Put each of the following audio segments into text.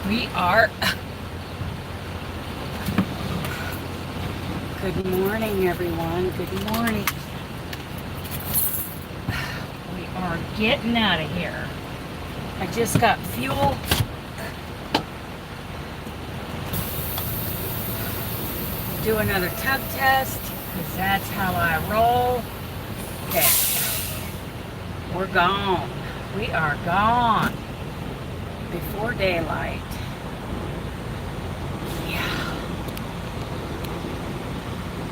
We are. Good morning, everyone. Good morning. We are getting out of here. I just got fuel. Do another tug test, because that's how I roll. Okay. We're gone. We are gone. Before daylight. Yeah.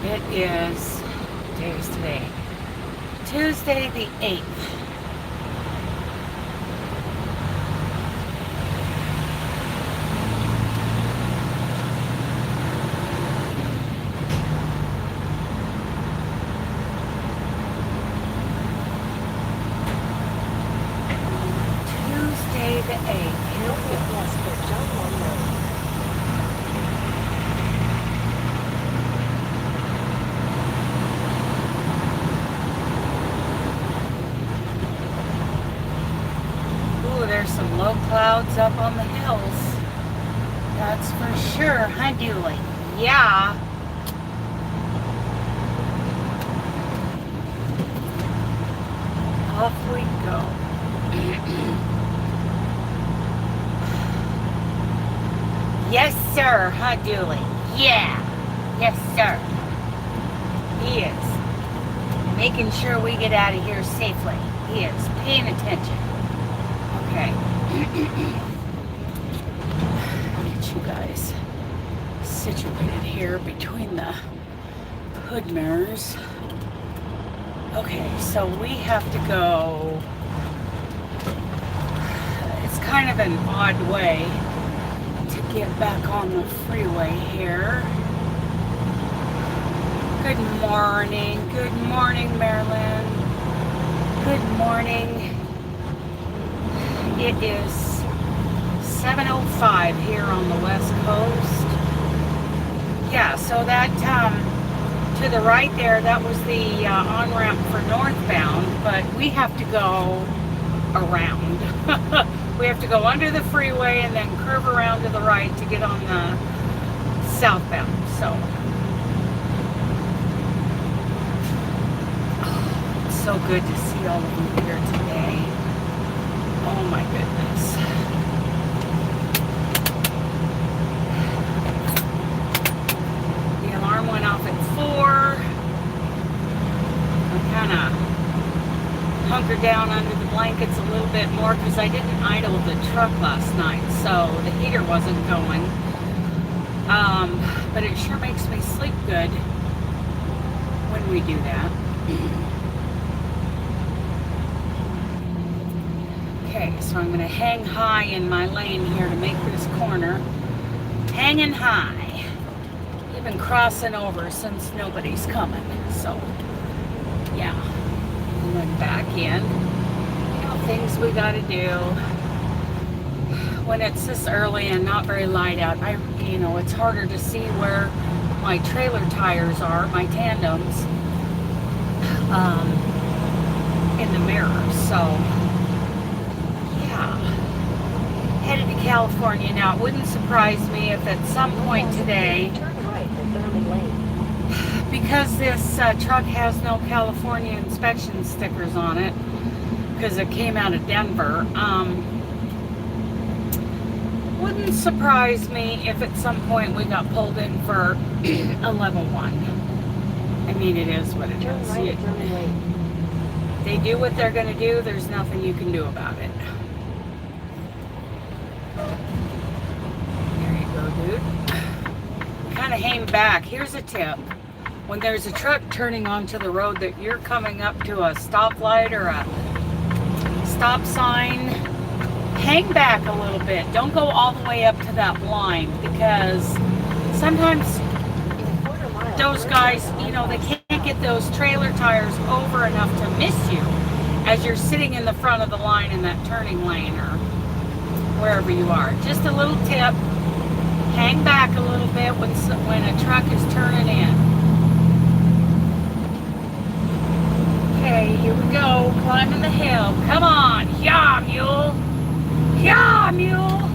It is, what day is today? Tuesday the 8th. Tuesday the 8th. Here we go. Ooh, there's some low clouds up on the hills. That's for sure, huh, Dooley? Yeah. Off we go. Yes, sir, huh, Dooley? Yeah. Yes, sir. He is making sure we get out of here safely. He is paying attention. Okay. Get you guys situated here between the hood mirrors. Okay, so we have to go. It's kind of an odd way to get back on the freeway here. Good morning, Marilyn. Good morning. It is 7:05 here on the West Coast. Yeah, so that to the right there, that was the on-ramp for northbound, but we have to go around. We have to go under the freeway and then curve around to the right to get on the southbound. So, it's so good to see all of you here today. Oh my goodness. The alarm went off at 4. I kind of hunkered down under the blankets a little bit more because I didn't idle the truck last night, so the heater wasn't going. But it sure makes me sleep good when we do that. Okay, so I'm going to hang high in my lane here to make this corner. Hanging high. Even crossing over since nobody's coming. So, yeah. And then back in. You know, things we got to do. When it's this early and not very light out, it's harder to see where my trailer tires are, my tandems, in the mirror. So, headed to California now. It wouldn't surprise me if at some point today, because this truck has no California inspection stickers on it, because it came out of Denver, wouldn't surprise me if at some point we got pulled in for a level 1. I mean, it is what it is. They do what they're going to do. There's nothing you can do about it. There you go, dude. Kind of hang back. Here's a tip. When there's a truck turning onto the road that you're coming up to a stoplight or a stop sign, hang back a little bit. Don't go all the way up to that line, because sometimes those guys, they can't get those trailer tires over enough to miss you as you're sitting in the front of the line in that turning lane or wherever you are. Just a little tip. Hang back a little bit when a truck is turning in. Okay, here we go. Climbing the hill. Come on. Yeah, mule. Yeah, mule.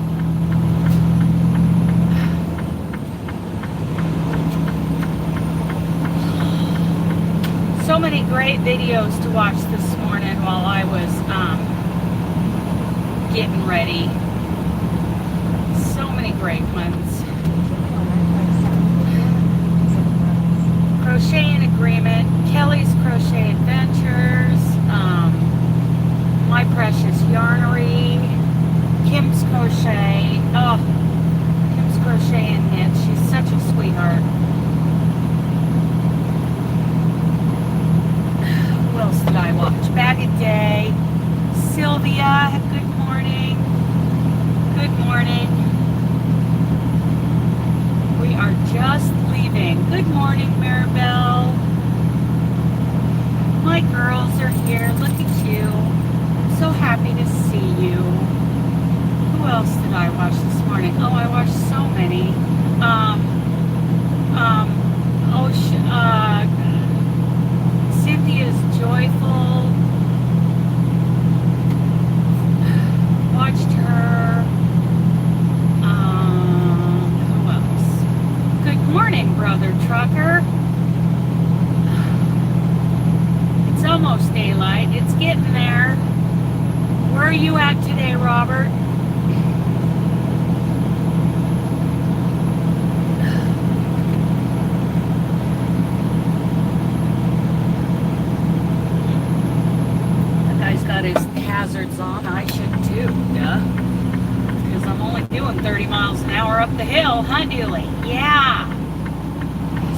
great videos to watch this morning while I was getting ready. So many great ones. Crochet in Agreement, Kelly's Crochet Adventures, My Precious Yarnery, Kim's Crochet. Oh, Kim's Crochet and Knit. She's such a sweetheart. Who else did I watch? Bag a Day. Sylvia, good morning. Good morning. We are just leaving. Good morning, Maribel. My girls are here. Look at you. I'm so happy to see you. Who else did I watch this morning? Oh, I watched so many. Cynthia's Joyful. Watched her. Who else? Good morning, Brother Trucker. It's almost daylight. It's getting there. Where are you at today, Robert? Got his hazards on. I should too, duh. Because I'm only doing 30 miles an hour up the hill, huh, Dooley? Yeah.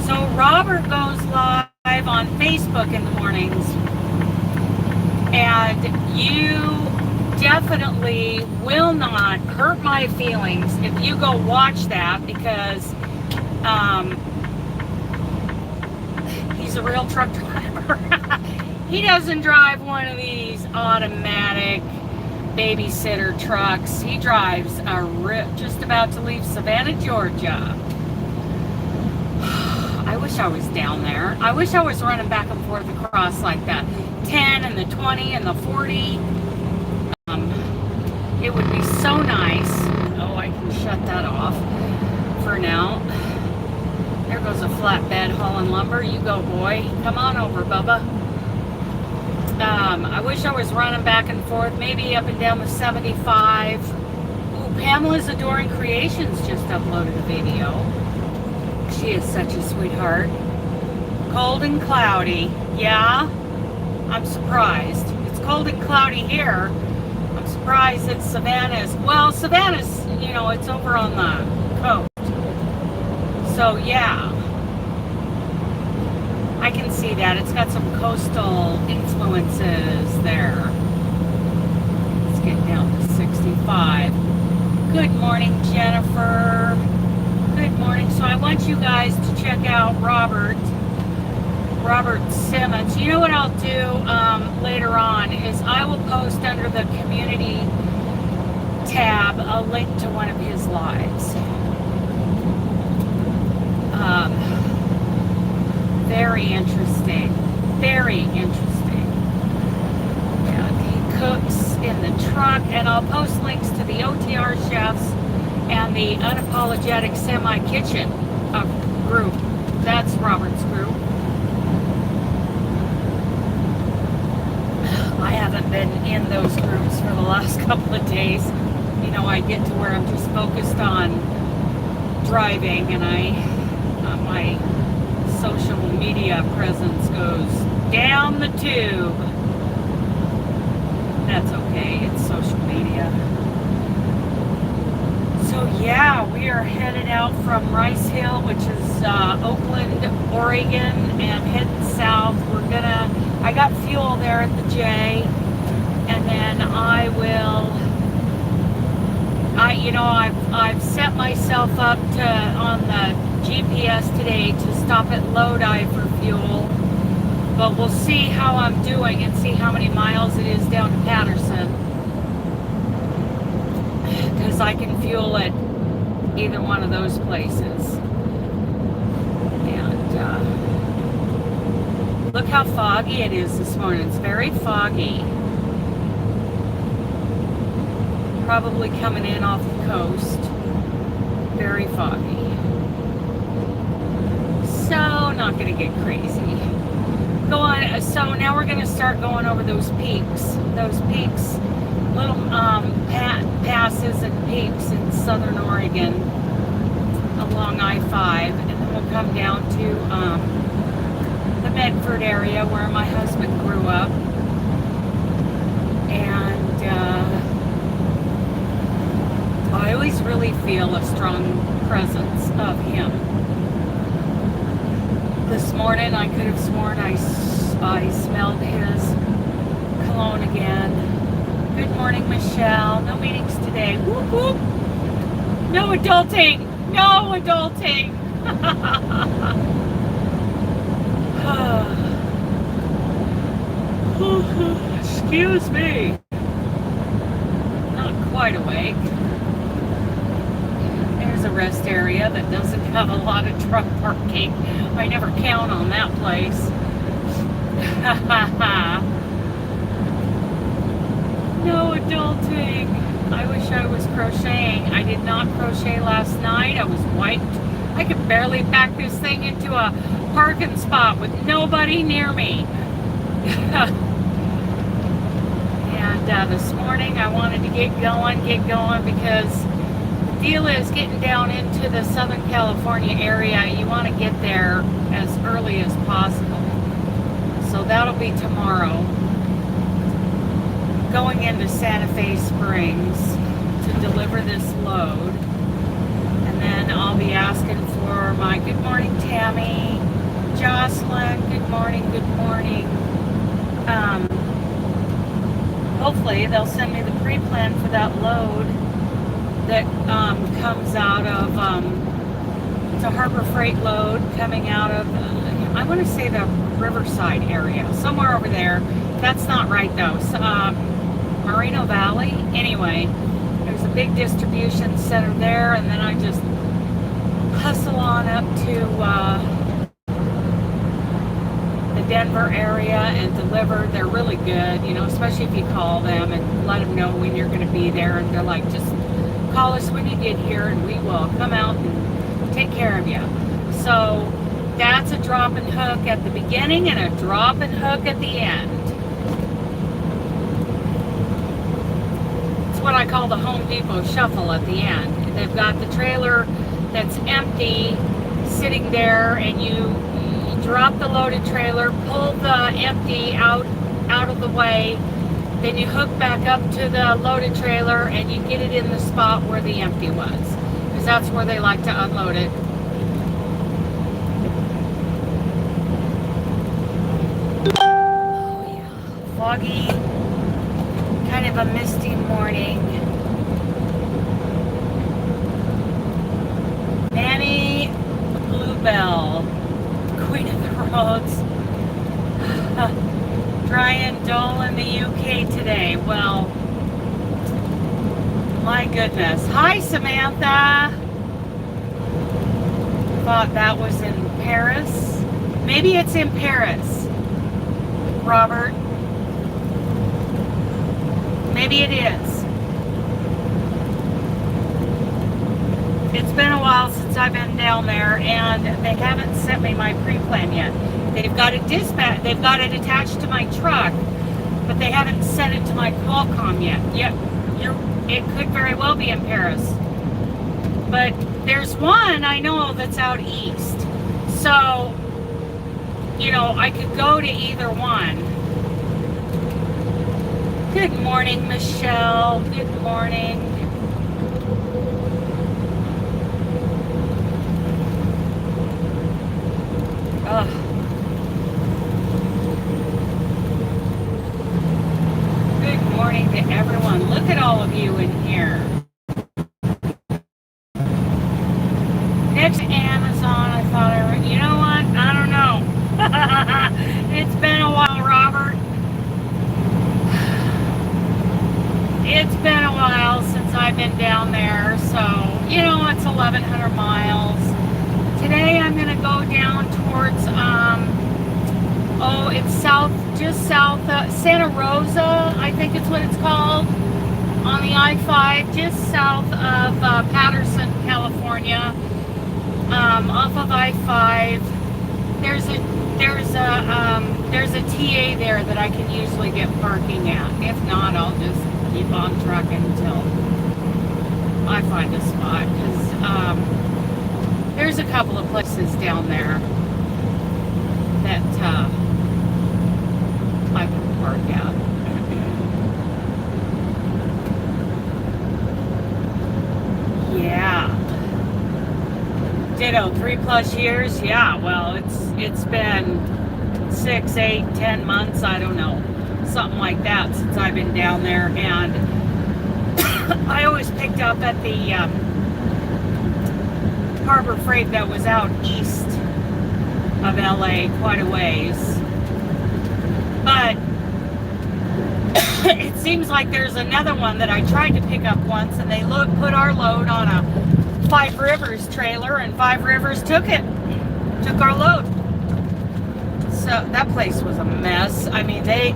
So Robert goes live on Facebook in the mornings. And you definitely will not hurt my feelings if you go watch that, because he's a real truck driver. He doesn't drive one of these automatic babysitter trucks. He drives a just about to leave Savannah, Georgia. I wish I was down there. I wish I was running back and forth across like that 10 and the 20 and the 40. It would be so nice. Oh, I can shut that off for now. There goes a flatbed hauling lumber. You go, boy. Come on over, Bubba. I wish I was running back and forth, maybe up and down the 75. Ooh, Pamela's Adoring Creations just uploaded a video. She is such a sweetheart. Cold and cloudy. Yeah, I'm surprised. It's cold and cloudy here. I'm surprised that Savannah's, well, Savannah's, you know, it's over on the coast. So, yeah. I can see that. It's got some coastal influences there. Let's get down to 65. Good morning, Jennifer. Good morning. So I want you guys to check out Robert Simmons. You know what I'll do later on is I will post under the community tab a link to one of his lives. Very interesting. Very interesting. And he cooks in the truck, and I'll post links to the OTR chefs and the Unapologetic Semi-Kitchen group. That's Robert's group. I haven't been in those groups for the last couple of days. You know, I get to where I'm just focused on driving, and my social media presence goes down the tube. That's okay, it's social media. So yeah, we are headed out from Rice Hill, which is Oakland, Oregon, and heading south. I got fuel there at the J, and then I've set myself up on the GPS today to stop at Lodi for fuel, but we'll see how I'm doing and see how many miles it is down to Patterson, because I can fuel at either one of those places. And look how foggy it is this morning. It's very foggy. Probably coming in off the coast. Very foggy. So, not going to get crazy. going, so now we're going to start going over those peaks, little passes and peaks in southern Oregon along I-5, and then we'll come down to the Medford area where my husband grew up, and I always really feel a strong presence of him. This morning I could have sworn I smelled his cologne again. Good morning, Michelle. No meetings today. Whoop whoop. No adulting. No adulting. Excuse me. Not quite awake. There's a rest area that doesn't have a lot of truck parking. I never count on that place. No adulting. I wish I was crocheting. I did not crochet last night. I was wiped. I could barely back this thing into a parking spot with nobody near me. And this morning I wanted to get going because the deal is getting down into the Southern California area. You want to get there as early as possible. So that'll be tomorrow. Going into Santa Fe Springs to deliver this load. And then I'll be asking for my good morning, Tammy, Jocelyn, good morning, good morning. Hopefully they'll send me the pre-plan for that load that comes out of, it's a Harbor Freight load coming out of, I want to say the Riverside area, somewhere over there. That's not right though. Moreno Valley. Anyway, there's a big distribution center there, and then I just hustle on up to the Denver area and deliver. They're really good, you know, especially if you call them and let them know when you're going to be there, and they're like, just call us when you get here and we will come out and take care of you. So that's a drop and hook at the beginning and a drop and hook at the end. It's what I call the Home Depot shuffle at the end. They've got the trailer that's empty sitting there, and you drop the loaded trailer, pull the empty out of the way, then you hook back up to the loaded trailer and you get it in the spot where the empty was, because that's where they like to unload it. Oh yeah, foggy, kind of a misty morning. Nanny Bluebell, Queen of the Roads. Dry and dull in the UK today. Well, my goodness. Hi, Samantha. Thought that was in Paris. Maybe it's in Paris, Robert. Maybe it is. It's been a while since I've been down there, and they haven't sent me my pre-plan yet. They've got it they've got it attached to my truck, but they haven't sent it to my Qualcomm yet. It could very well be in Paris. But there's one I know that's out east. So, you know, I could go to either one. Good morning, Michelle. Good morning. Ugh. Good morning to everyone. Look at all of you in here. Next to Amazon, I thought you know what? I don't know. It's been a while, Robert. It's been a while since I've been down there, so, you know, it's 1,100 miles. Today I'm going to go down towards, it's south, just south, Santa Rosa, I think it's what it's called, on the I-5, just south of Patterson, California, off of I-5. there's a TA there that I can usually get parking at. If not, I'll just keep on trucking until I find a spot, because there's a couple of places down there that I can park at. Yeah. Ditto, 3+ years. Yeah, well, it's been 6, 8, 10 months, I don't know, something like that, since I've been down there. And I always picked up at the Harbor Freight that was out east of LA quite a ways. But it seems like there's another one that I tried to pick up once, and they put our load on a Five Rivers trailer, and Five Rivers took our load. So that place was a mess. I mean, they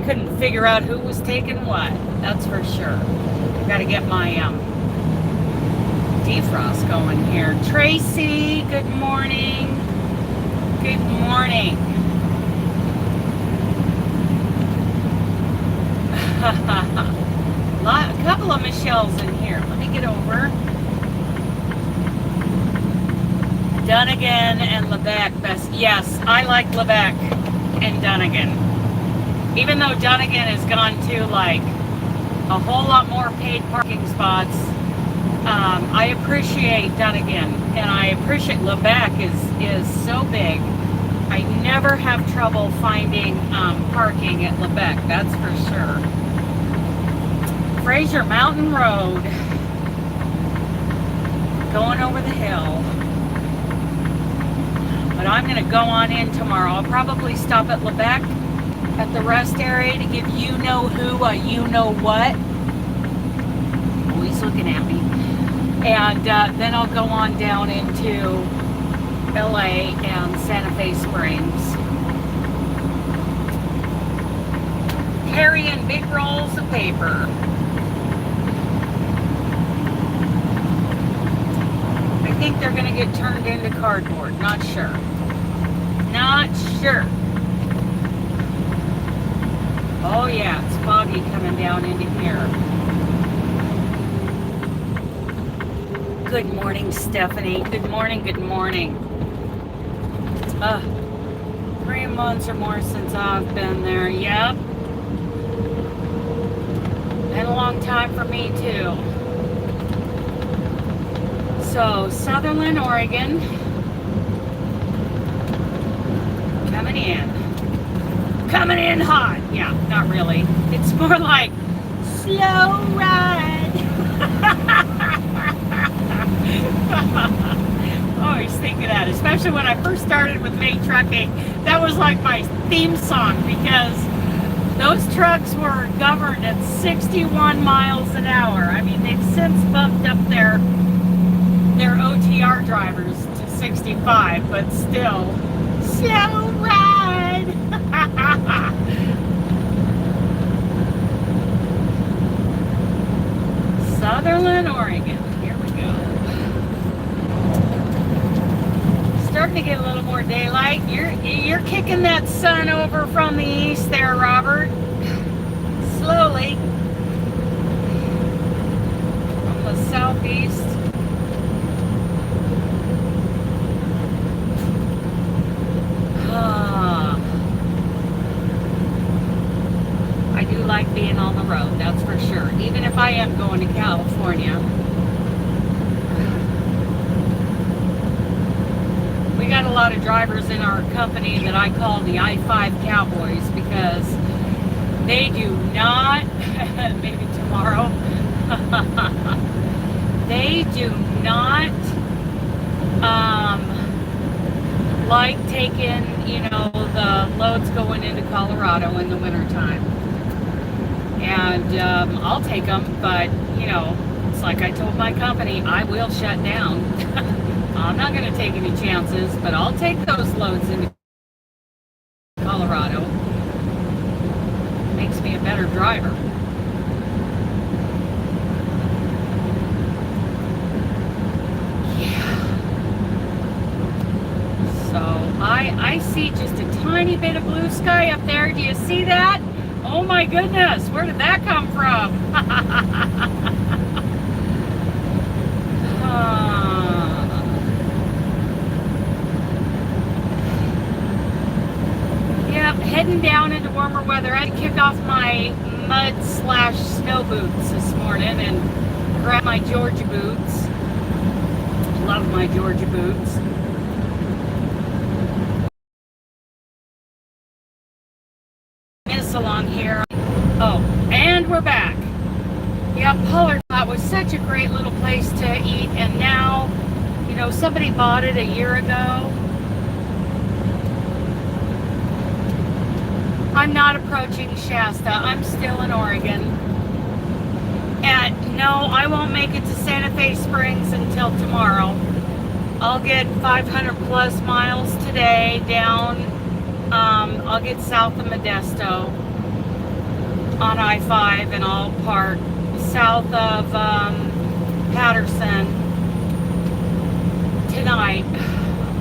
couldn't figure out who was taking what. That's for sure. I got to get my defrost going here. Tracy, good morning. Good morning. A couple of Michelles in here. Let me get over. Dunnigan and Lebec best. Yes, I like Lebec and Dunnigan. Even though Dunnigan has gone to like a whole lot more paid parking spots, I appreciate Dunnigan, and I appreciate Lebec is so big. I never have trouble finding parking at Lebec, that's for sure. Fraser Mountain Road, going over the hill. But I'm going to go on in tomorrow. I'll probably stop at Lebec at the rest area to give you know who a you know what. Oh, he's looking at me. And then I'll go on down into LA and Santa Fe Springs. Carrying big rolls of paper. I think they're going to get turned into cardboard. Not sure. Not sure. Oh yeah, it's foggy coming down into here. Good morning, Stephanie. Good morning, good morning. 3 months or more since I've been there. Yep. Been a long time for me too. So, Sutherland, Oregon. Coming in. Coming in hot. Yeah, not really. It's more like slow ride. Always think of that, especially when I first started with May Trucking. That was like my theme song, because those trucks were governed at 61 miles an hour. I mean, they've since bumped up their OTR drivers to 65, but still, slow ride. Sutherland, Oregon. Here we go. Starting to get a little more daylight. You're kicking that sun over from the east there, Robert. Slowly. From the southeast. I do like being on the road, that's for sure. Even if I am going to California. We got a lot of drivers in our company that I call the I-5 Cowboys, because they do not, maybe tomorrow, they do not like taking, the loads going into Colorado in the wintertime. And I'll take them, but, it's like I told my company, I will shut down. I'm not going to take any chances, but I'll take those loads into Colorado. Makes me a better driver. Yeah. So I I see just a tiny bit of blue sky up there. Do you see that? Oh my goodness, where did that come from? Yep, heading down into warmer weather. I had to kick off my mud/snow boots this morning and grab my Georgia boots. Love my Georgia boots. Along here. Oh, and we're back. Yeah, Pollard Flat was such a great little place to eat, and now, you know, somebody bought it a year ago. I'm not approaching Shasta. I'm still in Oregon. And no, I won't make it to Santa Fe Springs until tomorrow. I'll get 500 plus miles today down. I'll get south of Modesto on I-5, and I'll park south of Patterson tonight.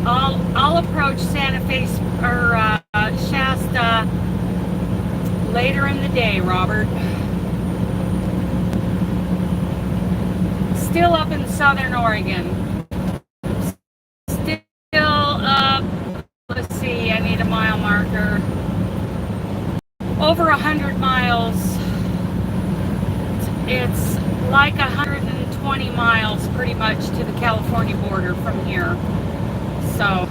I'll approach Santa Fe or Shasta later in the day, Robert. Still up in Southern Oregon. Still up. Let's see, I need a mile marker. Over 100 miles. It's like 120 miles pretty much to the California border from here. So,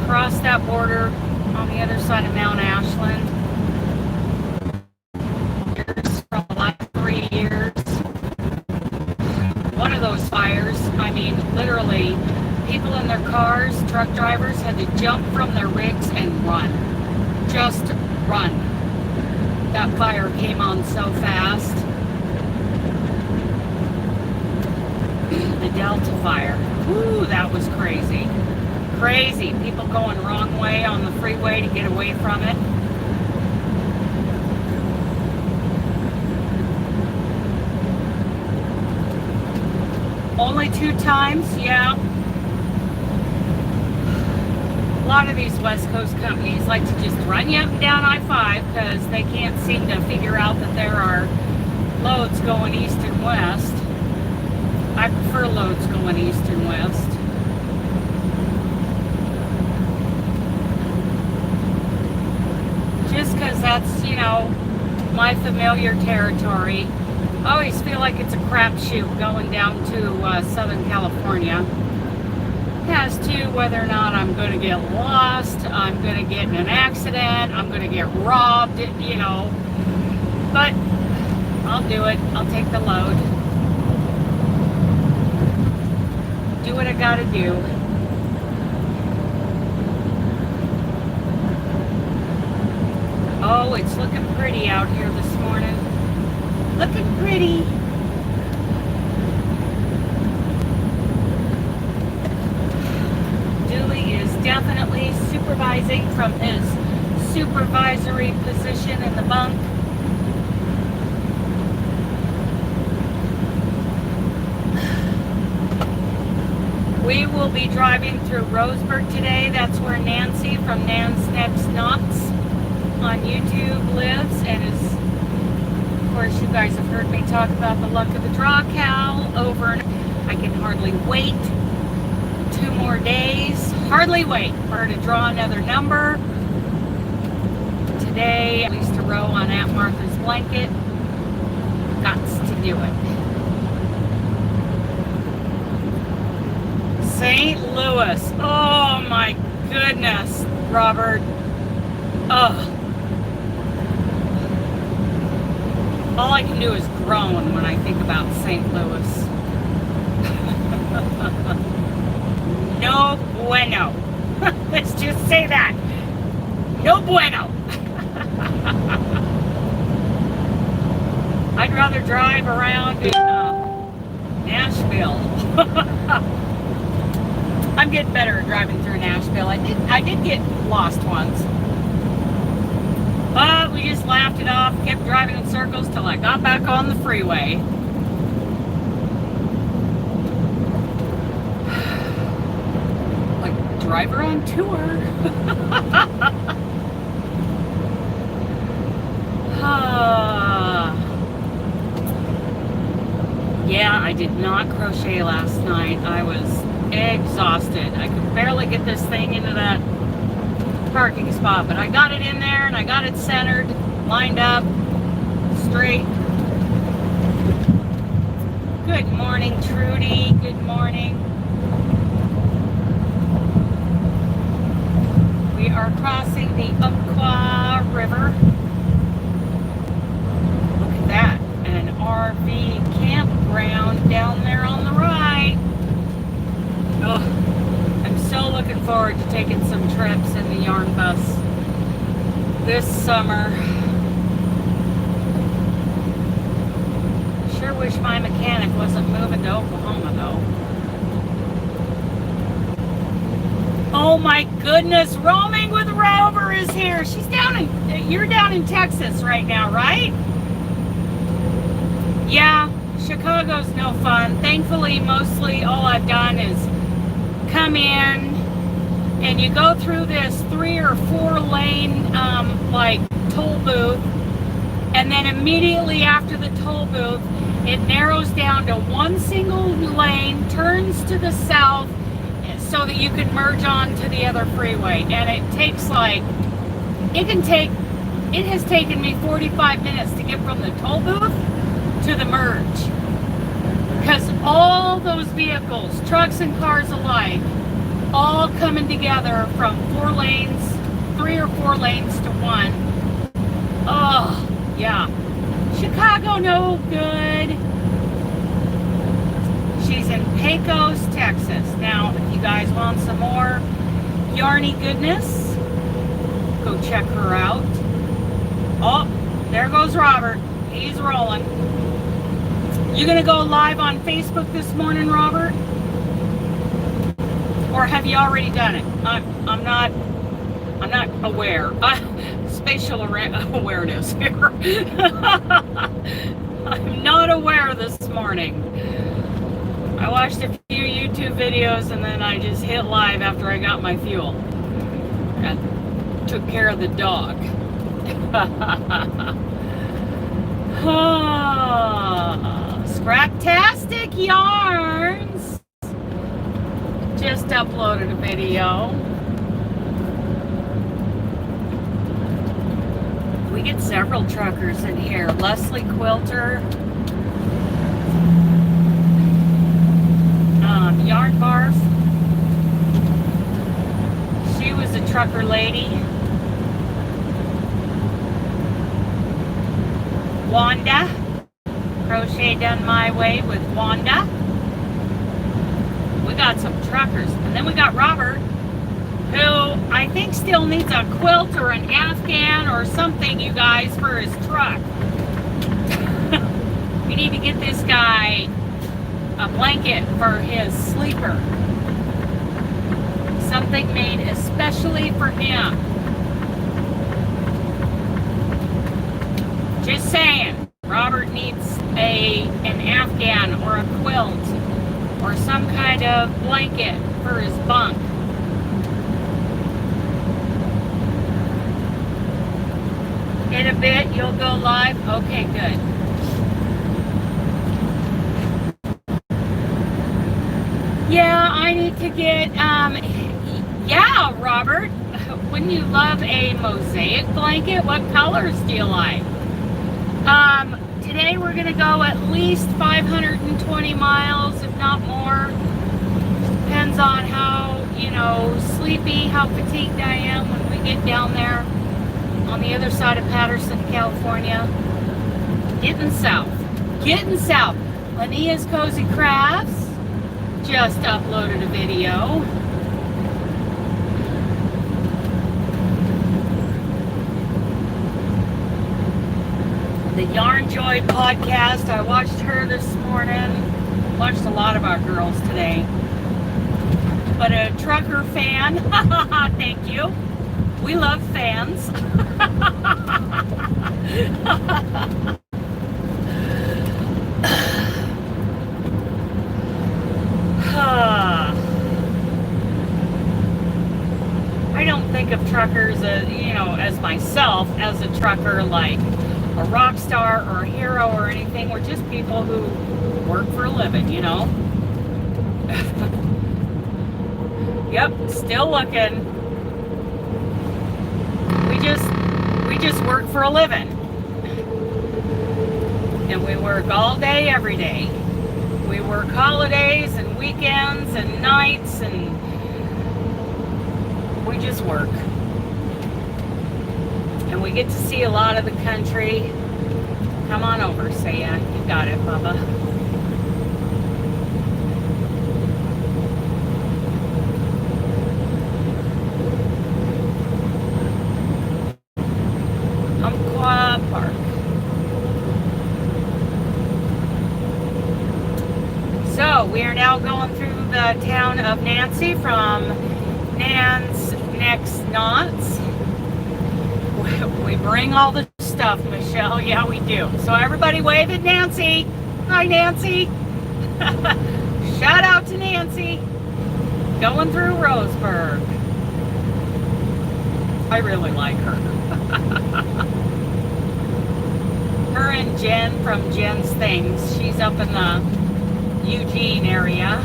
cross that border on the other side of Mount Ashland. For like 3 years. One of those fires, I mean, literally, people in their cars, truck drivers, had to jump from their rigs and run. Just run. That fire came on so fast. The Delta fire. Ooh, that was crazy. Crazy. People going the wrong way on the freeway to get away from it. Only 2 times, yeah. A lot of these West Coast companies like to just run you up and down I-5 because they can't seem to figure out that there are loads going east and west. I prefer loads going east and west. Just because that's, you know, my familiar territory. I always feel like it's a crapshoot going down to Southern California. As to whether or not I'm going to get lost, I'm going to get in an accident, I'm going to get robbed, you know. But I'll do it. I'll take the load. Do what I got to do. Oh, it's looking pretty out here this morning. Looking pretty. Definitely supervising from his supervisory position in the bunk. We will be driving through Roseburg today. That's where Nancy from Nan's Next Knots on YouTube lives, and is, of course, you guys have heard me talk about the luck of the draw cow over and I can hardly wait. 2 more days. Hardly wait for her to draw another number. Today, at least a row on Aunt Martha's blanket. Gots to do it. St. Louis. Oh my goodness, Robert. Oh. All I can do is groan when I think about St. Louis. No bueno. Let's just say that. No bueno. I'd rather drive around in Nashville. I'm getting better at driving through Nashville. I did get lost once. But we just laughed it off, kept driving in circles till I got back on the freeway. driver on tour. Yeah, I did not crochet last night. I was exhausted. I could barely get this thing into that parking spot, but I got it in there and I got it centered, lined up, straight. Good morning, Trudy. Good morning. We are crossing the Umpqua River. Look at that. An RV campground down there on the right. Ugh. I'm so looking forward to taking some trips in the yarn bus this summer. Sure wish my mechanic wasn't moving to Oklahoma though. Oh my goodness, Roaming with Rover is here. She's you're down in Texas right now, right? Yeah, Chicago's no fun. Thankfully, mostly all I've done is come in and you go through this 3 or 4 lane like toll booth, and then immediately after the toll booth it narrows down to one single lane, turns to the south so that you can merge on to the other freeway. And it takes it has taken me 45 minutes to get from the toll booth to the merge, because all those vehicles, trucks and cars alike, all coming together from 4 lanes, 3 or 4 lanes to 1. Oh, yeah. Chicago, no good. She's in Pecos, Texas. Now, if you guys want some more yarny goodness, go check her out. Oh, there goes Robert. He's rolling. You gonna go live on Facebook this morning, Robert? Or have you already done it? I'm not aware. Spatial awareness here. I'm not aware this morning. I watched a few YouTube videos and then I just hit live after I got my fuel and took care of the dog. Scraptastic Yarns just uploaded a video. We get several truckers in here. Leslie Quilter, Yarn Barf. She was a trucker lady. Wanda, Crochet Done My Way with Wanda. We got some truckers. And then we got Robert, who I think still needs a quilt or an Afghan or something, you guys, for his truck. We need to get this guy a blanket for his sleeper. Something made especially for him. Just saying, Robert needs an Afghan or a quilt or some kind of blanket for his bunk. In a bit, you'll go live? Okay, good. Yeah, I need to get, yeah, Robert, wouldn't you love a mosaic blanket? What colors do you like? Today we're going to go at least 520 miles, if not more. Depends on how, sleepy, how fatigued I am when we get down there on the other side of Patterson, California. Getting south. Lania's Cozy Crafts just uploaded a video. The Yarn Joy podcast, I watched her this morning. Watched a lot of our girls today. But a trucker fan, thank you. We love fans. of truckers, you know, as myself, as a trucker, like a rock star or a hero or anything. We're just people who work for a living, you know. Yep, still looking. We just work for a living. And we work all day, every day. We work holidays and weekends and nights, and we just work. And we get to see a lot of the country. Come on over, Saya. You got it, Bubba. Umpqua Park. So we are now going through the town of Nancy from Nan's Next Knots. We bring all the stuff, Michelle. Yeah, we do. So everybody wave at Nancy. Hi, Nancy. Shout out to Nancy. Going through Roseburg. I really like her. Her and Jen from Jen's Things. She's up in the Eugene area.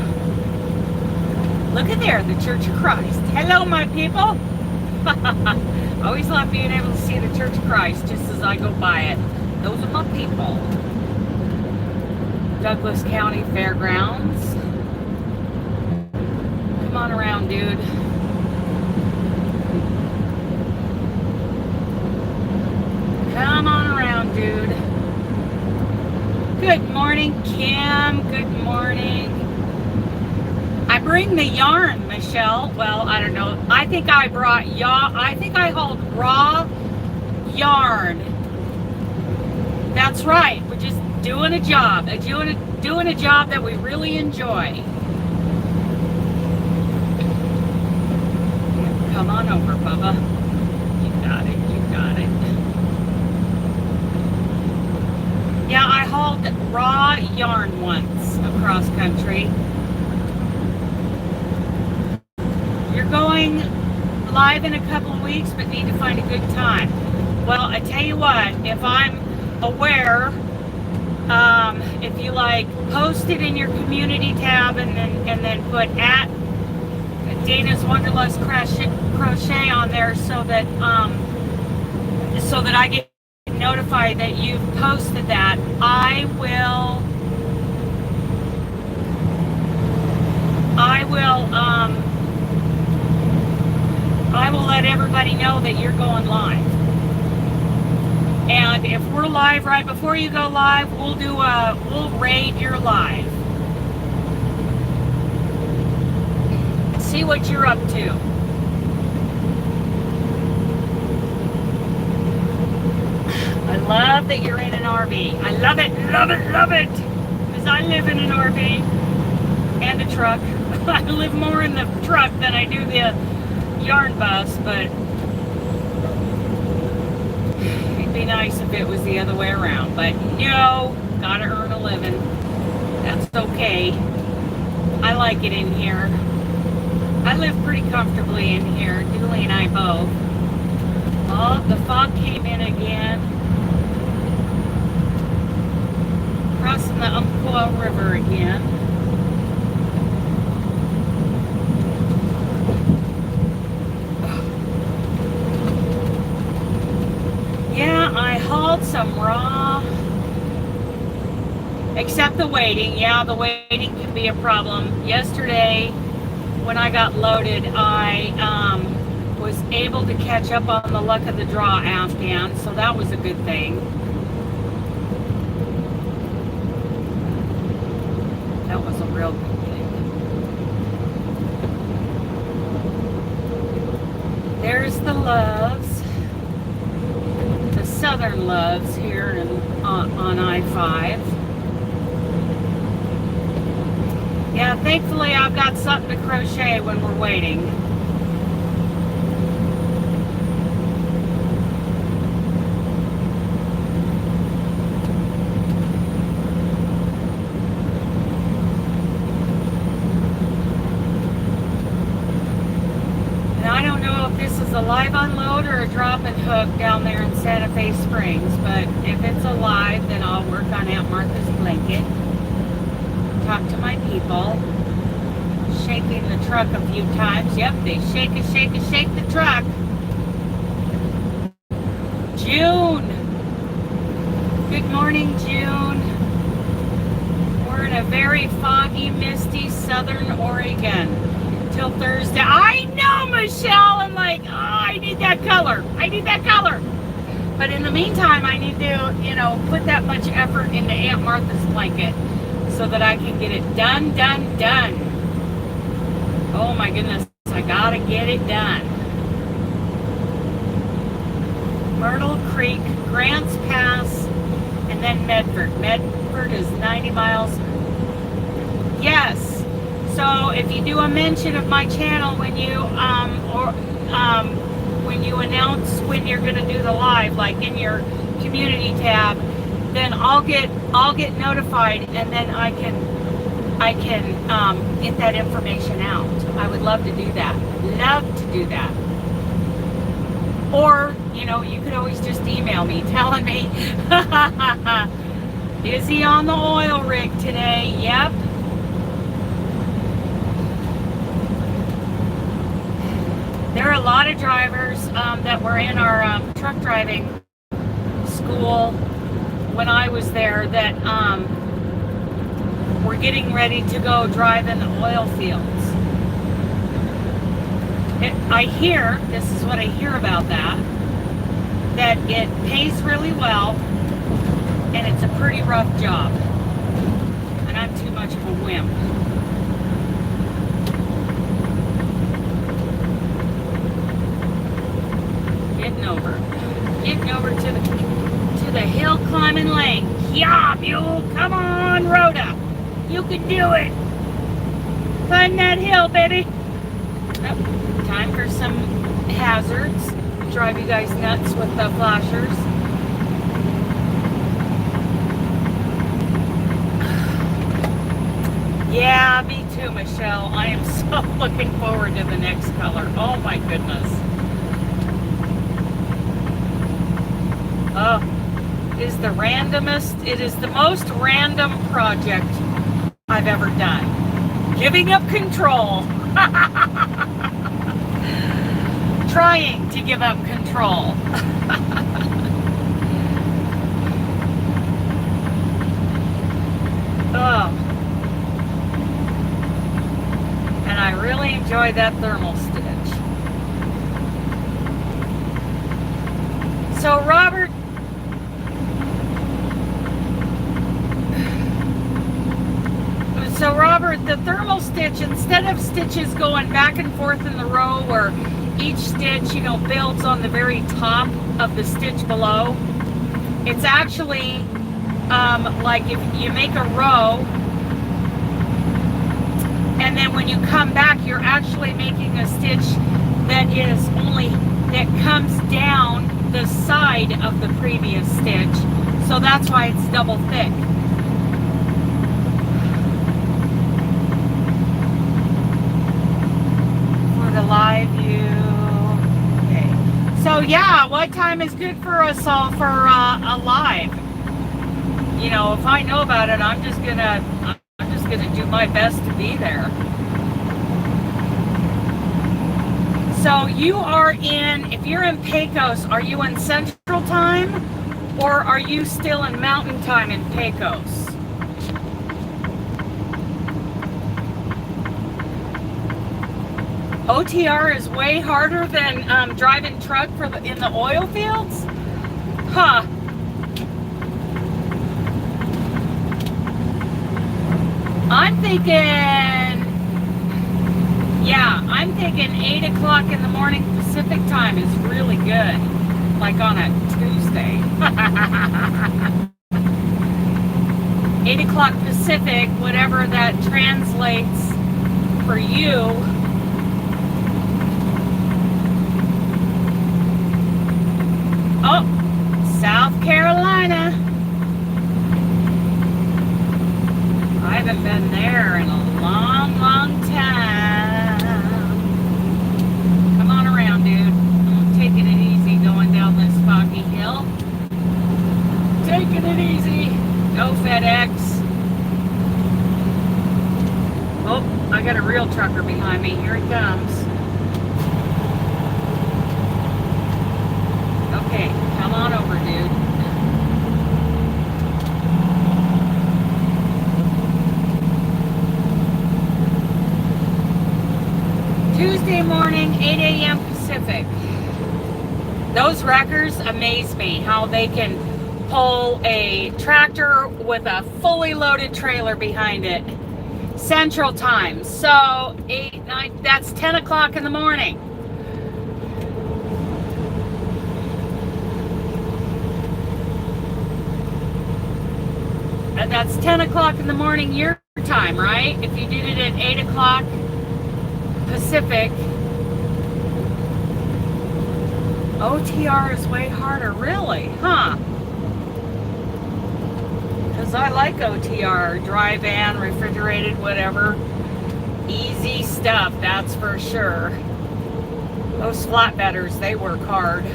Look at there, the Church of Christ. Hello, my people. I always love being able to see the Church of Christ just as I go by it. Those are my people. Douglas County Fairgrounds. Come on around, dude. Come on around, dude. Good morning, Kim. Good morning. I bring the yarn, Michelle. Well, I don't know. I think I brought I think I hauled raw yarn. That's right. We're just doing a job. Doing a job that we really enjoy. Come on over, Bubba. You got it. You got it. Yeah, I hauled raw yarn once across country. You're going live in a couple of weeks, but need to find a good time. Well, I tell you what, if I'm aware, if you like post it in your community tab and then put at Dana's Wanderlust Crochet on there so that I get notified that you've posted that, I will let everybody know that you're going live. And if we're live right before you go live, we'll raid your live. See what you're up to. I love that you're in an RV. I love it, love it, love it. Because I live in an RV and a truck. I live more in the truck than I do the yarn bus, but it'd be nice if it was the other way around. But no, gotta earn a living. That's okay. I like it in here. I live pretty comfortably in here, Julie and I both. Oh, the fog came in again. Crossing the Umpqua River again. Yeah, I hauled some raw. Except the waiting. Yeah, the waiting can be a problem. Yesterday, when I got loaded, I was able to catch up on the luck of the draw Afghan, so that was a good thing. That was a real good thing. There's the Loves, the Southern Loves here on I-5. Yeah, thankfully I've got something to crochet when we're waiting. And I don't know if this is a live unload or a drop and hook down there in Santa Fe Springs, but if it's a live, then I'll work on Aunt Martha's blanket, talk to my people, shaking the truck a few times. Yep, they shake the truck. June. Good morning, June. We're in a very foggy, misty southern Oregon till Thursday. I know, Michelle. I'm like, oh, I need that color. But in the meantime, I need to, put that much effort into Aunt Martha's blanket so that I can get it done. Oh my goodness, I gotta get it done. Myrtle Creek, Grants Pass, and then Medford. Medford is 90 miles. Yes. So if you do a mention of my channel when you when you announce when you're going to do the live, like in your community tab, then I'll get notified, and then I can get that information out. I would love to do that. Or, you could always just email me telling me, is he on the oil rig today? Yep. There are a lot of drivers that were in our truck driving school when I was there that were getting ready to go drive in the oil fields. This is what I hear about that it pays really well, and it's a pretty rough job. And I'm too much of a wimp. Getting over to the hill climbing lake. Yeah, mule, come on, Rhoda. You can do it. Climb that hill, baby. Oh, time for some hazards. Drive you guys nuts with the flashers. Yeah, me too, Michelle. I am so looking forward to the next color. Oh my goodness. Oh, it is the randomest, it is the most random project I've ever done. Giving up control. Trying to give up control. Oh. And I really enjoy that thermal stitch. So Robert, the thermal stitch, instead of stitches going back and forth in the row where each stitch, builds on the very top of the stitch below, it's actually like if you make a row, and then when you come back, you're actually making a stitch that comes down the side of the previous stitch. So that's why it's double thick. The live view. Okay. So yeah, what time is good for us all for a live? If I know about it, I'm just gonna do my best to be there. So you are if you're in Pecos, are you in Central Time, or are you still in Mountain Time in Pecos? OTR is way harder than driving truck in the oil fields? Huh. I'm thinking 8 o'clock in the morning Pacific time is really good. Like on a Tuesday. 8 o'clock Pacific, whatever that translates for you. Oh, South Carolina. I haven't been there in a long, long time. Come on around, dude. got a real trucker behind me. Here he comes. Okay, come on over, dude. Tuesday morning, 8 a.m. Pacific. Those wreckers amaze me, how they can pull a tractor with a fully loaded trailer behind it. Central time. So 8, 9, that's 10 o'clock in the morning. And that's 10 o'clock in the morning your time, right? If you did it at 8 o'clock Pacific. OTR is way harder, really? Huh? Because I like OTR, dry van, refrigerated, whatever. Easy stuff, that's for sure. Those flatbedders, they work hard.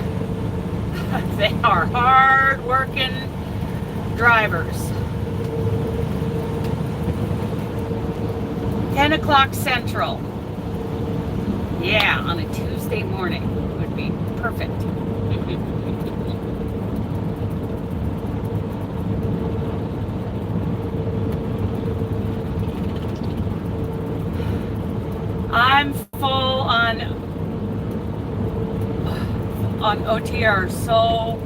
They are hard-working drivers. 10 o'clock Central. Yeah, on a Tuesday morning would be perfect. I'm full on OTR, so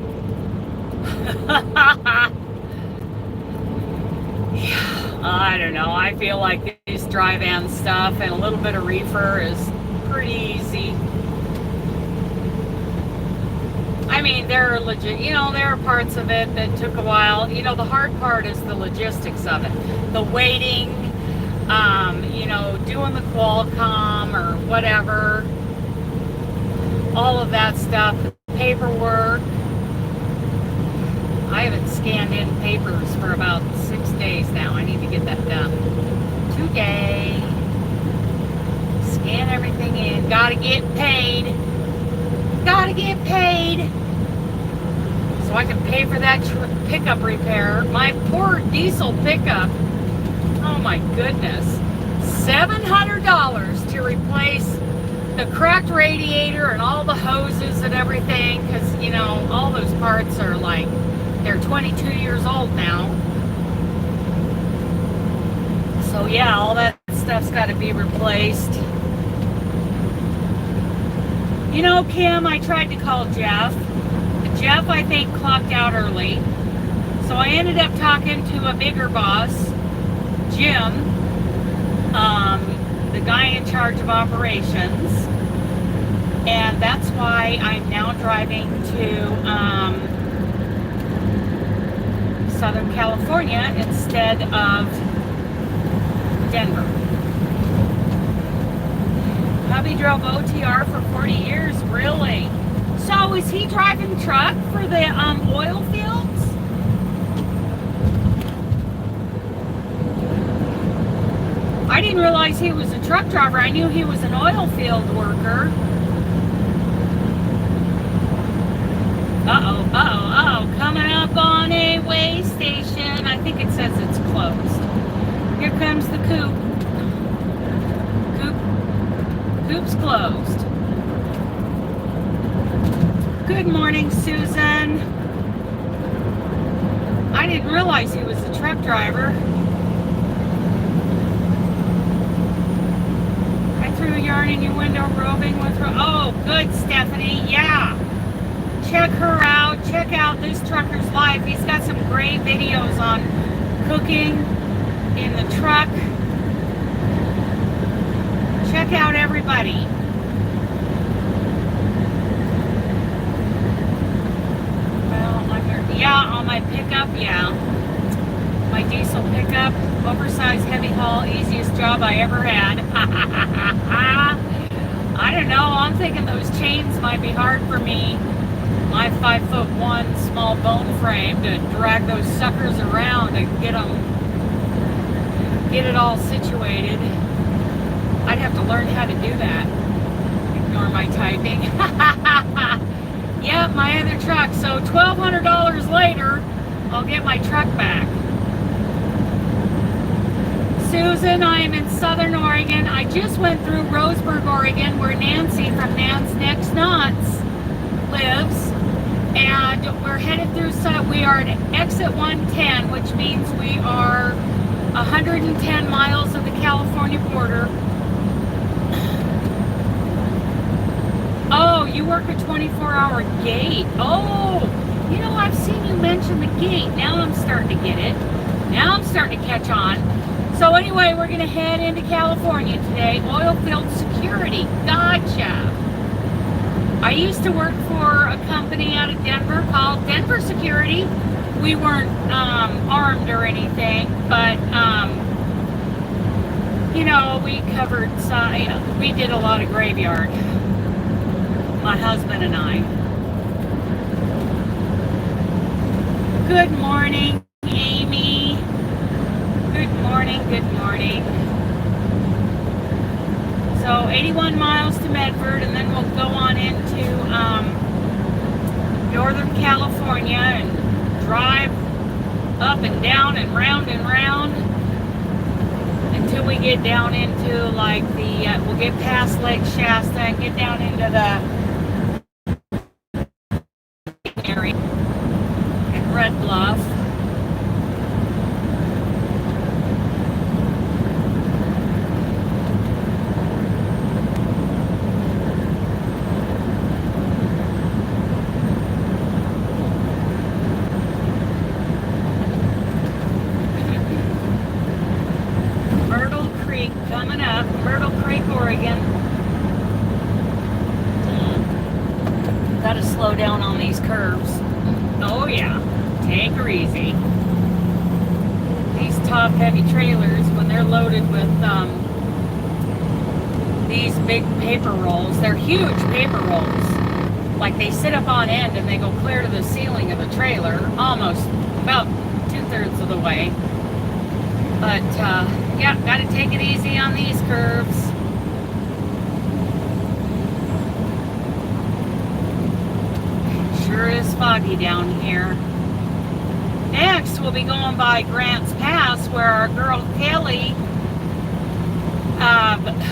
yeah, I don't know. I feel like this dry van stuff and a little bit of reefer is pretty easy. I mean, there are legit, you know, there are parts of it that took a while. You know, the hard part is the logistics of it, the waiting, you know, doing the Qualcomm or whatever, all of that stuff, paperwork. I haven't scanned in papers for about 6 days now. I need to get that done today. Scan everything in. Gotta get paid. Gotta get paid. So I can pay for that pickup repair. My poor diesel pickup. Oh my goodness. $700 to replace the cracked radiator and all the hoses and everything. Because, you know, all those parts are like, they're 22 years old now. So yeah, all that stuff's got to be replaced. You know, Kim, I tried to call Jeff. Jeff, I think, clocked out early. So I ended up talking to a bigger boss, Jim, the guy in charge of operations. And that's why I'm now driving to Southern California instead of Denver. Hubby drove OTR for 40 years, really? So is he driving truck for the oil fields? I didn't realize he was a truck driver. I knew he was an oil field worker. Uh-oh, coming up on a way station. I think it says it's closed. Here comes the coop. Coop's closed. Good morning, Susan. I didn't realize he was a truck driver. I threw yarn in your window, roving with her. Oh, good, Stephanie. Yeah. Check her out. Check out this trucker's life. He's got some great videos on cooking in the truck. Check out everybody. Well, on my pickup, yeah. My diesel pickup, oversized heavy haul, easiest job I ever had. I don't know. I'm thinking those chains might be hard for me. My 5'1" small bone frame to drag those suckers around and get it all situated. I'd have to learn how to do that. Ignore my typing. Yeah, my other truck. So $1,200 later, I'll get my truck back. Susan. I am in Southern Oregon. I just went through Roseburg, Oregon, where Nancy from Nan's Next Knots lives. And we're headed through, we are at exit 110, which means we are 110 miles of the California border. Oh, you work a 24-hour gate. Oh, you know, I've seen you mention the gate. Now I'm starting to get it. Now I'm starting to catch on. So anyway, we're going to head into California today. Oilfield security. Gotcha. I used to work for a company out of Denver called Denver Security. We weren't armed or anything, but, you know, we covered, we did a lot of graveyard. My husband and I. Good morning, Amy. Good morning, good morning. So 81 miles to Medford, and then we'll go on into Northern California and drive up and down and round until we get down into like the, we'll get past Lake Shasta and get down into the area and Red Bluff. Got to slow down on these curves. Oh yeah, take her easy. These top heavy trailers, when they're loaded with these big paper rolls, they're huge paper rolls. Like they sit up on end and they go clear to the ceiling of the trailer, almost about 2/3 of the way. But yeah, got to take it easy on these curves. Sure is foggy down here. Next, we'll be going by Grants Pass, where our girl Kelly,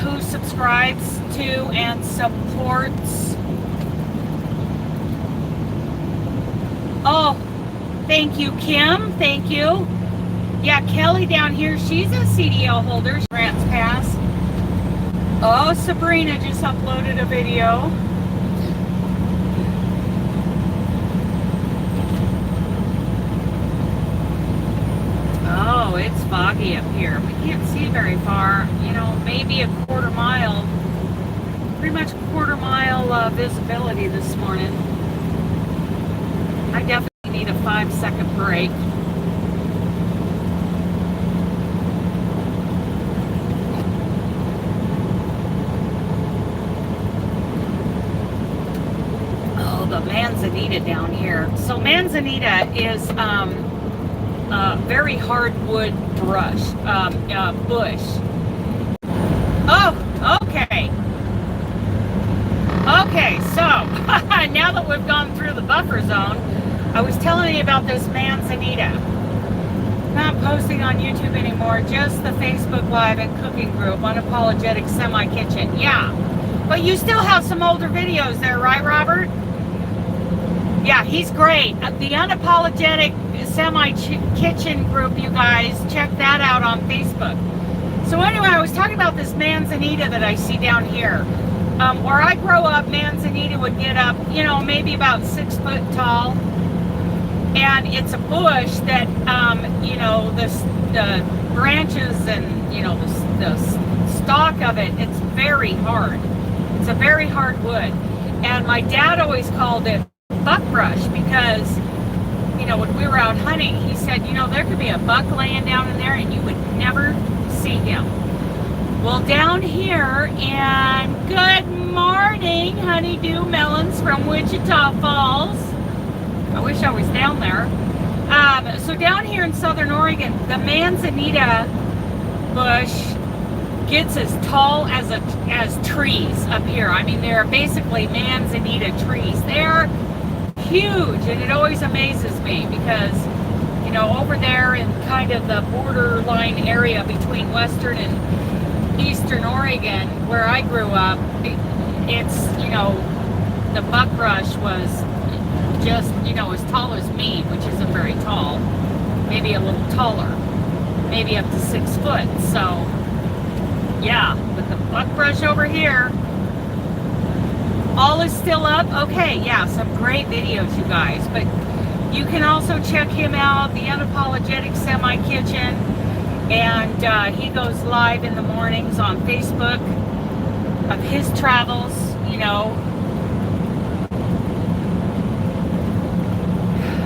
who subscribes to and supports. Oh, thank you, Kim. Thank you. Yeah, Kelly down here, she's a CDL holder. Grants Pass. Oh, Sabrina just uploaded a video. Oh, it's foggy up here. We can't see very far. You know, maybe a quarter mile. Pretty much a quarter mile visibility this morning. I definitely need a 5-second break. Oh, the manzanita down here. So manzanita is very hardwood bush. Oh, okay. Okay, so now that we've gone through the buffer zone, I was telling you about this manzanita. Not posting on YouTube anymore, just the Facebook Live and cooking group, Unapologetic Semi-Kitchen. Yeah, but you still have some older videos there, right, Robert? Yeah, he's great. The Unapologetic Semi-Kitchen group, you guys, check that out on Facebook. So anyway, I was talking about this manzanita that I see down here. Where I grow up, manzanita would get up, you know, maybe about 6 foot tall. And it's a bush that, you know, the branches and, you know, the stalk of it, it's very hard. It's a very hard wood. And my dad always called it buckbrush because, you know, when we were out hunting, he said, you know, there could be a buck laying down in there and you would never see him. Well, down here, and good morning, Honeydew Melons from Wichita Falls. I wish I was down there. So down here in Southern Oregon, the manzanita bush gets as tall as trees up here. I mean, they're basically manzanita trees. They're huge, and it always amazes me because, you over there in kind of the borderline area between Western and Eastern Oregon, where I grew up, it's, the buckbrush was just, as tall as me, which isn't very tall, maybe a little taller, maybe up to 6 foot. So, yeah, but the buckbrush over here, all is still up. Okay, yeah, some great videos, you guys. But you can also check him out, the Unapologetic Semi Kitchen, and he goes live in the mornings on Facebook of his travels,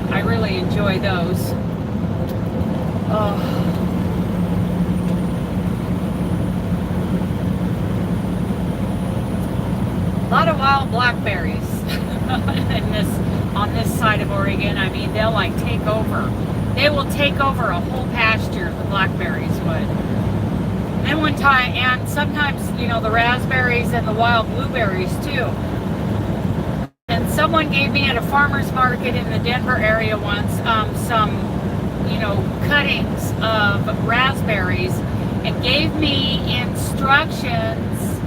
I really enjoy those. Oh. A lot of wild blackberries on this side of Oregon. I mean, they'll like take over. They will take over a whole pasture, the blackberries would. And one time, and sometimes, the raspberries and the wild blueberries too. And someone gave me at a farmer's market in the Denver area once some, cuttings of raspberries and gave me instructions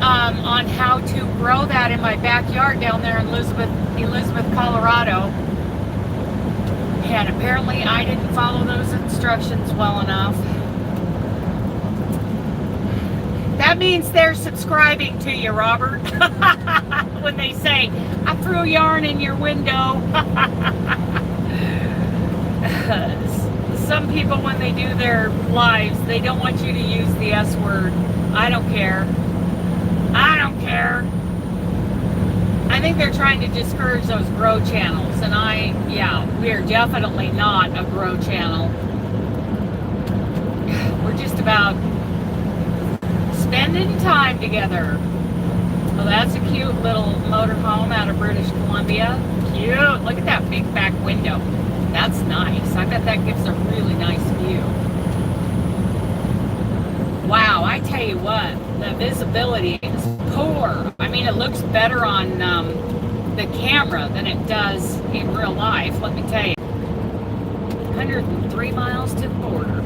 on how to grow that in my backyard down there in Elizabeth, Colorado. And apparently I didn't follow those instructions well enough. That means they're subscribing to you, Robert. When they say, I threw yarn in your window. Some people, when they do their lives, they don't want you to use the S word. I don't care. I don't care. I think they're trying to discourage those grow channels. And we are definitely not a grow channel. We're just about spending time together. Well, that's a cute little motorhome out of British Columbia. Cute. Look at that big back window. That's nice. I bet that gives a really nice view. Wow, I tell you what, the visibility is poor. I mean, it looks better on the camera than it does in real life, let me tell you. 103 miles to the border.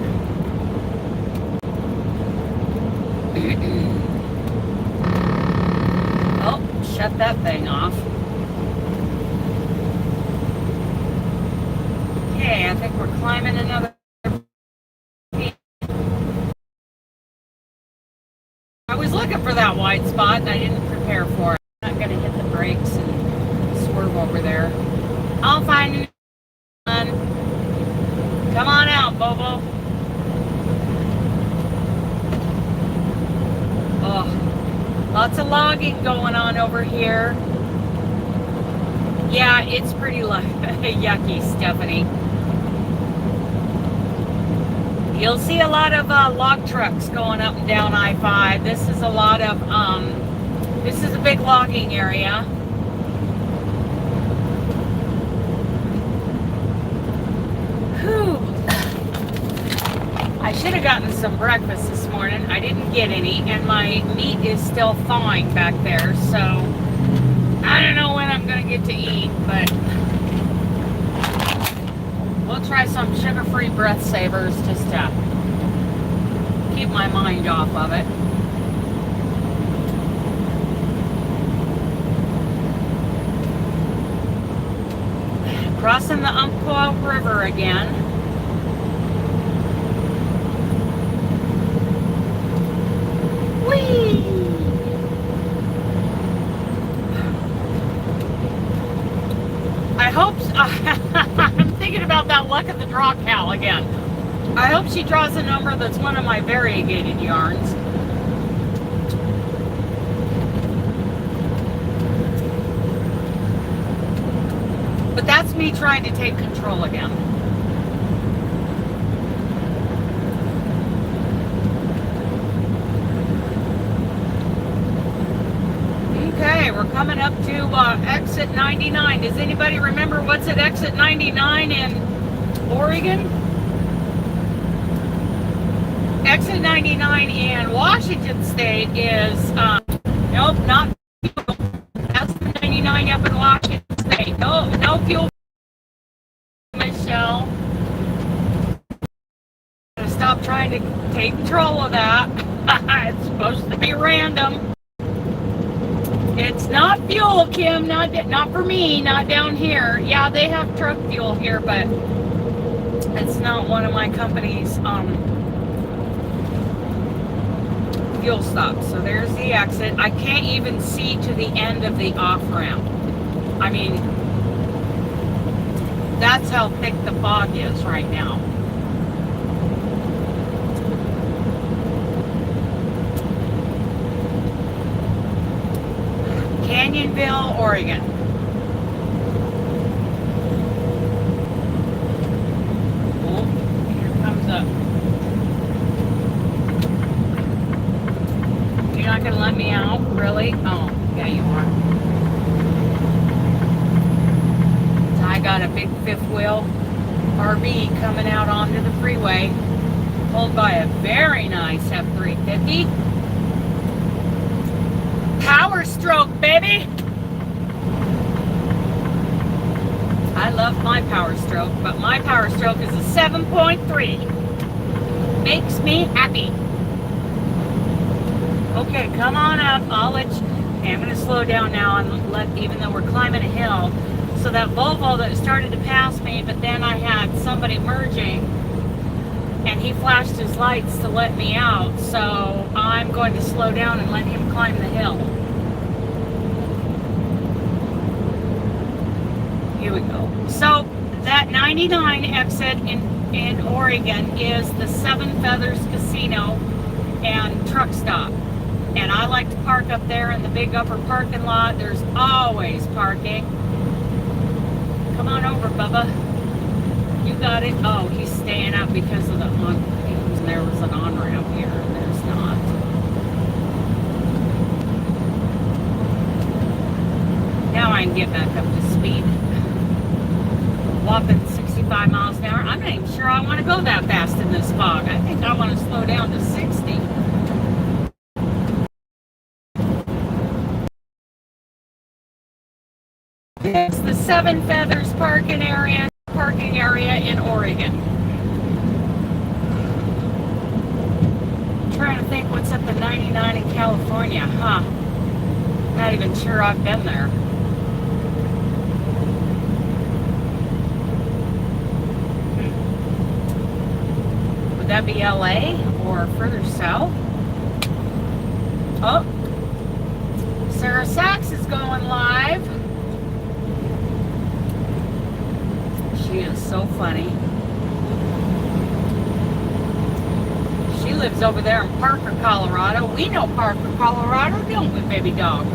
Oh, shut that thing off. Okay, I think we're climbing another peak. I was looking for that wide spot and I didn't prepare for it. I'm not going to hit the brakes and swerve over there. I'll find you. Come on out, Bobo. Oh, lots of logging going on over here. Yeah, it's pretty yucky, Stephanie. You'll see a lot of log trucks going up and down I-5. This is a lot of, this is a big logging area. Whew. I should have gotten some breakfast this morning. I didn't get any, and my meat is still thawing back there, so I don't know when I'm going to get to eat, but we'll try some sugar-free breath savers just to keep my mind off of it. Crossing the Umpqua River again. Whee! I hope, I'm thinking about that luck of the draw cow again. I hope she draws a number that's one of my variegated yarns. But that's me trying to take control again. Okay, we're coming up to exit 99. Does anybody remember what's at exit 99 in Oregon? Exit 99 in Washington State is, nope, not fuel. That's the 99 up in Washington State. No fuel I shall. I'm gonna stop trying to take control of that. It's supposed to be random. It's not fuel, Kim. Not for me. Not down here. Yeah, they have truck fuel here, but it's not one of my company's fuel stops. So there's the exit. I can't even see to the end of the off ramp. I mean, that's how thick the fog is right now. Canyonville, Oregon. Oh, here comes up. You're not going to let me out? Really? Oh, yeah, you are. So I got a big fifth wheel RV coming out onto the freeway, pulled by a very nice F-350. Power stroke, baby! I love my Power Stroke, but my Power Stroke is a 7.3. Makes me happy. Okay, come on up. I'll let you. Okay, I'm going to slow down now and let, even though we're climbing a hill. So that Volvo that started to pass me, but then I had somebody merging, and he flashed his lights to let me out. So I'm going to slow down and let him climb the hill. Here we go. So that 99 exit in Oregon is the Seven Feathers Casino and truck stop. And I like to park up there in the big upper parking lot. There's always parking. Come on over, Bubba. You got it. Oh, he's staying up because of the there was an on-ramp here. There's not. Now I can get back up to speed. Whopping 65 miles an hour. I'm not even sure I want to go that fast in this fog. I think I want to slow down to 60. It's the Seven Feathers parking area in Oregon. I'm trying to think what's at the 99 in California. Not even sure I've been there. Would that be LA or further south? Oh, Sarah Sachs is going live. She is so funny. She lives over there in Parker, Colorado. We know Parker, Colorado, don't we, baby dog?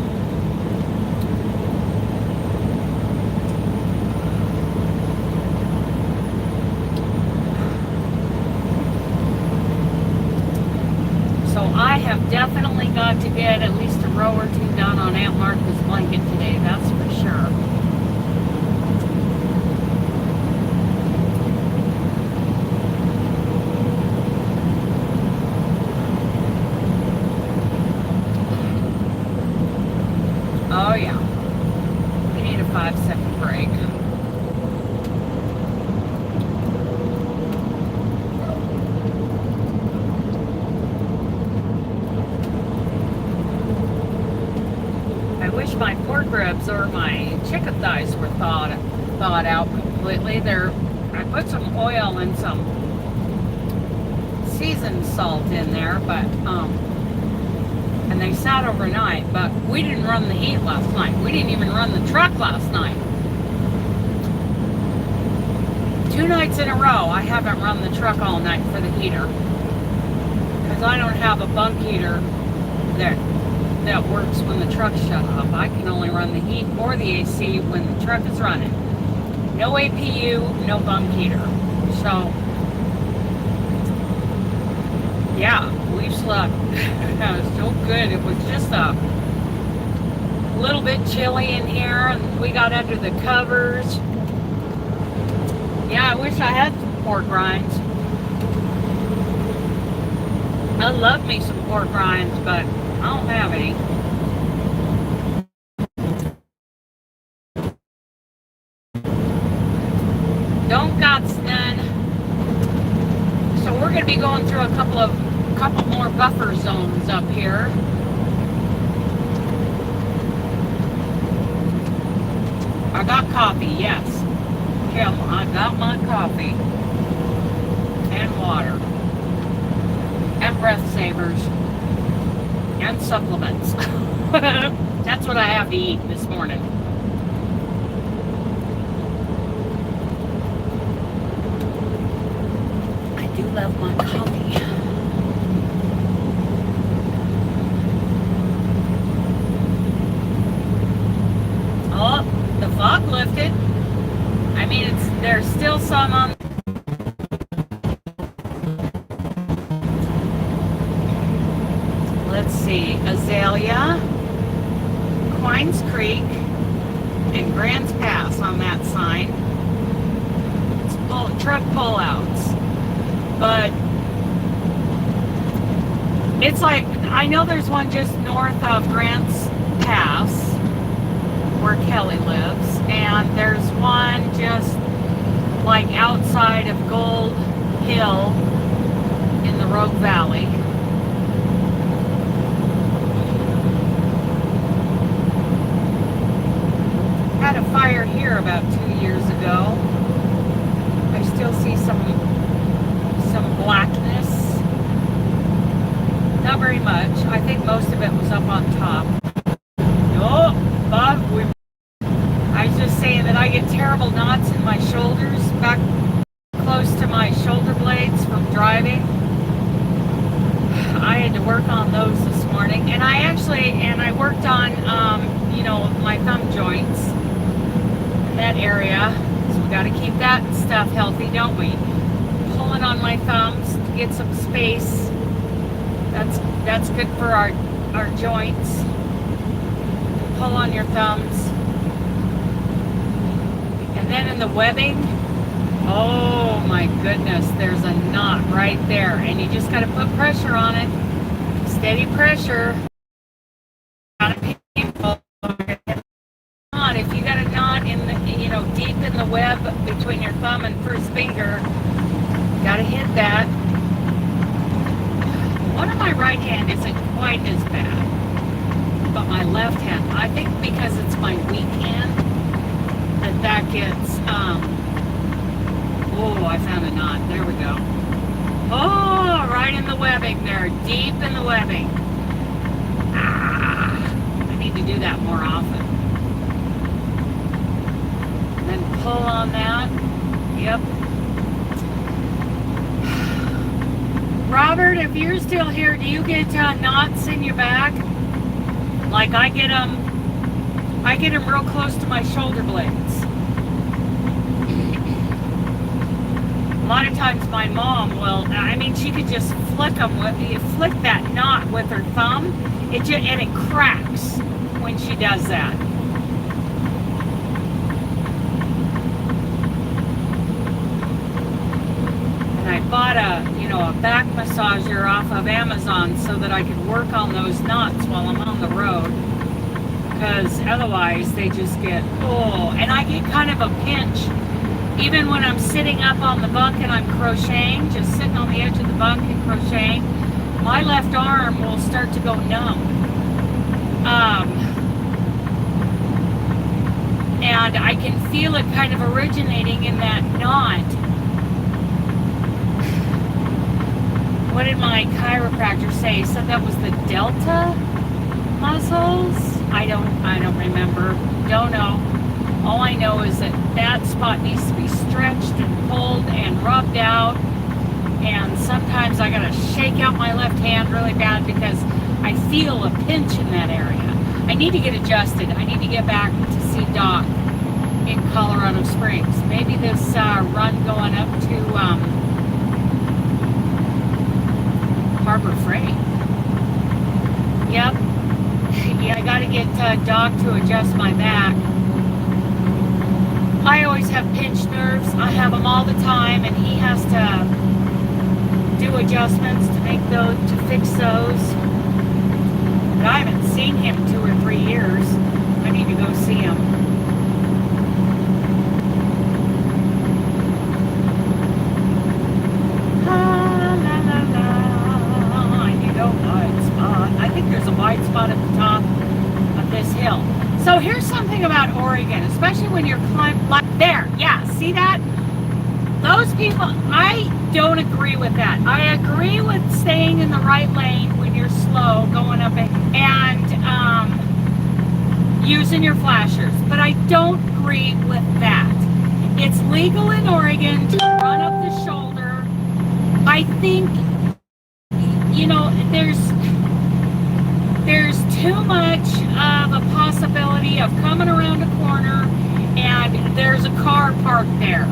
So I have definitely got to get at least a row or two done on Aunt Martha's blanket today, that's for sure. Oh yeah, we need a 5-second break. I wish my pork ribs or my chicken thighs were thawed out completely. I put some oil and some seasoned salt in there, but and they sat overnight, but we didn't run the heat last night. We didn't even run the truck last night. 2 nights in a row, I haven't run the truck all night for the heater. Because I don't have a bunk heater that works when the truck's shut off. I can only run the heat or the AC when the truck is running. No APU, no bunk heater. So, yeah, we slept. That was so good. It was just a little bit chilly in here, and we got under the covers. Yeah, I wish I had some pork rinds. I love me some pork rinds, but I don't have any. Don't got going to be going through a couple more buffer zones up here. I got coffee, yes. Kim, I got my coffee. And water. And breath savers. And supplements. That's what I have to eat this morning. I do love my coffee. Oh, the fog lifted. I mean, there's still some on. Let's see, Azalea, Quines Creek, and Grants Pass on that sign. It's truck pullouts. But it's like, I know there's one just north of Grants Pass where Kelly lives, and there's one just like outside of Gold Hill in the Rogue Valley. Had a fire here about 2 years ago. I still see some blackness. Not very much. I think most of it was up on top. Oh, Bob, I was just saying that I get terrible knots in my shoulders, back close to my shoulder blades from driving. I had to work on those this morning, and I worked on, my thumb joints in that area. So we got to keep that stuff healthy, don't we? Pulling on my thumbs to get some space. That's good for our joints. Pull on your thumbs. And then in the webbing, oh my goodness, there's a knot right there. And you just got to put pressure on it. Steady pressure. If you got a knot in the, deep in the web between your thumb and first finger, got to hit that. One of my right hand isn't quite as bad, but my left hand, I think because it's my weak hand, that gets, oh, I found a knot. There we go. Oh, right in the webbing there, deep in the webbing. I need to do that more often. And then pull on that. Yep. Robert, if you're still here, do you get knots in your back? Like I get them real close to my shoulder blades. A lot of times my mom will, she could just flick that knot with her thumb, and it cracks when she does that. And I bought a back massager off of Amazon so that I could work on those knots while I'm on the road. Because otherwise they just get, and I get kind of a pinch. Even when I'm sitting up on the bunk and I'm crocheting, just sitting on the edge of the bunk and crocheting, my left arm will start to go numb. And I can feel it kind of originating in that knot. What did my chiropractor say? He said that was the delta muscles? I don't remember. Don't know. All I know is that spot needs to be stretched and pulled and rubbed out. And sometimes I gotta shake out my left hand really bad because I feel a pinch in that area. I need to get adjusted. I need to get back to see Doc in Colorado Springs. Maybe this run going up to Harbor Freight. Yep. Yeah, I gotta get Doc to adjust my back. I always have pinched nerves. I have them all the time, and he has to do adjustments to fix those. But I haven't seen him 2 or 3 years. I need to go see him. La, la, spot at the top of this hill. So here's something about Oregon, especially when you're climbing, like there, yeah, see that? Those people, I don't agree with that. I agree with staying in the right lane when you're slow, going up and using your flashers, but I don't agree with that. It's legal in Oregon to run up the shoulder. I think, you know, there's too much of a possibility of coming around a corner and there's a car parked there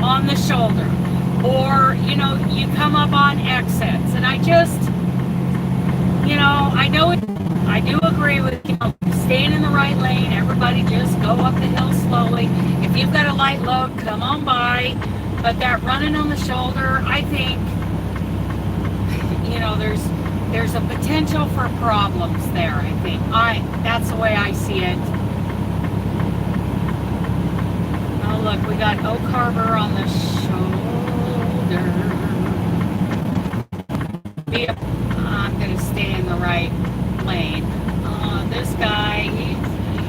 on the shoulder, or, you know, you come up on exits, and I just, you know, I do agree with, you know, staying in the right lane. Everybody just go up the hill slowly. If you've got a light load, come on by. But that running on the shoulder, I think, you know, there's a potential for problems there, I think. That's the way I see it. Oh, look, we got Oak Harbor on the shoulder. I'm going to stay in the right lane. This guy,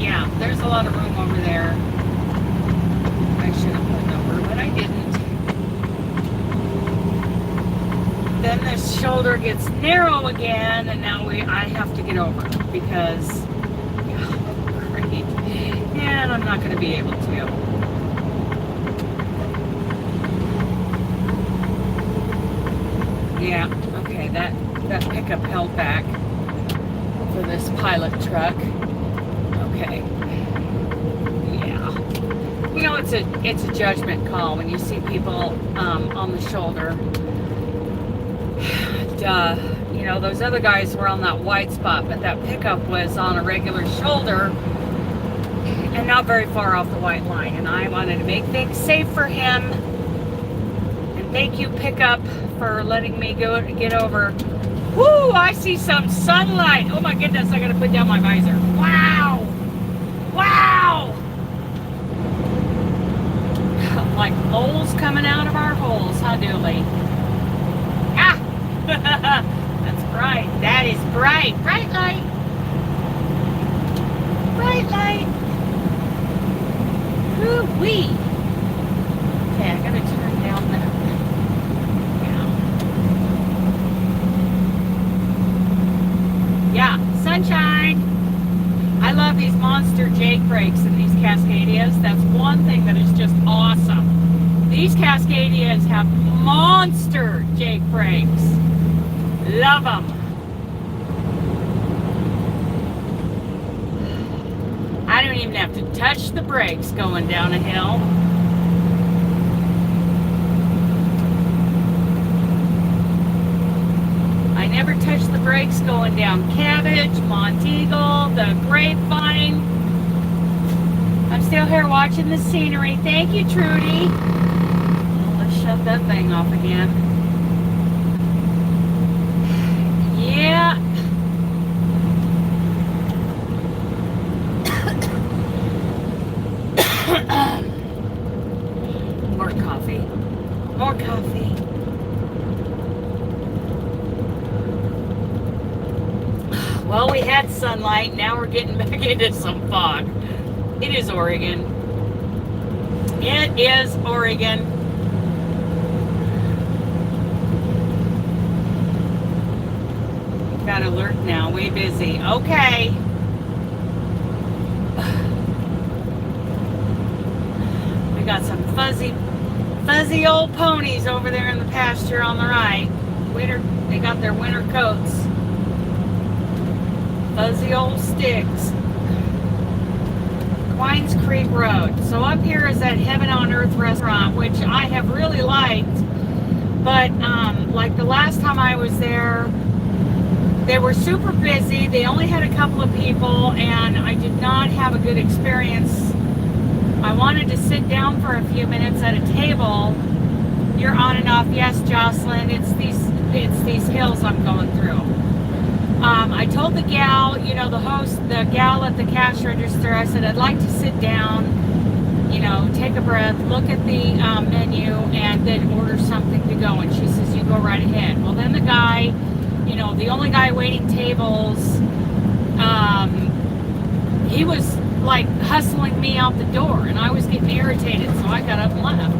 yeah, there's a lot of room over there. I should have pulled over, but I didn't. Then this shoulder gets narrow again, and now I have to get over because, yeah, great. And I'm not going to be able to. Yeah, okay, that pickup held back for this pilot truck. Okay. Yeah. You know, it's a judgment call when you see people on the shoulder. Duh. You know, those other guys were on that white spot, but that pickup was on a regular shoulder and not very far off the white line. And I wanted to make things safe for him. And thank you, pickup, for letting me get over. Woo! I see some sunlight. Oh my goodness! I gotta put down my visor. Wow! Wow! Like holes coming out of our holes, huh, Dooley? Ah! That's bright. That is bright. Bright light. Bright light. Woo-wee. Okay, I gotta turn down that. Yeah, sunshine. I love these monster Jake brakes and these Cascadias. That's one thing that is just awesome. These Cascadias have monster Jake brakes. Love them. I don't even have to touch the brakes going down a hill. I never touch the brakes going down Cabbage, Monteagle, the Grapevine. I'm still here watching the scenery. Thank you, Trudy. Let's shut that thing off again. Yeah. More coffee. More coffee. Well, we had sunlight, now we're getting back into some fog. It is Oregon. It is Oregon. Got alert now, way busy. Okay. We got some fuzzy old ponies over there in the pasture on the right. They got their winter coats. Fuzzy old sticks. Quines Creek Road. So up here is that Heaven on Earth restaurant, which I have really liked. But like the last time I was there, they were super busy. They only had a couple of people, and I did not have a good experience. I wanted to sit down for a few minutes at a table. You're on and off. Yes, Jocelyn. It's these hills I'm going through. I told the gal, you know, the gal at the cash register, I said, I'd like to sit down, you know, take a breath, look at the menu, and then order something to go. And she says, you go right ahead. Well, then the guy, you know, the only guy waiting tables he was like hustling me out the door, and I was getting irritated, so I got up and left.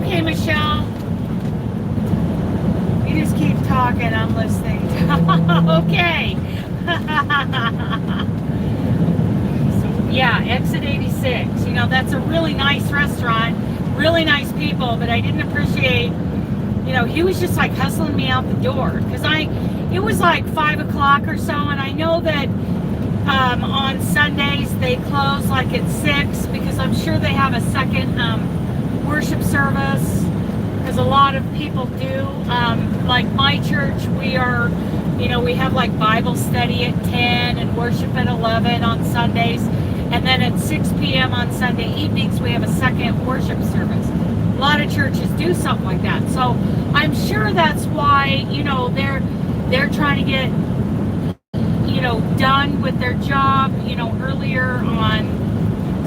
Okay, Michelle. You just keep talking, I'm listening. Okay. Yeah, Exit 86. You know, that's a really nice restaurant, really nice people, but I didn't appreciate, you know, he was just like hustling me out the door, because it was like 5 o'clock or so, and I know that on Sundays they close like at 6, because I'm sure they have a second worship service, because a lot of people do. Like my church, we are, you know, we have like Bible study at 10 and worship at 11 on Sundays, and then at 6 p.m. on Sunday evenings we have a second worship service. A lot of churches do something like that, so I'm sure that's why, you know, they're trying to get, you know, done with their job, you know, earlier on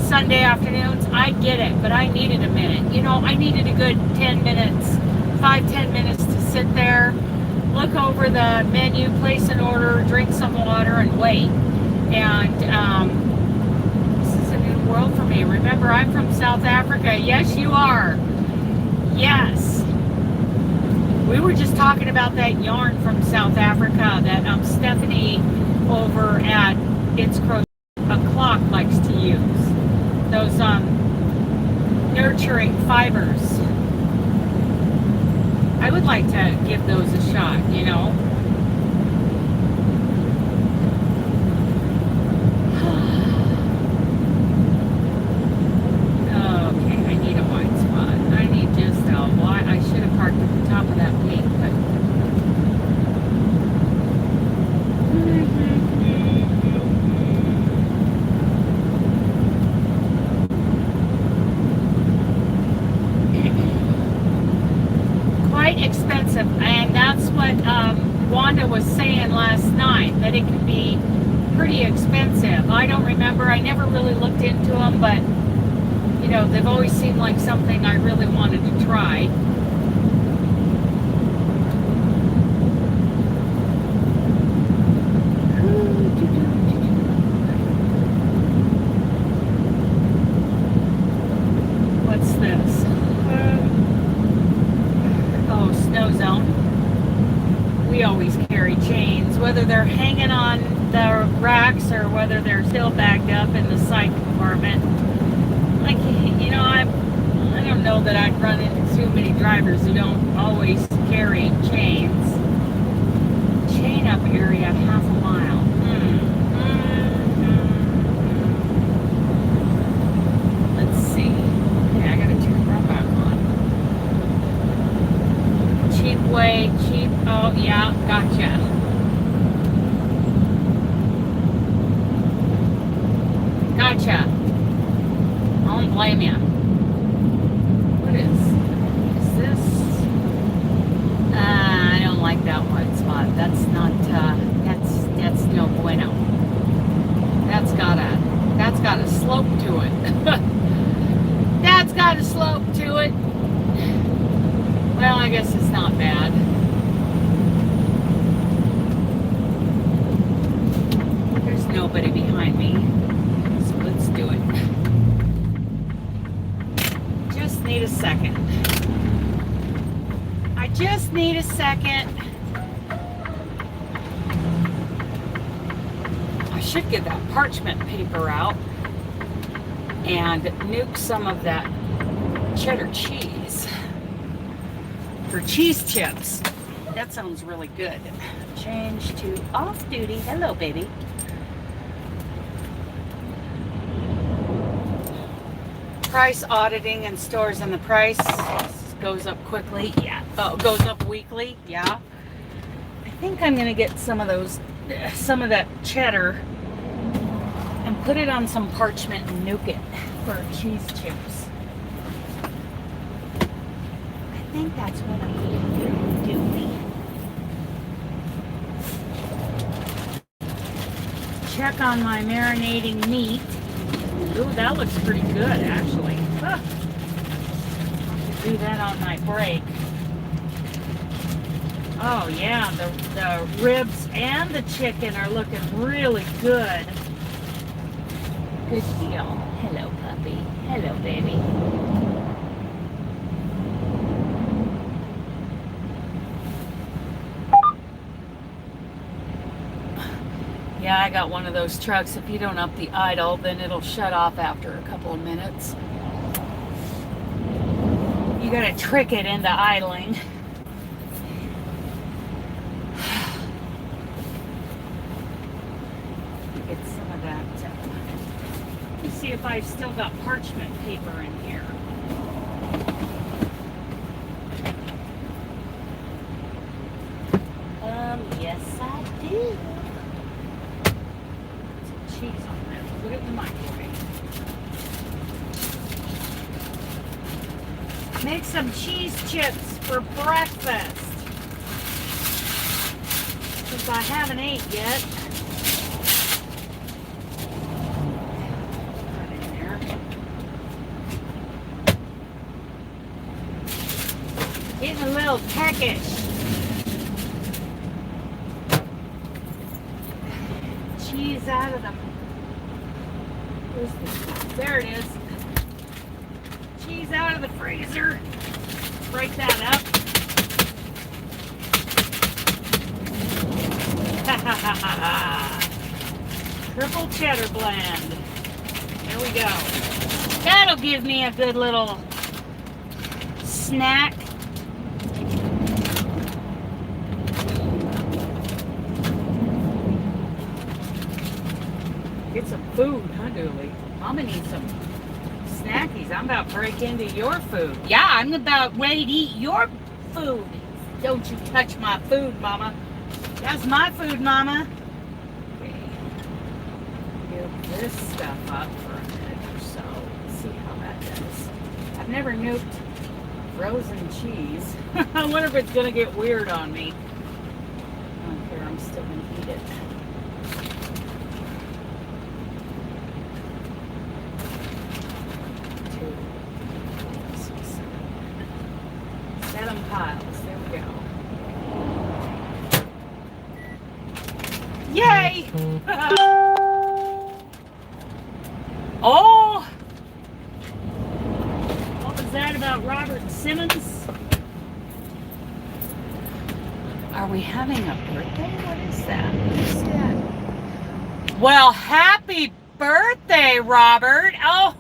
Sunday afternoons. I get it, but I needed a minute. You know, I needed a good 10 minutes, 5-10 minutes to sit there, look over the menu, place an order, drink some water, and wait. And this is a new world for me. Remember, I'm from South Africa. Yes, you are. Yes. We were just talking about that yarn from South Africa that Stephanie over at It's Crochet O'Clock likes to use. Those nurturing fibers. I would like to give those a shot, you know. Okay, I need a wide spot. I need just a wide. I should have parked at the top of that peak, but expensive, and that's what Wanda was saying last night, that it can be pretty expensive. I don't remember, I never really looked into them, but you know, they've always seemed like something I really wanted to try. What's this? Snow zone. We always carry chains, whether they're hanging on the racks or whether they're still bagged up in the side compartment. Like, you know, I don't know that I'd run into too many drivers who don't always carry chains. Chain up area, half a mile. Let's see. Okay, I gotta turn that back on. Cheap way, cheap. Oh, yeah, gotcha. Gotcha. I don't blame you. What is this? I don't like that white spot. That's not, that's no bueno. That's got a slope to it. That's got a slope to it. Well, I guess it's not bad. There's nobody behind me, so let's do it. Just need a second. I just need a second. I should get that parchment paper out and nuke some of that cheddar cheese for cheese chips. That sounds really good. Change to off duty. Hello, baby. Price auditing and stores, and the price goes up quickly. Yeah. Oh, goes up weekly. Yeah. I think I'm gonna get some of that cheddar and put it on some parchment and nuke it for cheese chips. I think that's what I'm going to do. Check on my marinating meat. Ooh, that looks pretty good, actually. Huh. I'll do that on my break. Oh yeah, the ribs and the chicken are looking really good. Good deal. Hello, puppy. Hello, baby. Yeah, I got one of those trucks. If you don't up the idle, then it'll shut off after a couple of minutes. You gotta trick it into idling. Get some of that. Let me see if I've still got parchment paper in here. Yes I do. Some cheese on there. Put it in the microwave. Make some cheese chips for breakfast. Since I haven't ate yet. Put it in there. Getting a little peckish. Cheese out of them. There it is. Cheese out of the freezer. Break that up. Triple cheddar blend. There we go. That'll give me a good little snack. Get some food, huh, Dooley? Mama needs some snackies. I'm about to break into your food. Yeah, I'm about ready to eat your food. Don't you touch my food, Mama. That's my food, Mama. Okay. Give this stuff up for a minute or so. Let's see how that does. I've never nuked frozen cheese. I wonder if it's going to get weird on me. I don't care. I'm still going to eat it. Piles. There we go. Yay! Oh! What was that about Robert Simmons? Are we having a birthday? What is that? What is that? Well, happy birthday, Robert! Oh,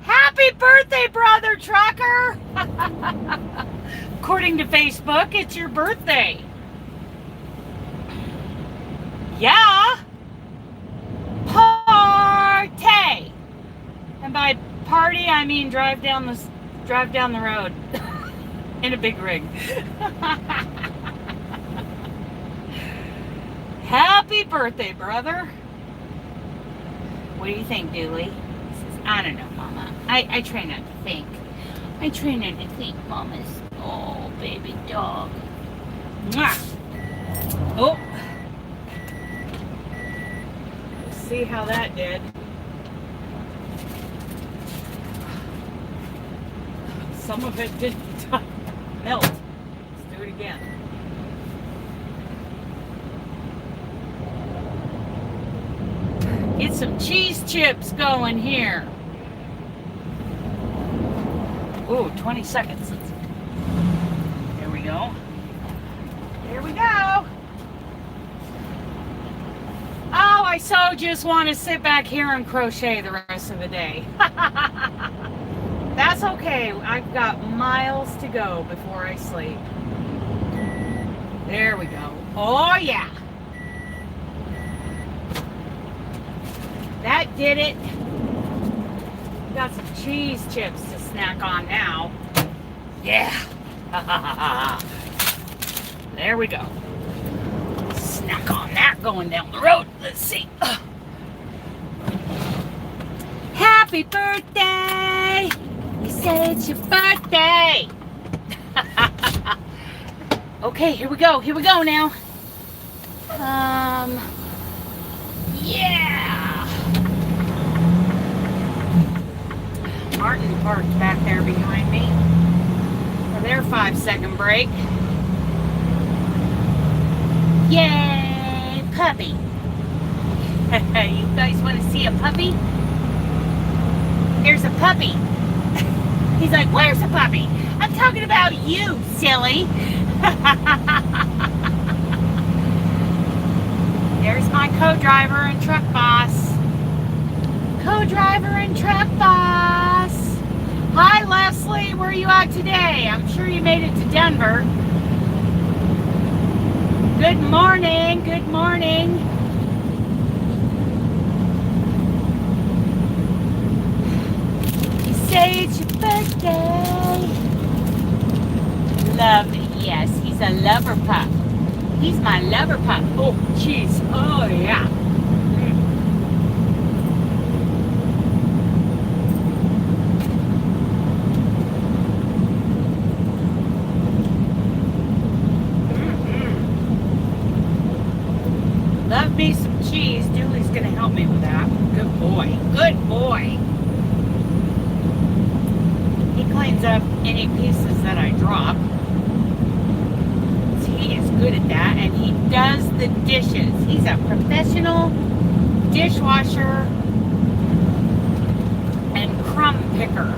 happy birthday, brother trucker! According to Facebook, it's your birthday. Yeah. Party. And by party, I mean drive down the road in a big rig. Happy birthday, brother. What do you think, Dooley? He says, I don't know, Mama. I try not to think. I try not to think, Mama's. Oh, baby dog. Mwah. Oh. Let's see how that did. Some of it didn't melt. Let's do it again. Get some cheese chips going here. Ooh, 20 seconds. There we go. There we go. Oh, I so just want to sit back here and crochet the rest of the day. That's okay. I've got miles to go before I sleep. There we go. Oh, yeah. That did it. Got some cheese chips to snack on now. Yeah. There we go. Snack on that going down the road. Let's see. Happy birthday! You said it's your birthday. Okay, here we go. Here we go now. Yeah. Martin parked back there behind me for their 5-second break. Yay, puppy. You guys want to see a puppy? There's a puppy. He's like, where's the puppy? I'm talking about you, silly. There's my co-driver and truck boss. Co-driver and truck boss. Hi, Leslie. Where are you at today? I'm sure you made it to Denver. Good morning. Good morning. You say it's your birthday. Love, yes, he's a lover pup. He's my lover pup. Oh, jeez. Oh, yeah. Love me some cheese. Dooley's going to help me with that. Good boy. Good boy. He cleans up any pieces that I drop. He is good at that, and he does the dishes. He's a professional dishwasher and crumb picker.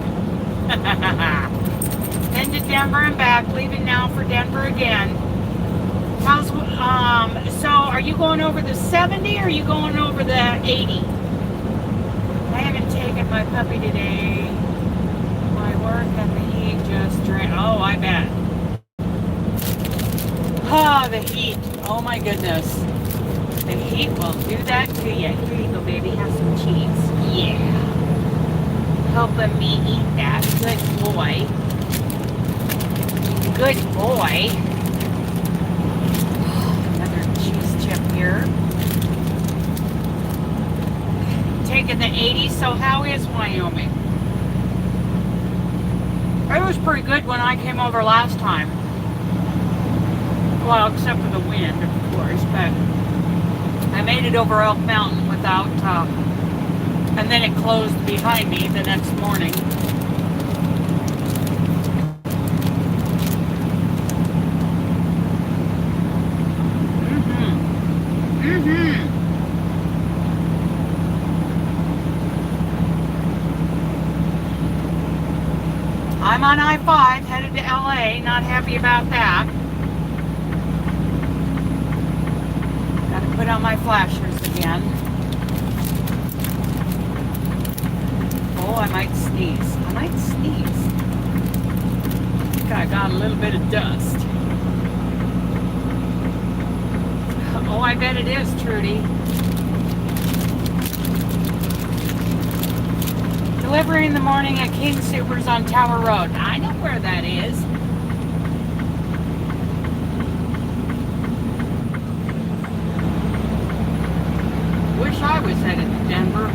Then to Denver and back, leaving now for Denver again. How's so are you going over the 70 or are you going over the 80? I haven't taken my puppy today. My work and the heat just drained. Oh, I bet. Oh, the heat. Oh my goodness. The heat will do that to you. Here you go, baby. Have some cheese. Yeah. Helping me eat that. Good boy. Good boy. Another cheese chip here. Taking the 80. So how is Wyoming? It was pretty good when I came over last time. Well, except for the wind, of course, but I made it over Elk Mountain without, and then it closed behind me the next morning. I'm on I-5, headed to LA, not happy about that. Put on my flashers again. Oh, I might sneeze. I might sneeze. I think I got a little bit of dust. Oh, I bet it is, Trudy. Delivery in the morning at King Soopers on Tower Road. I know where that is. Wish I was headed to Denver.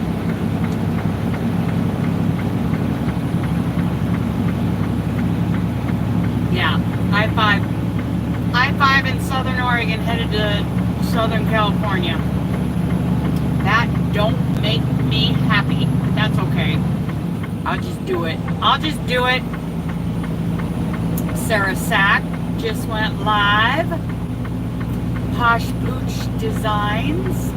Yeah, I-5 in Southern Oregon headed to Southern California. That don't make me happy. That's okay. I'll just do it. I'll just do it. Sarah Sack just went live. Posh Pooch Designs.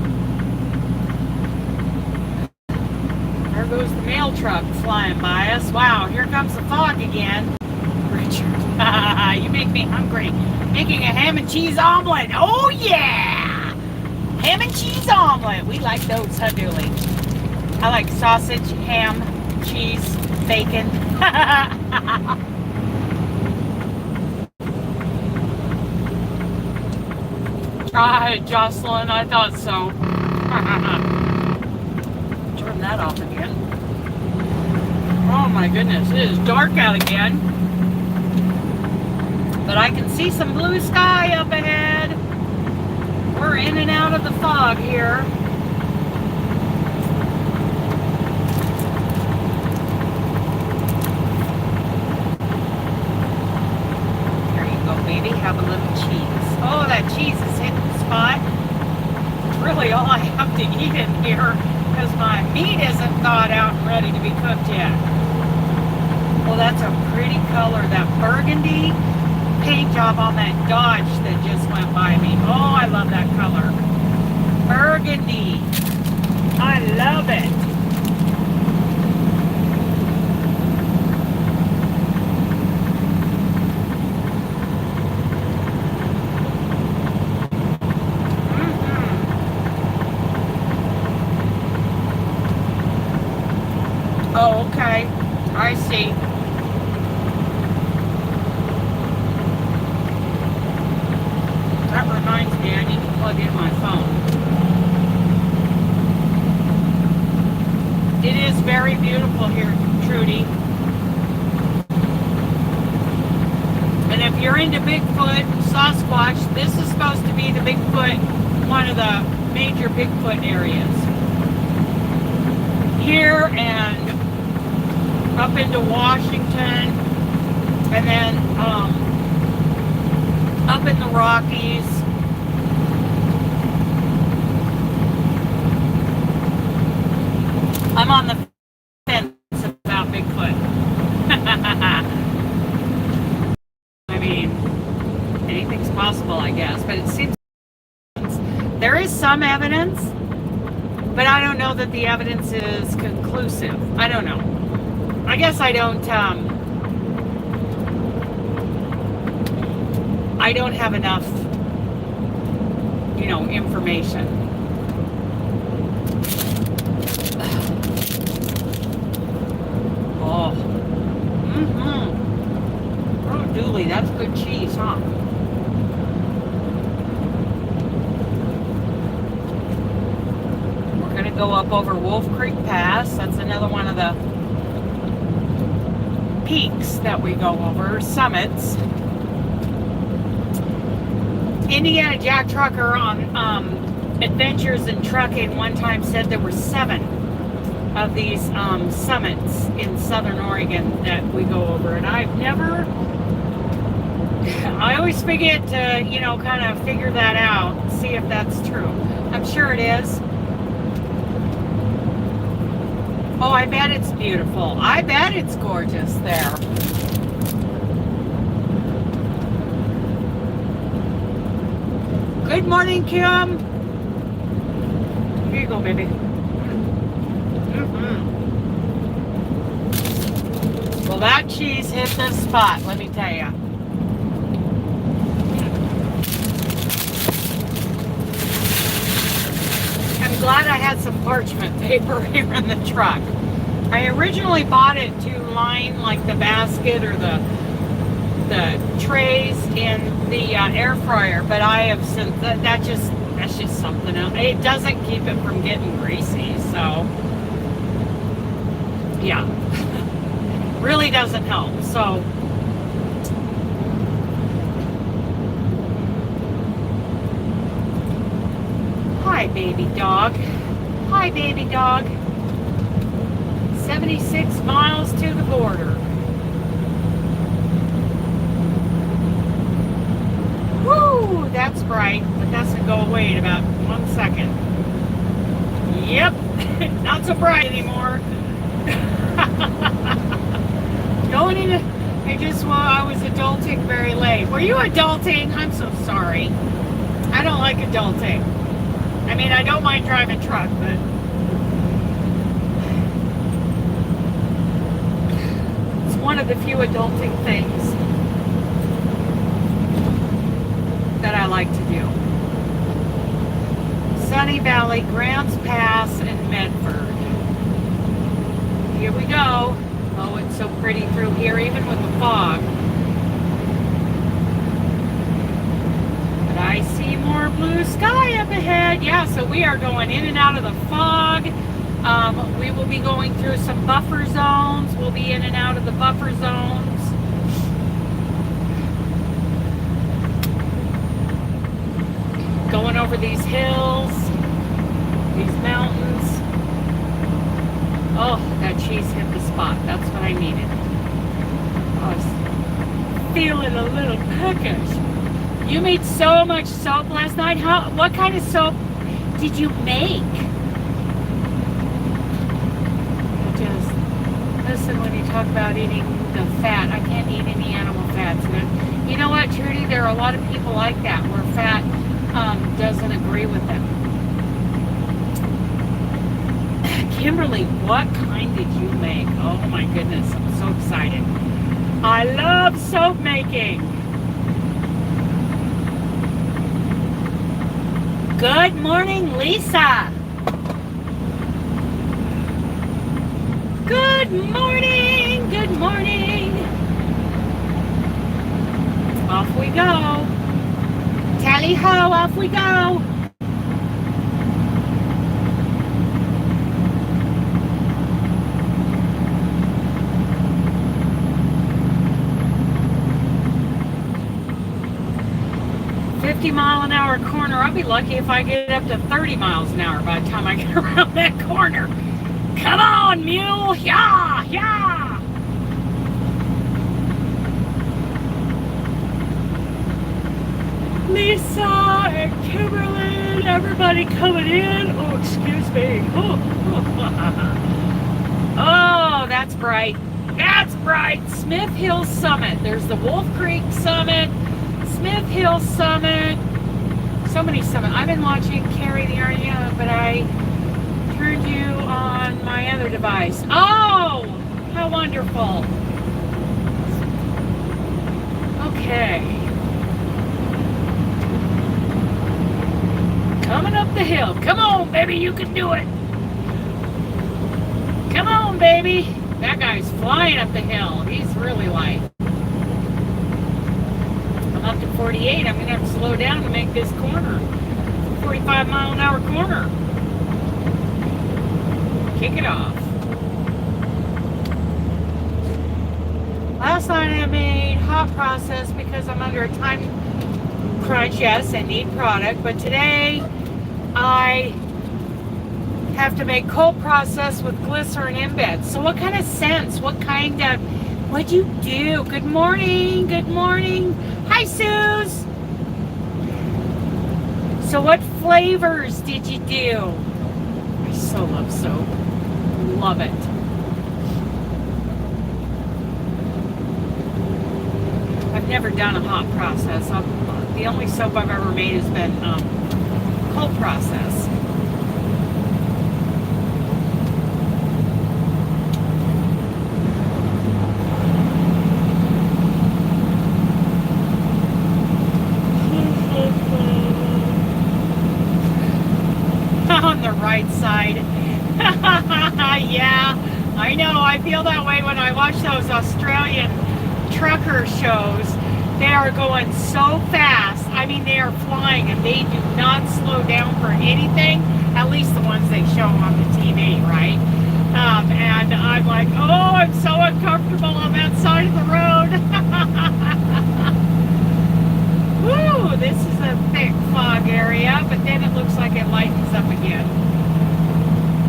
There goes the mail truck flying by us. Wow, here comes the fog again. Richard, you make me hungry. Making a ham and cheese omelet. Oh yeah! Ham and cheese omelet. We like those, huh, Dooley? I like sausage, ham, cheese, bacon. Jocelyn, I thought so. Turn that off again. Oh my goodness, it is dark out again. But I can see some blue sky up ahead. We're in and out of the fog here. There you go, baby. Have a little cheese. Oh, that cheese is hitting the spot. It's really all I have to eat in here because my meat isn't thawed out and ready to be cooked yet. Well, that's a pretty color. That burgundy paint job on that Dodge that just went by me. Oh, I love color. Burgundy. I love it. Oh, okay. I see. That reminds me, I need to plug in my phone. It is very beautiful here, Trudy. And if you're into Bigfoot, Sasquatch, this is supposed to be the Bigfoot, one of the major Bigfoot areas. Here and up into Washington, and then up in the Rockies. I'm on the fence about Bigfoot. I mean, anything's possible, I guess, but it seems there is some evidence, but I don't know that the evidence is conclusive. I don't know. I guess I don't have enough, information. Oh. Oh, Dooley, that's good cheese, huh? We're gonna go up over Wolf Creek Pass. That's another one of the peaks that we go over, summits. Indiana Jack Trucker on Adventures in Trucking one time said there were 7 of these summits in Southern Oregon that we go over, and I always forget to, kind of figure that out, see if that's true. I'm sure it is. Oh, I bet it's beautiful. I bet it's gorgeous there. Good morning, Kim. Here you go, baby. Well, that cheese hit the spot, let me tell you. I'm glad I had some parchment paper here in the truck. I originally bought it to line like the basket or the trays in the air fryer, but I have since that's just something else. It doesn't keep it from getting greasy, so yeah, really doesn't help. So hi, baby dog. Hi, baby dog. 76 miles to the border. Woo! That's bright, but that's going to go away in about 1 second. Yep, not so bright anymore. Going in, I was adulting very late. Were you adulting? I'm so sorry. I don't like adulting. I mean, I don't mind driving a truck, but it's one of the few adulting things that I like to do. Sunny Valley, Grants Pass, and Medford. Here we go. Oh, it's so pretty through here, even with the fog. But I see more blue sky up ahead. Yeah, so we are going in and out of the fog. We will be going through some buffer zones. We'll be in and out of the buffer zones. Going over these hills, these mountains. Oh, that cheese hit the spot. That's what I needed. I was feeling a little peckish. You made so much soap last night. What kind of soap did you make? Just listen when you talk about eating the fat. I can't eat any animal fats. You know what, Trudy? There are a lot of people like that where fat doesn't agree play with them. Kimberly, what kind did you make? Oh my goodness, I'm so excited. I love soap making. Good morning, Lisa. Good morning, good morning. Off we go. Tally ho, off we go. .50-mile-an-hour corner. I'll be lucky if I get up to 30 miles an hour by the time I get around that corner. Come on, mule. Yeah, yeah. Lisa and Kimberly, everybody coming in. Oh, excuse me. Oh, that's bright. That's bright. Smith Hill Summit. There's the Wolf Creek Summit. Smith Hill Summit. So many summits. I've been watching Carrie the Arena, but I turned you on my other device. Oh, how wonderful. Okay. Coming up the hill. Come on, baby, you can do it. Come on, baby. That guy's flying up the hill. He's really light. Up to 48, I'm going to have to slow down to make this corner. 45-mile-an-hour corner. Kick it off. Last night I made hot process because I'm under a time crunch. Yes, I need product, but today I have to make cold process with glycerin embed. So what kind of scents? What'd you do? Good morning. Good morning. Hi, Suze. So what flavors did you do? I so love soap. Love it. I've never done a hot process. The only soap I've ever made has been cold process. On the right side. Yeah, I know. I feel that way when I watch those Australian trucker shows. They are going so fast. I mean, they are flying and they do not slow down for anything. At least the ones they show on the TV, right? And I'm like, oh, I'm so uncomfortable on that side of the road. Woo, this is a thick fog area, but then it looks like it lightens up again.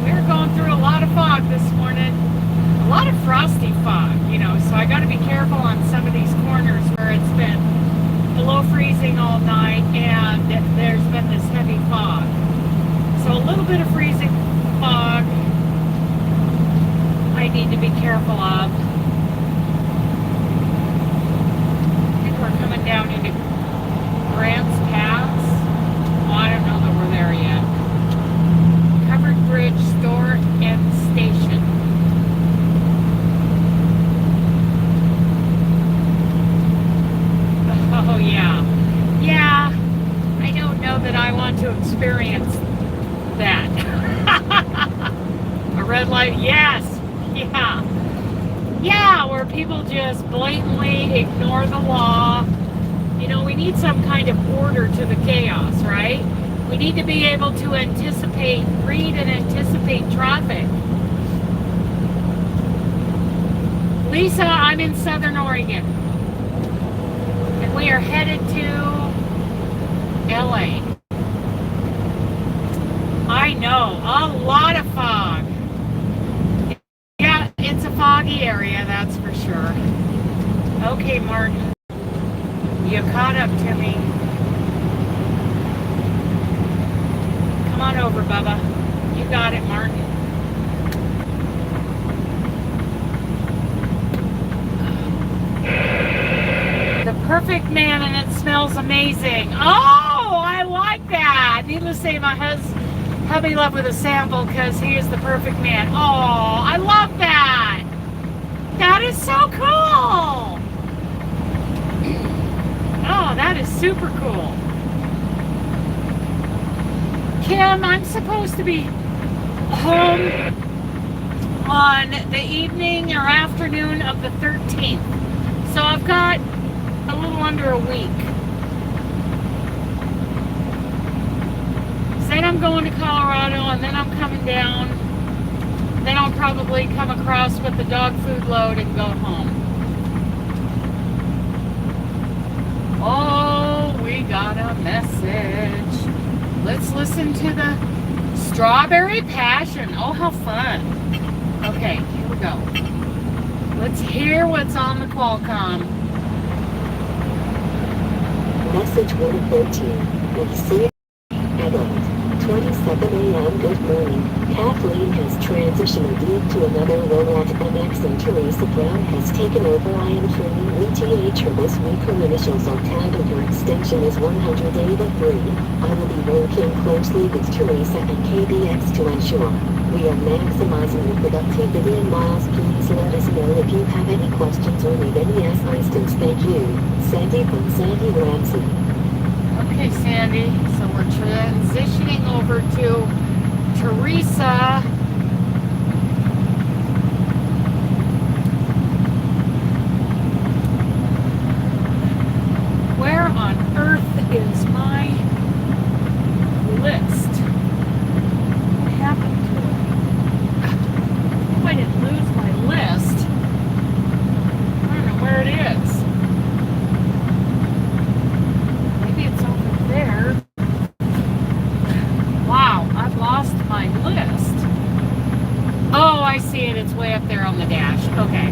We're going through a lot of fog this morning. A lot of frosty fog, so I got to be careful on some of these corners where it's been below freezing all night and there's been this heavy fog. So a little bit of freezing fog I need to be careful of. I think we're coming down into Grants Pass. Oh, I don't know that we're there yet. Covered Bridge Store and Station. Oh, yeah. Yeah, I don't know that I want to experience that. A red light, yes. Yeah. Yeah, where people just blatantly ignore the law. We need some kind of order to the chaos, right? We need to be able to read and anticipate traffic. Lisa, I'm in Southern Oregon. And we are headed to LA. I know, a lot of fog. Yeah, it's a foggy area, that's for sure. Okay, Martin. You caught up to me. Come on over, Bubba. You got it, Martin. The perfect man, and it smells amazing. Oh, I like that. needless to say, my hubby left with a sample because he is the perfect man. Oh, I love that. That is so cool. Oh, that is super cool. Kim, I'm supposed to be home on the evening or afternoon of the 13th. So I've got a little under a week. Then I'm going to Colorado, and then I'm coming down. Then I'll probably come across with the dog food load and go home. Oh, we got a message. Let's listen to the Strawberry Passion. Oh, how fun. Okay, here we go. Let's hear what's on the Qualcomm. Message 113. We see adult. 27 a.m. Good morning. Kathleen has transitioned to another role at MX and Teresa Brown has taken over. I am training ETH her this week. Her initials are tagged and her extension is 183. I will be working closely with Teresa and KBX to ensure we are maximizing your productivity and miles. Please let us know if you have any questions or need any assistance. Thank you. Sandy from Sandy Ramsey. Okay, Sandy, so we're transitioning over to Teresa. Where on earth is my list? What happened to it? I didn't lose my list. I don't know where it is. There. Wow, I've lost my list. Oh, I see it. It's way up there on the dash. Okay.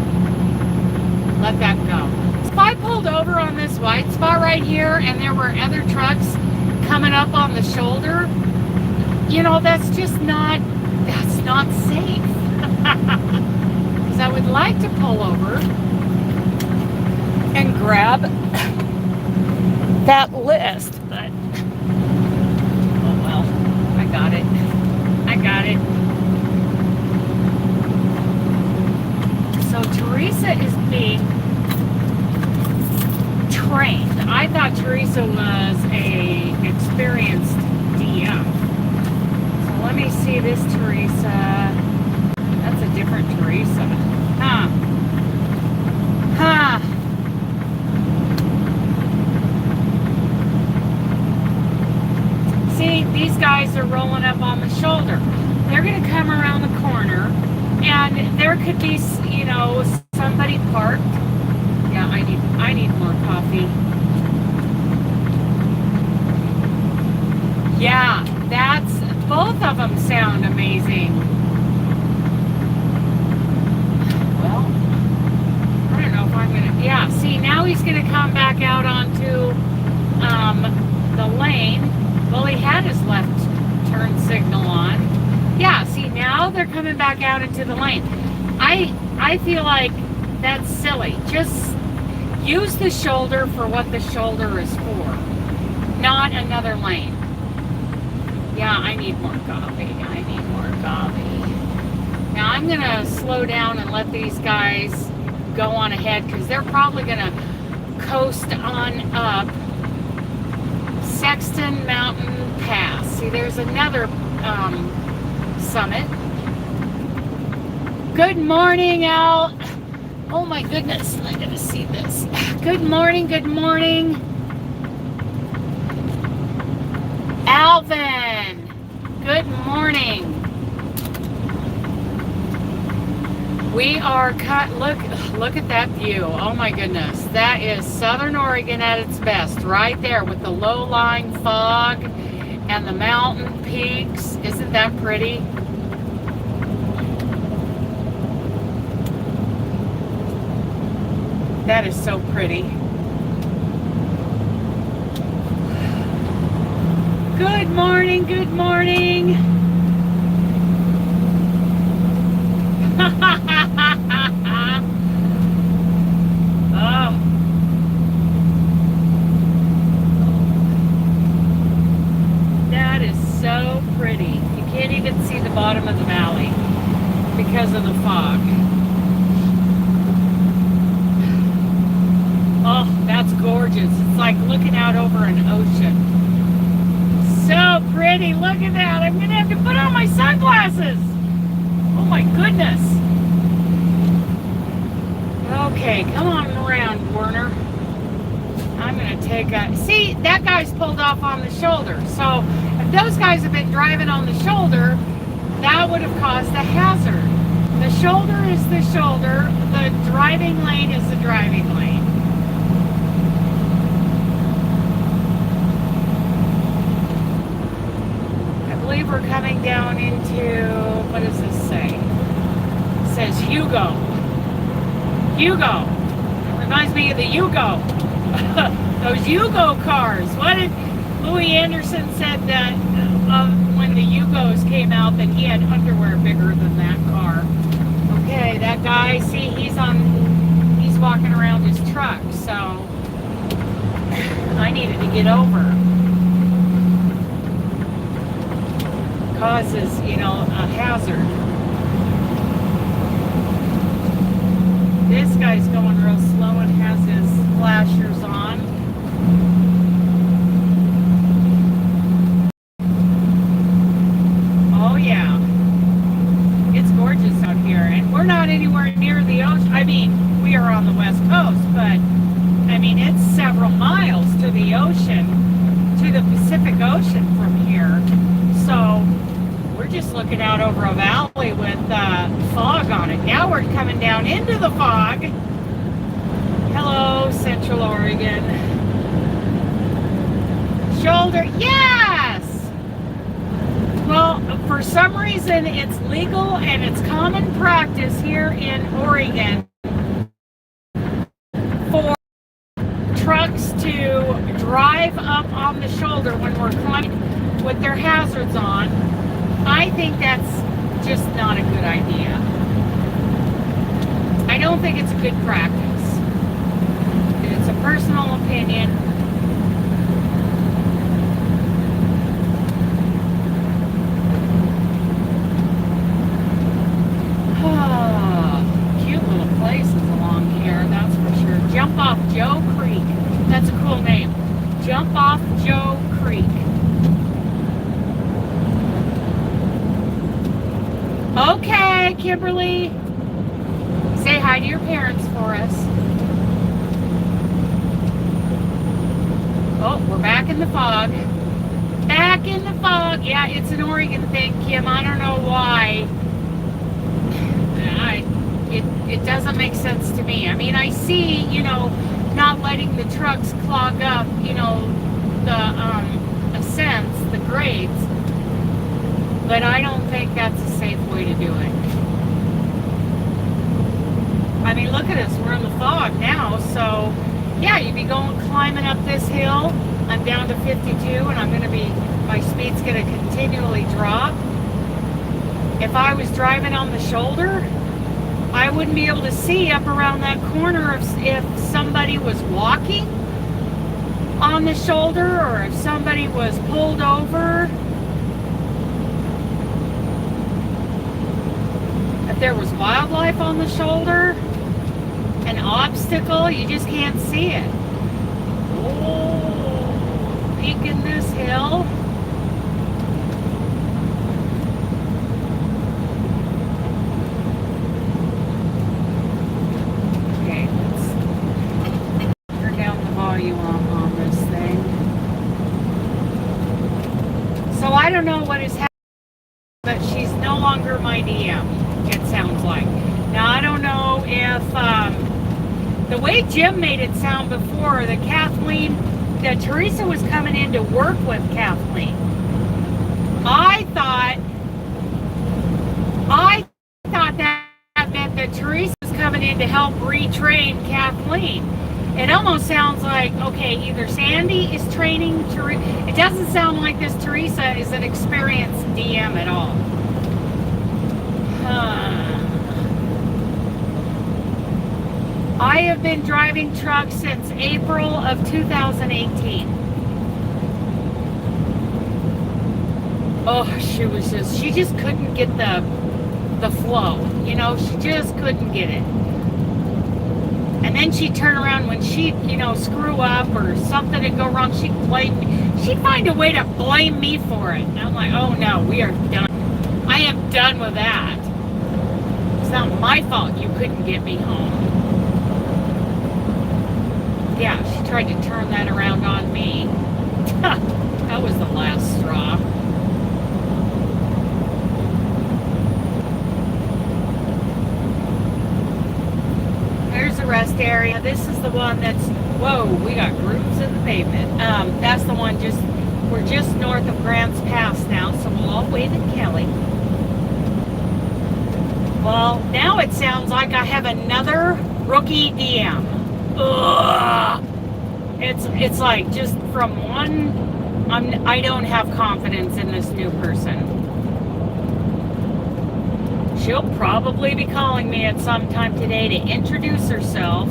Let that go. If I pulled over on this white spot right here and there were other trucks coming up on the shoulder, you know, that's not safe. Because I would like to pull over and grab that list, but oh well, I got it. So Teresa is being trained. I thought Teresa was a experienced DM. So let me see this Teresa. That's a different Teresa. Huh. See, these guys are rolling up on the shoulder. They're going to come around the corner, and there could be, you know, somebody parked. Yeah, I need more coffee. Yeah, both of them sound amazing. Well, I don't know if I'm going to, yeah, see, now he's going to come back out onto the lane. Well, he had his left turn signal on. Yeah, see, now they're coming back out into the lane. I feel like that's silly. Just use the shoulder for what the shoulder is for, not another lane. Yeah, I need more coffee. Now I'm going to slow down and let these guys go on ahead because they're probably going to coast on up Sexton Mountain Pass. See, there's another summit. Good morning, Al. Oh my goodness, I gotta see this. Good morning. Alvin, good morning. We are look at that view. Oh my goodness. That is Southern Oregon at its best, right there with the low-lying fog and the mountain peaks. Isn't that pretty? That is so pretty. Good morning. Oh. That is so pretty. You can't even see the bottom of the valley because of the fog. Oh, that's gorgeous. It's like looking out over an ocean. So pretty. Look at that. I'm going to have to put on my sunglasses. Oh my goodness. Okay, come on around, Werner. I'm going to take a... See, that guy's pulled off on the shoulder. So if those guys have been driving on the shoulder, that would have caused a hazard. The shoulder is the shoulder. The driving lane is the driving lane. I believe we're coming down into... What does this say? It says Hugo. Hugo. It reminds me of the Yugo. Those Yugo cars. What did Louis Anderson said that when the Yugos came out that he had underwear bigger than that car. Okay, that guy, see, he's walking around his truck, so I needed to get over. Causes, you know, a hazard. This guy's going real slow and has his flashers on. Oh yeah. It's gorgeous out here. And we're not anywhere near the ocean. I mean, we are on the west coast, but I mean, it's several miles to the ocean, to the Pacific Ocean from here. So we're just looking out over a valley with fog on it. Now we're coming down into the fog. Hello, Central Oregon. Shoulder, yes! Well, for some reason, it's legal and it's common practice here in Oregon for trucks to drive up on the shoulder when we're climbing with their hazards on. I think that's just not a good idea. I don't think it's a good practice. It's a personal opinion. Oh, cute little places along here, that's for sure. Jump Off Joe Creek. That's a cool name. Jump Off Joe Creek. Okay, Kimberly. Say hi to your parents for us. Oh, we're back in the fog. Back in the fog. Yeah, it's an Oregon thing, Kim. I don't know why. It doesn't make sense to me. I mean, I see, you know, not letting the trucks clog up, you know, the ascents, the grades. But I don't think that's a safe way to do it. I mean, look at us. We're in the fog now. So, yeah, you'd be going climbing up this hill. I'm down to 52, and I'm going to be, my speed's going to continually drop. If I was driving on the shoulder, I wouldn't be able to see up around that corner if somebody was walking on the shoulder or if somebody was pulled over. If there was wildlife on the shoulder, an obstacle, you just can't see it. Oh, peeking this hill. Okay, let's turn down the volume on this thing. So I don't know what is happening, but she's no longer my DM. It sounds like. Now I don't know if the way Jim made it sound before that that Teresa was coming in to work with Kathleen. I thought that meant that Teresa was coming in to help retrain Kathleen. It almost sounds like, okay, either Sandy is training Teresa. It doesn't sound like this Teresa is an experienced DM at all. I have been driving trucks since April of 2018. Oh, she just couldn't get the flow. You know, she just couldn't get it. And then she'd turn around when she'd, screw up or something would go wrong, she'd blame me. She'd find a way to blame me for it. And I'm like, oh no, we are done. I am done with that. It's not my fault you couldn't get me home. Yeah, she tried to turn that around on me. That was the last straw. Here's the rest area. This is the one that's, whoa, we got grooves in the pavement. That's the one we're just north of Grants Pass now, so we'll all wave at Kelly. Well, now it sounds like I have another rookie DM. Ugh. It's like just from one, I don't have confidence in this new person. She'll probably be calling me at some time today to introduce herself.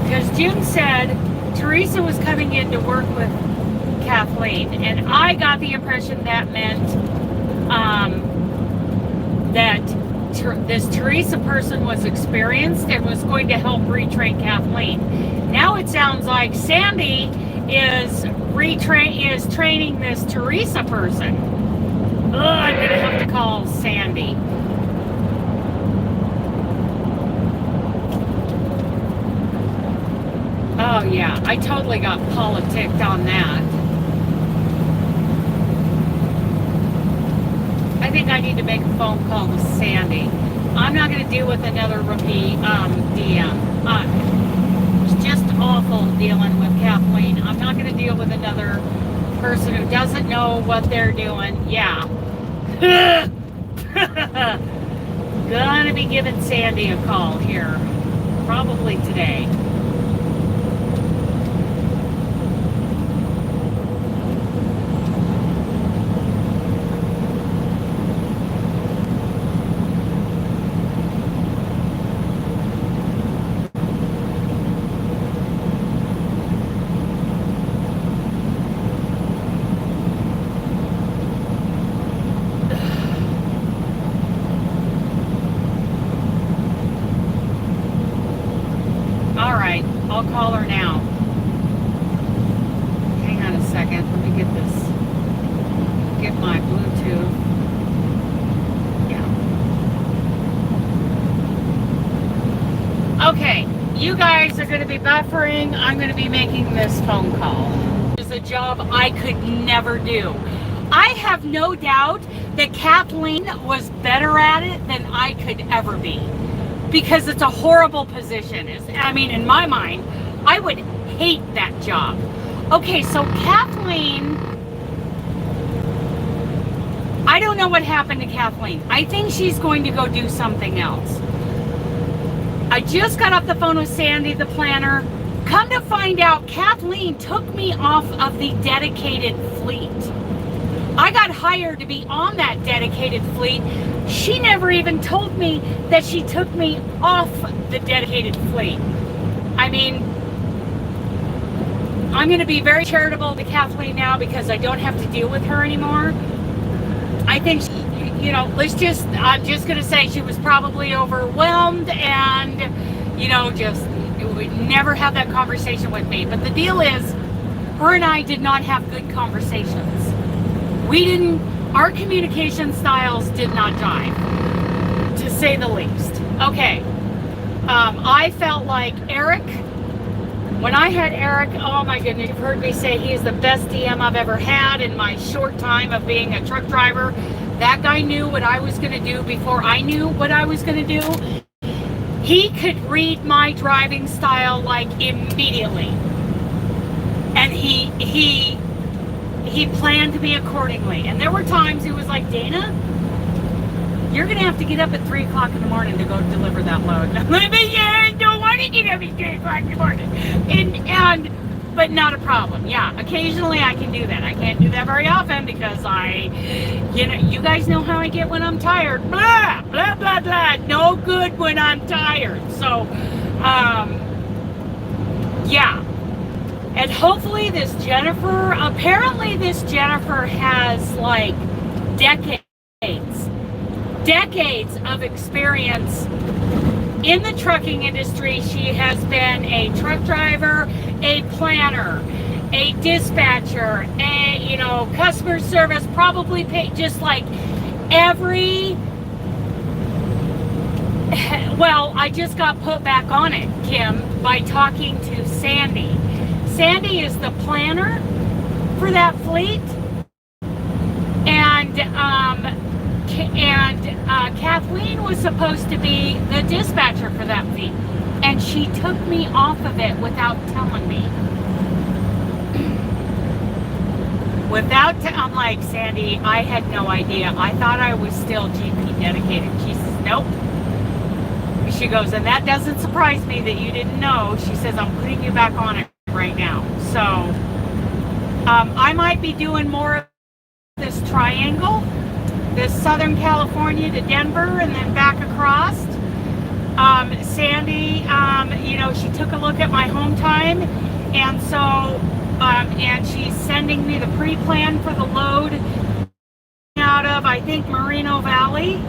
Because June said Teresa was coming in to work with Kathleen, and I got the impression that meant that this Teresa person was experienced and was going to help retrain Kathleen. Now it sounds like Sandy is training this Teresa person. Ugh, I'm gonna have to call Sandy. Oh yeah, I totally got politicked on that. I think I need to make a phone call to Sandy. I'm not going to deal with another rookie DM. It's just awful dealing with Kathleen. I'm not going to deal with another person who doesn't know what they're doing. Yeah. Gonna be giving Sandy a call here. Probably today. I'll call her now. Hang on a second. Let me get this. Get my Bluetooth. Yeah. Okay. You guys are going to be buffering. I'm going to be making this phone call. It's a job I could never do. I have no doubt that Kathleen was better at it than I could ever be. Because it's a horrible position. I mean, in my mind, I would hate that job. Okay, so Kathleen, I don't know what happened to Kathleen. I think she's going to go do something else. I just got off the phone with Sandy, the planner. Come to find out, Kathleen took me off of the dedicated fleet. I got hired to be on that dedicated fleet. She never even told me that she took me off the dedicated fleet. I mean, I'm going to be very charitable to Kathleen now because I don't have to deal with her anymore. I think, I'm just going to say she was probably overwhelmed and, just would never have that conversation with me. But the deal is, her and I did not have good conversations. Our communication styles did not jive, to say the least. Okay, I felt like Eric, when I had Eric, oh my goodness, you've heard me say he is the best DM I've ever had in my short time of being a truck driver. That guy knew what I was going to do before I knew what I was going to do. He could read my driving style like immediately. And he planned me accordingly. And there were times he was like, Dana, you're going to have to get up at 3 o'clock in the morning to go deliver that load. And I'm like, yeah, I don't want to get up at 3 o'clock in the morning. But not a problem. Yeah, occasionally I can do that. I can't do that very often because you guys know how I get when I'm tired. Blah, blah, blah, blah. No good when I'm tired. So, yeah. And hopefully this Jennifer, apparently this Jennifer has like decades of experience in the trucking industry. She has been a truck driver, a planner, a dispatcher, a, you know, customer service, probably just like every, well, I just got put back on it, Kim, by talking to Sandy. Sandy is the planner for that fleet, and Kathleen was supposed to be the dispatcher for that fleet, and she took me off of it without telling me. I'm like, Sandy, I had no idea. I thought I was still GP dedicated. She says, nope. She goes, and that doesn't surprise me that you didn't know. She says, I'm putting you back on it right now. So I might be doing more of this triangle, this Southern California to Denver and then back across. Sandy, you know, she took a look at my home time, and so and she's sending me the pre-plan for the load out of, I think, Moreno Valley,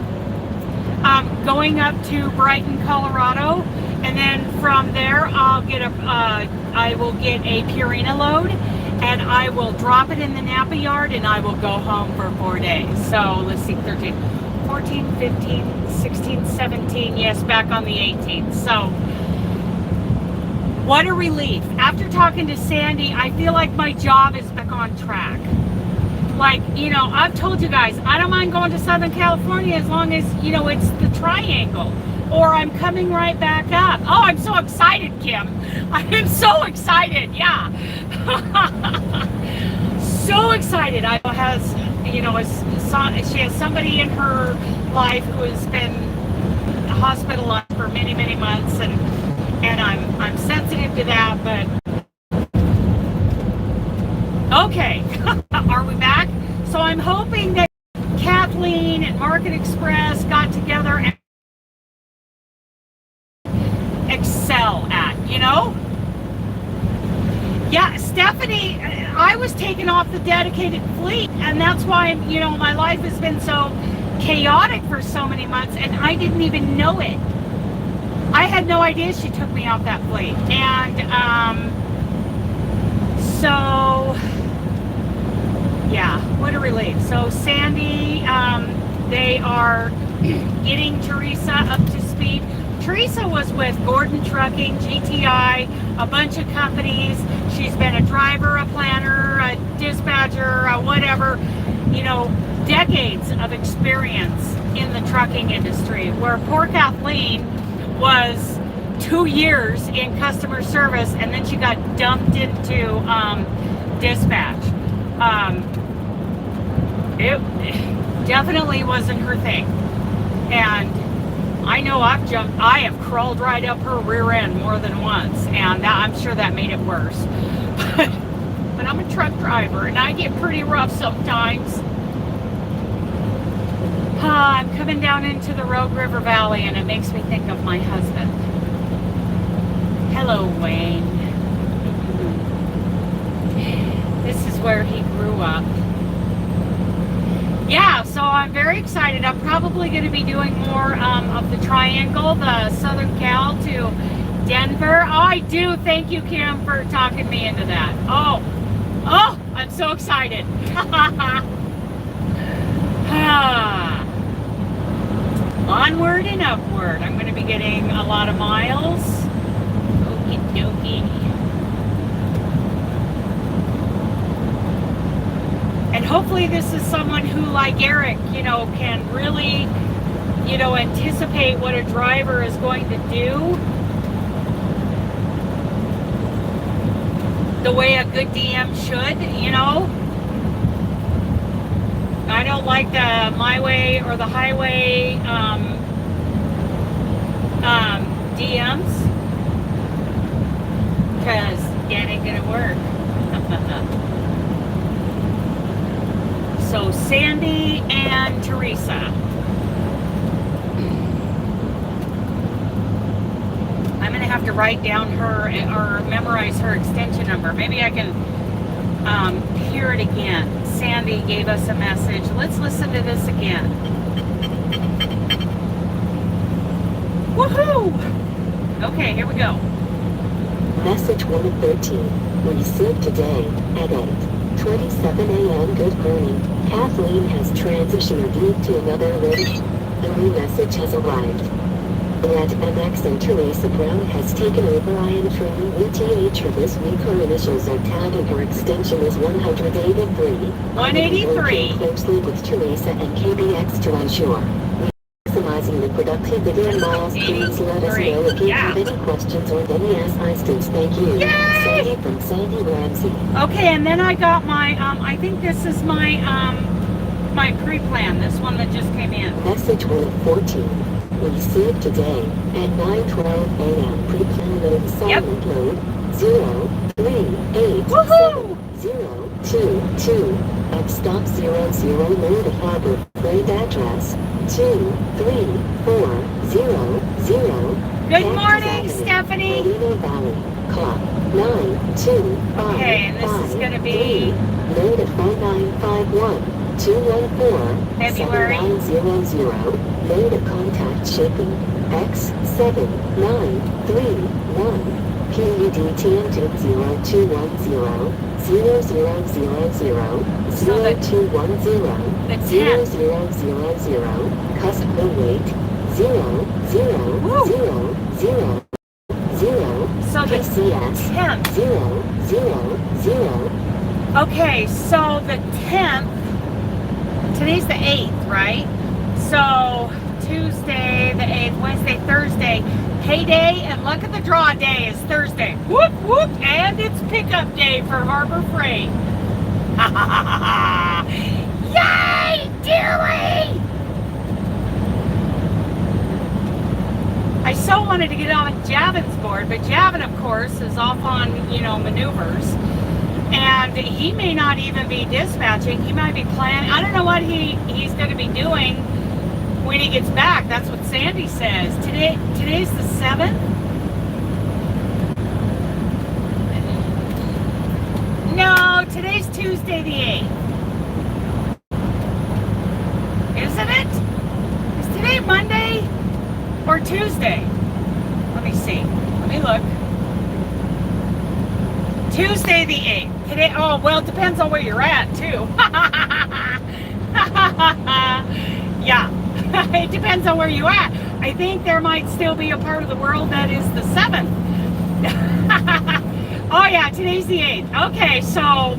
going up to Brighton, Colorado, and then from there I will get a Purina load, and I will drop it in the Napa yard, and I will go home for 4 days. So let's see, 13, 14, 15, 16, 17, yes, back on the 18th. So what a relief. After talking to Sandy, I feel like my job is back on track. Like, you know, I've told you guys, I don't mind going to Southern California as long as, you know, it's the triangle, or I'm coming right back up. Oh, I'm so excited, Kim. I am so excited. Yeah. So excited. I has, you know, she has somebody in her life who has been hospitalized for many, many months, and I'm sensitive to that, but okay. Are we back? So I'm hoping that Kathleen and Market Express got together and excel at, you know? Yeah, Stephanie, I was taken off the dedicated fleet, and that's why, you know, my life has been so chaotic for so many months, and I didn't even know it. I had no idea she took me off that fleet. And so yeah, what a relief. So Sandy, they are getting Teresa up to speed. Teresa was with Gordon Trucking, GTI, a bunch of companies. She's been a driver, a planner, a dispatcher, a whatever, you know, decades of experience in the trucking industry, where poor Kathleen was 2 years in customer service, and then she got dumped into dispatch. It definitely wasn't her thing, and I know I have crawled right up her rear end more than once, and I'm sure that made it worse. But I'm a truck driver, and I get pretty rough sometimes. I'm coming down into the Rogue River Valley, and it makes me think of my husband. Hello, Wayne. This is where he grew up. Yeah, so I'm very excited. I'm probably going to be doing more of the triangle, the Southern Cal to Denver. Oh, I do. Thank you, Kim, for talking me into that. Oh, I'm so excited. Onward and upward. I'm going to be getting a lot of miles. Okie dokie. And hopefully this is someone who, like Eric, you know, can really, you know, anticipate what a driver is going to do the way a good DM should, you know. I don't like the my way or the highway DMs, because that ain't gonna work. So Sandy and Teresa, I'm gonna have to write down her or memorize her extension number. Maybe I can hear it again. Sandy gave us a message. Let's listen to this again. Woohoo! Okay, here we go. Message 113. Received today at 8:27 a.m. Good morning. Kathleen has transitioned deed to another lady. A new message has arrived. At MX and Teresa Brown has taken over IN WTH for this week. Her initials are TAG and her extension is 183. 183. Working closely with Teresa and KBX to ensure maximizing the productivity and miles. Please let us know if you have any questions or any assistance. Thank you. Yay! Sandy from Sandy Ramsey. Okay, and then I got my, I think this is my, my pre-plan, this one that just came in. Message 114. Received today at 9:12 a.m. Pre-plan load silent load 0387022 at stop 00 load of Harbor Freight address 23400. Good morning, Stephanie. Molino Valley, clock 925. Okay, and this is going to be load at 4951 214 February 7900. Load of contact shipping X7931. PUDTN 0210 0000 0210 0000. Customer weight 0000 So the PCS 10th. 000. Okay, so the 10th, today's the 8th, right? So Tuesday, the 8th, Wednesday, Thursday, payday, and luck of the draw day is Thursday. Whoop, whoop, and it's pickup day for Harbor Freight. Yay, dearly! I so wanted to get on Javin's board, but Javin, of course, is off on, maneuvers. And he may not even be dispatching. He might be planning. I don't know what he's going to be doing when he gets back. That's what Sandy says. Today's the 7th? No, today's Tuesday the 8th. Isn't it? Is today Monday or Tuesday? Let me see. Let me look. Tuesday the 8th. Today, oh, well, it depends on where you're at, too. Yeah, it depends on where you're at. I think there might still be a part of the world that is the 7th. Oh, yeah, today's the 8th. Okay, so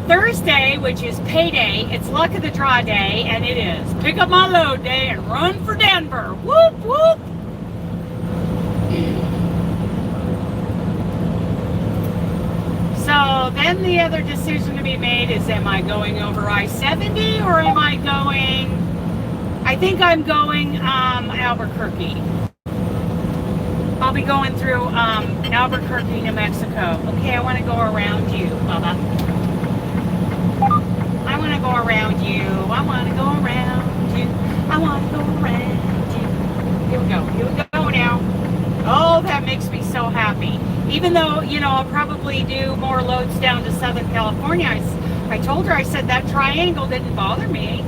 Thursday, which is payday, it's luck of the draw day, and it is pick up my load day and run for Denver. Whoop, whoop. So then the other decision to be made is, am I going over I-70 or am I going, I think I'm going Albuquerque. I'll be going through Albuquerque, New Mexico. Okay, I want to go around you, Bubba. I want to go around you. I want to go around you. I want to go around you. Here we go. Here we go now. Oh, that makes me so happy. Even though, I'll probably do more loads down to Southern California. I told her, I said that triangle didn't bother me.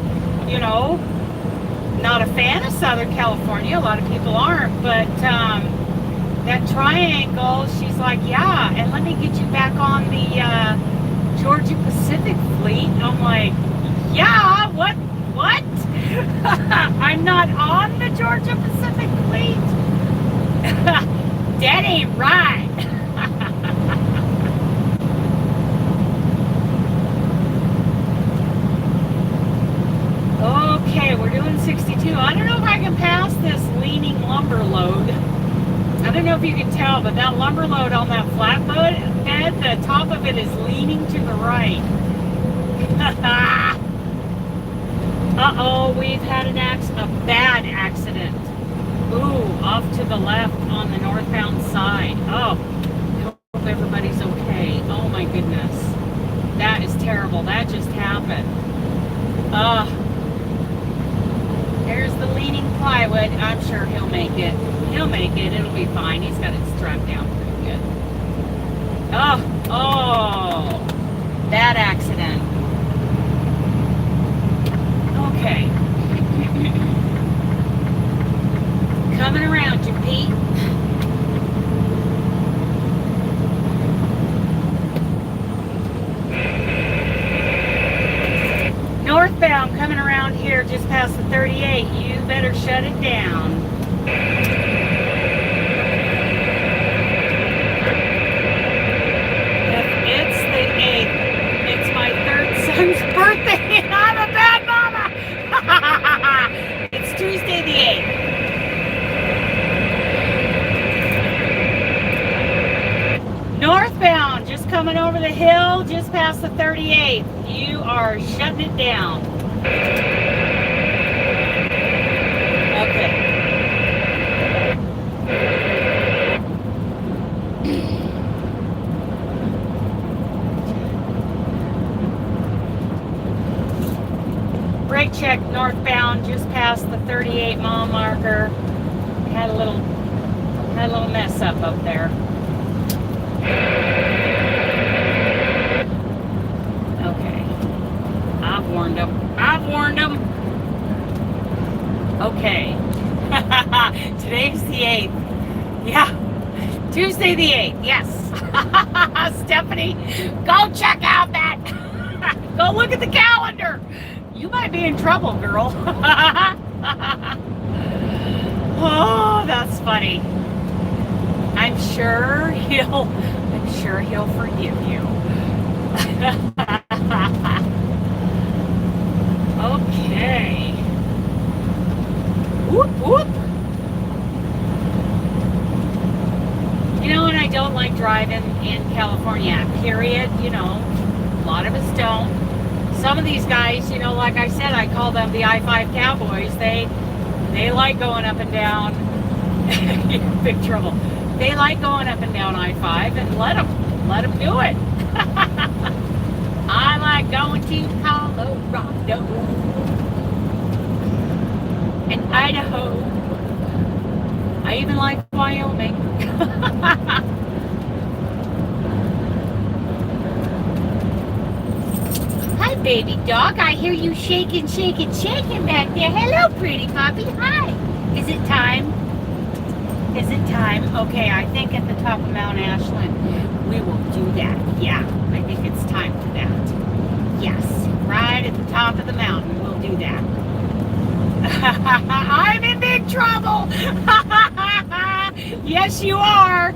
Not a fan of Southern California. A lot of people aren't. But that triangle, she's like, yeah, and let me get you back on the Georgia Pacific Fleet. I'm like, yeah, what? I'm not on the Georgia Pacific Fleet? That ain't right. Okay, we're doing 62. I don't know if I can pass this leaning lumber load. I don't know if you can tell, but that lumber load on that flatbed, the top of it is leaning to the right. Uh-oh, we've had a bad accident. Ooh, off to the left on the northbound side. Oh, hope everybody's okay. Oh my goodness. That is terrible. That just happened. There's the leaning plywood. I'm sure he'll make it. He'll make it. It'll be fine. He's got it strapped down pretty good. Oh, bad accident. Okay. Coming around you, Pete. Northbound coming around here just past the 38. You better shut it down. If it's the 8th, it's my third son's birthday and I'm a bad mama. It's Tuesday the 8th. Northbound, just coming over the hill, just past the 38th. You are shutting it down. Okay. Brake check northbound, just past the 38 mile marker. Had a little mess up there. Okay. I've warned them. Okay. Today's the 8th. Yeah. Tuesday the 8th. Yes. Stephanie, go check out that. Go look at the calendar. You might be in trouble, girl. Oh, that's funny. I'm sure he'll forgive you. Okay. Whoop, whoop. You know, and I don't like driving in California, period. You know, a lot of us don't. Some of these guys, you know, like I said, I call them the I-5 cowboys. They like going up and down. You're in big trouble. They like going up and down I-5, and let them do it. I like going to Colorado and Idaho. I even like Wyoming. Hi, baby dog. I hear you shaking back there. Hello, pretty puppy. Hi. Is it time? Okay, I think at the top of Mount Ashland, we will do that. Yeah, I think it's time for that. Yes, right at the top of the mountain, we'll do that. I'm in big trouble. Yes, you are.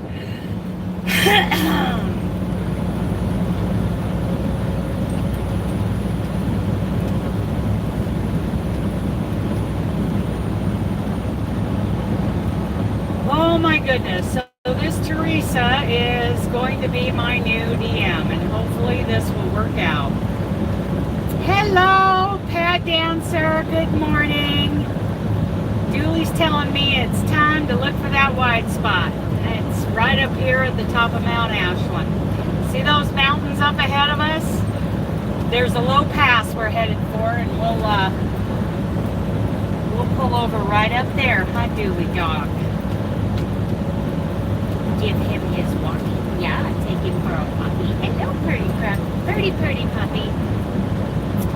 Oh my goodness. So this Teresa is going to be my new DM, and hopefully this will work out. Hello, Pad Dancer. Good morning. Julie's telling me it's time to look for that white spot. It's right up here at the top of Mount Ashland. See those mountains up ahead of us? There's a low pass we're headed for, and we'll pull over right up there. Hi, Dooley dog. Give him his walkie. Yeah, take him for a puppy. Hello, pretty puppy.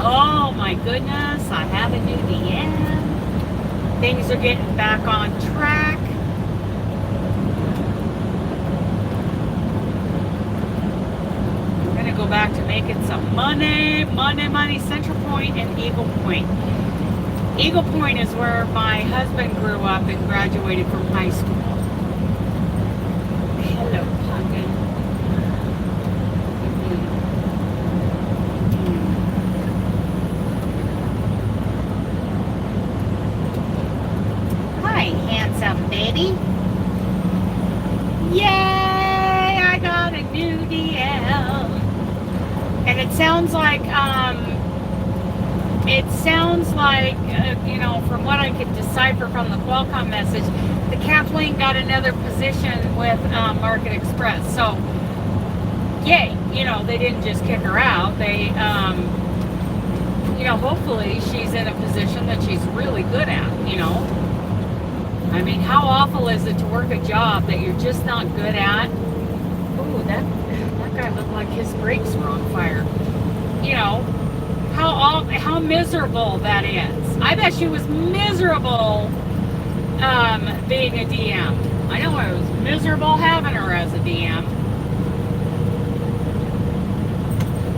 Oh my goodness, I have a new DM. Things are getting back on track. We're gonna go back to making some money. Central Point and Eagle Point. Eagle Point is where my husband grew up and graduated from high school. Hello, pumpkin. Hi, handsome baby. Yay! I got a new DM. And it sounds like, you know, from what I could decipher from the Qualcomm message, the Kathleen got another position with Market Express. So, yay, you know, they didn't just kick her out. They, you know, hopefully she's in a position that she's really good at, you know. I mean, how awful is it to work a job that you're just not good at? Ooh, that guy looked like his brakes were on fire. You know, how miserable that is. I bet she was miserable being a DM. I know I was miserable having her as a DM.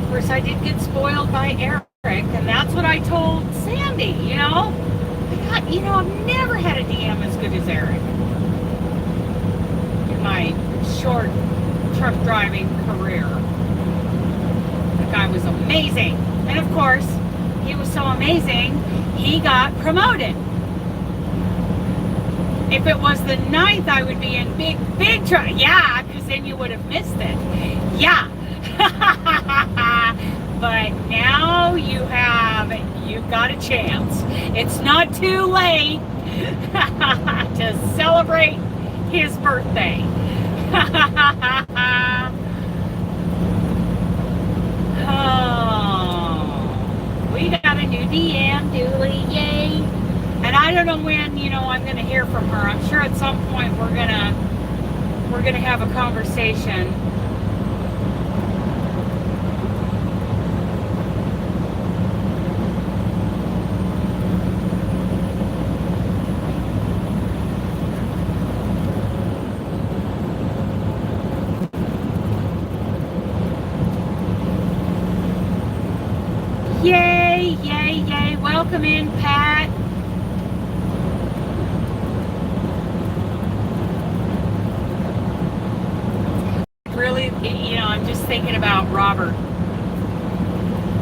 Of course, I did get spoiled by Eric, and that's what I told Sandy, you know. I've never had a DM as good as Eric in my short truck driving career. The guy was amazing. And of course, he was so amazing, he got promoted. If it was the 9th, I would be in big trouble. Yeah, because then you would have missed it. Yeah. But now you've got a chance. It's not too late to celebrate his birthday. Oh, we got a new DM, Dooley, yay. And I don't know when, I'm gonna hear from her. I'm sure at some point we're gonna have a conversation. Yay, yay, yay. Welcome in, Pat. Really, I'm just thinking about Robert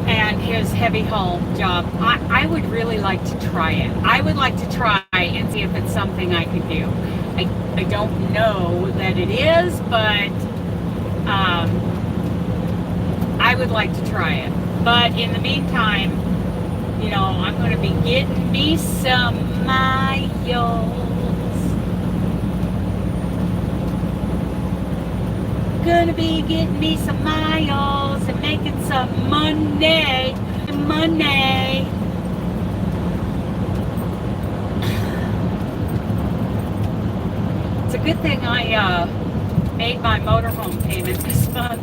and his heavy haul job. I would really like to try it. I would like to try and see if it's something I could do. I don't know that it is, but I would like to try it. But in the meantime, I'm going to be getting me some miles. Gonna be getting me some miles and making some money. It's a good thing I made my motorhome payment this month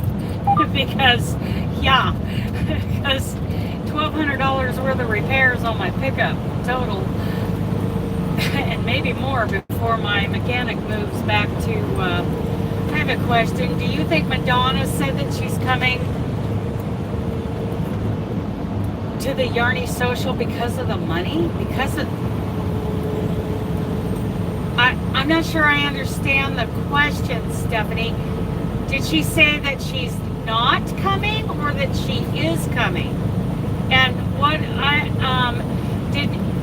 because $1,200 worth of repairs on my pickup total, and maybe more before my mechanic moves back to. I have a question. Do you think Madonna said that she's coming to the Yarny Social because of the money? I'm not sure I understand the question, Stephanie. Did she say that she's not coming or that she is coming? And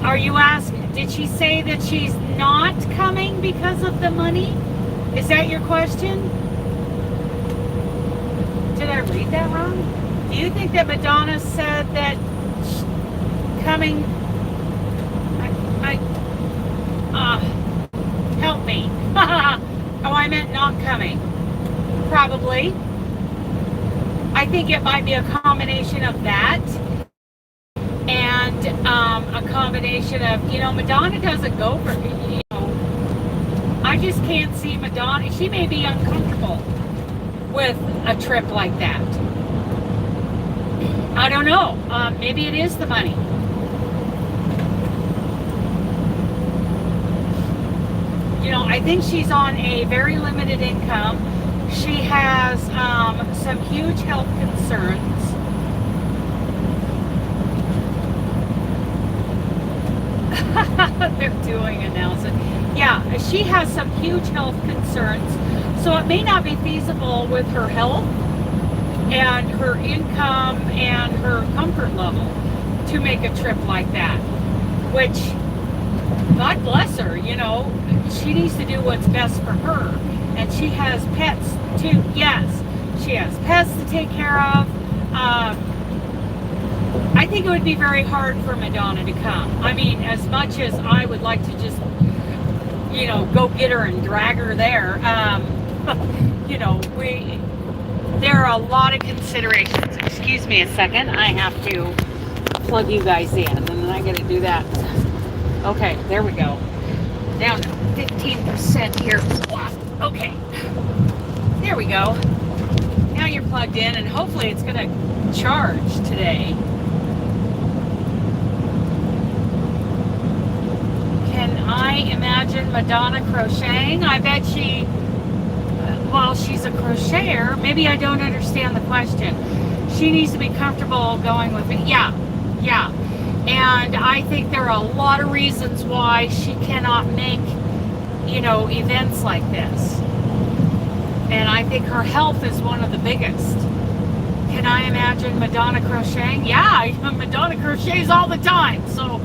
are you asking, did she say that she's not coming because of the money? Is that your question? Did I read that wrong? Do you think that Madonna said that coming? Help me. Oh, I meant not coming. Probably. I think it might be a combination of that and a combination of, Madonna doesn't go for, I just can't see Madonna. She may be uncomfortable with a trip like that. I don't know. Maybe it is the money. I think she's on a very limited income. She has some huge health concerns. They're doing announcement. Yeah, she has some huge health concerns, so it may not be feasible with her health and her income and her comfort level to make a trip like that, which, God bless her, she needs to do what's best for her. And she has pets too. Yes, she has pets to take care of. I think it would be very hard for Madonna to come. I mean, as much as I would like to just, go get her and drag her there, there are a lot of considerations. Excuse me a second. I have to plug you guys in, and then I got to do that. Okay, there we go. down to 15% here. Okay. There we go. Now you're plugged in, and hopefully it's going to charge today. Can I imagine Madonna crocheting? I bet she, well, she's a crocheter. Maybe I don't understand the question. She needs to be comfortable going with it. Yeah. And I think there are a lot of reasons why she cannot make, events like this. And I think her health is one of the biggest. Can I imagine Madonna crocheting? Yeah, Madonna crochets all the time. So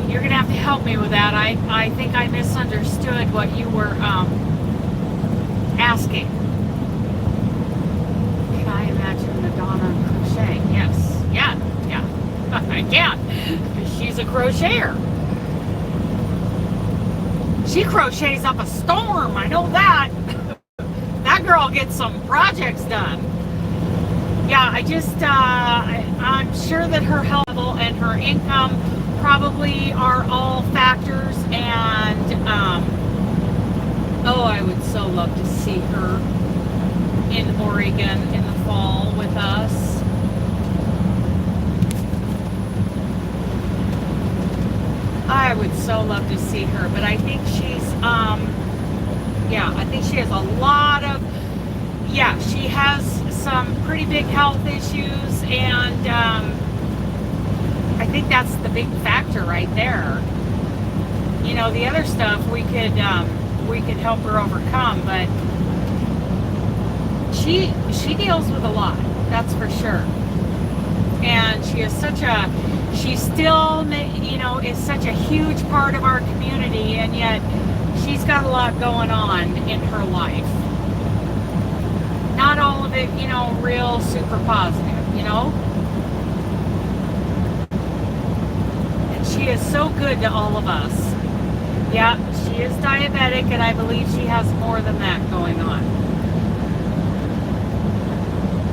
you're going to have to help me with that. I think I misunderstood what you were asking. Can I imagine Madonna crocheting? Yes. Yeah. I can. She's a crocheter. She crochets up a storm. I know that. That girl gets some projects done. Yeah, I'm sure that her health level and her income probably are all factors, and I would so love to see her in Oregon in the fall with us. I would so love to see her, but I think she's I think she has a lot of, she has some pretty big health issues, and I think that's the big factor right there. The other stuff we could help her overcome, but she deals with a lot, that's for sure. And she still is such a huge part of our community, and yet she's got a lot going on in her life. Not all of it, real super positive, And she is so good to all of us. Yeah, she is diabetic, and I believe she has more than that going on.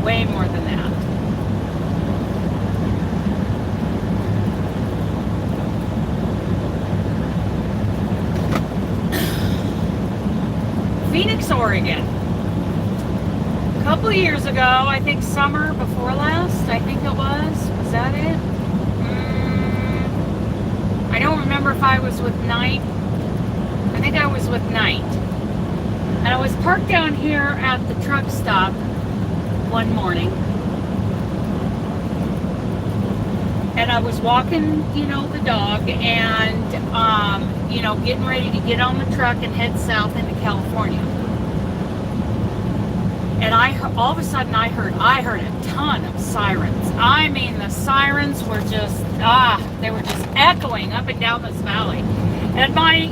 Way more than that. Phoenix, Oregon. A couple of years ago, I think summer before last, I think it was. Was that it? I don't remember if I was with Knight. I think I was with Knight. And I was parked down here at the truck stop one morning. And I was walking, the dog, and, getting ready to get on the truck and head south into California. And all of a sudden I heard a ton of sirens. I mean, the sirens were just, they were just echoing up and down this valley. And my,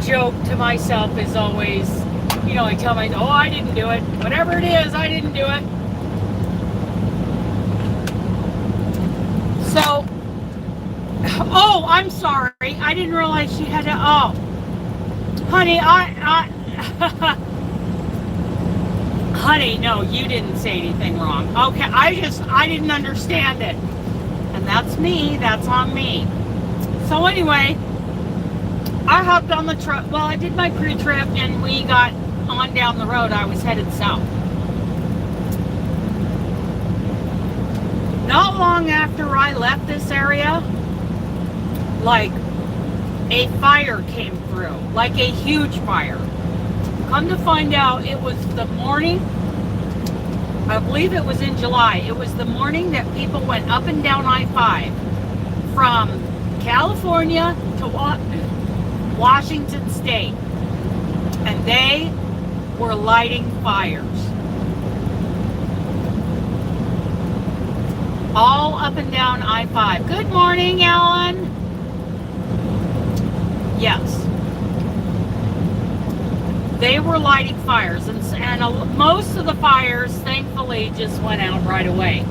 joke to myself is always, I tell myself, I didn't do it. Whatever it is, I didn't do it. So, I'm sorry. I didn't realize she had to, honey, honey, no, you didn't say anything wrong. Okay, I didn't understand it. And that's me, that's on me. So anyway, I hopped on the truck. Well, I did my pre-trip, and we got on down the road. I was headed south. Not long after I left this area, like a fire came through, like a huge fire. Come to find out, it was the morning, I believe it was in July, it was the morning that people went up and down I-5 from California to Washington State, and they were lighting fires. All up and down I-5. Good morning, Alan. Yes. They were lighting fires, and most of the fires, thankfully, just went out right away.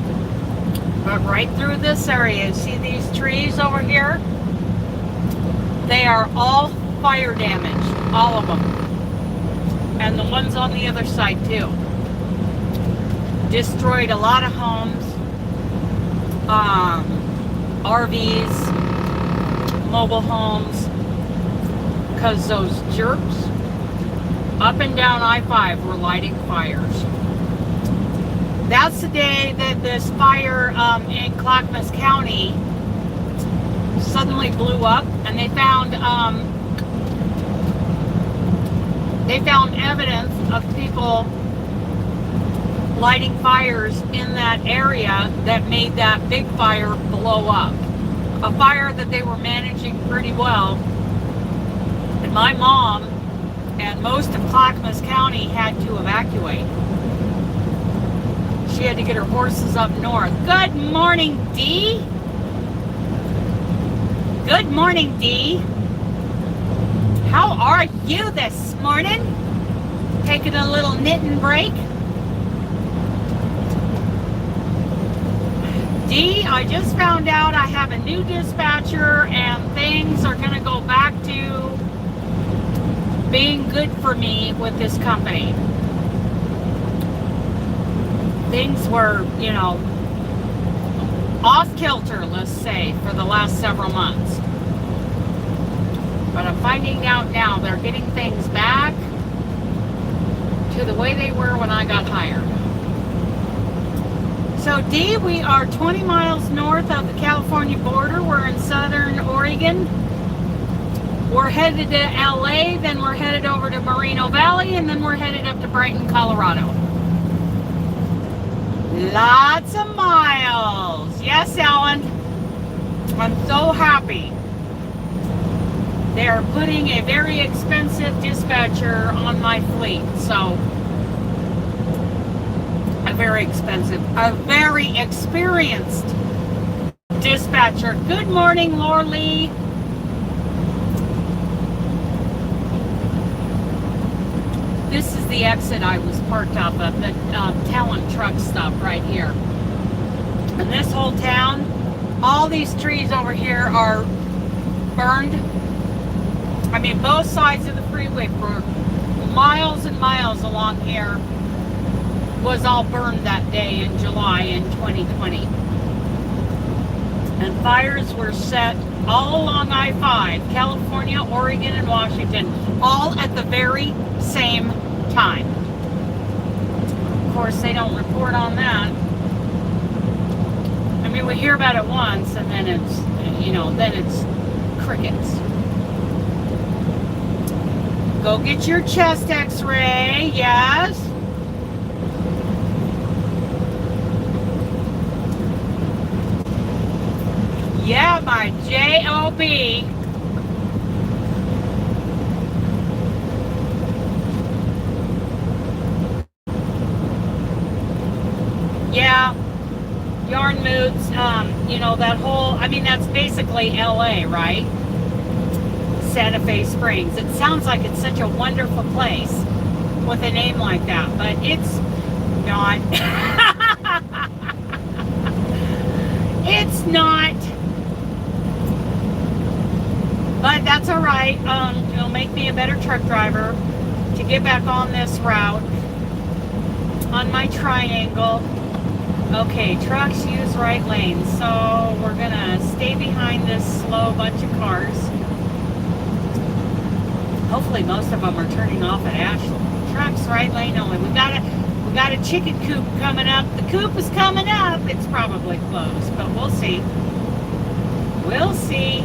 But right through this area, you see these trees over here? They are all fire damaged, all of them. And the ones on the other side, too. Destroyed a lot of homes. RVs, mobile homes, because those jerks up and down I-5 were lighting fires. That's the day that this fire in Clackamas County suddenly blew up, and they found evidence of people lighting fires in that area that made that big fire blow up. A fire that they were managing pretty well. And my mom and most of Clackamas County had to evacuate. She had to get her horses up north. Good morning, Dee. Good morning, Dee. How are you this morning? Taking a little knitting break? Dee, I just found out I have a new dispatcher and things are going to go back to being good for me with this company. Things were, you know, off kilter, let's say, for the last several months. But I'm finding out now they're getting things back to the way they were when I got hired. So Dee, we are 20 miles north of the California border. We're in southern Oregon. We're headed to LA, then we're headed over to Moreno Valley, and then we're headed up to Brighton, Colorado. Lots of miles. Yes, Ellen. I'm so happy. They're putting a very expensive dispatcher on my fleet. So, a very experienced dispatcher. Good morning, Lorley. This is the exit I was parked off of, the Talent truck stop right here. And this whole town, all these trees over here are burned. I mean, both sides of the freeway for miles and miles along here was all burned that day in July in 2020. And fires were set all along I-5, California, Oregon, and Washington, all at the very same time. Of course, they don't report on that. I mean, we hear about it once, and then it's, you know, then it's crickets. Go get your chest x-ray, yes. Yeah, my J-O-B. Yeah, Yarn Moods, you know, that whole, I mean, that's basically LA, right? Santa Fe Springs. It sounds like it's such a wonderful place with a name like that, but it's not. It's not. But that's all right. It'll make me a better truck driver to get back on this route on my triangle. Okay, trucks use right lanes, so we're gonna stay behind this slow bunch of cars. Hopefully most of them are turning off at Ashland. Trucks right lane only. We got a chicken coop coming up. The coop is coming up. It's probably closed, but we'll see. We'll see.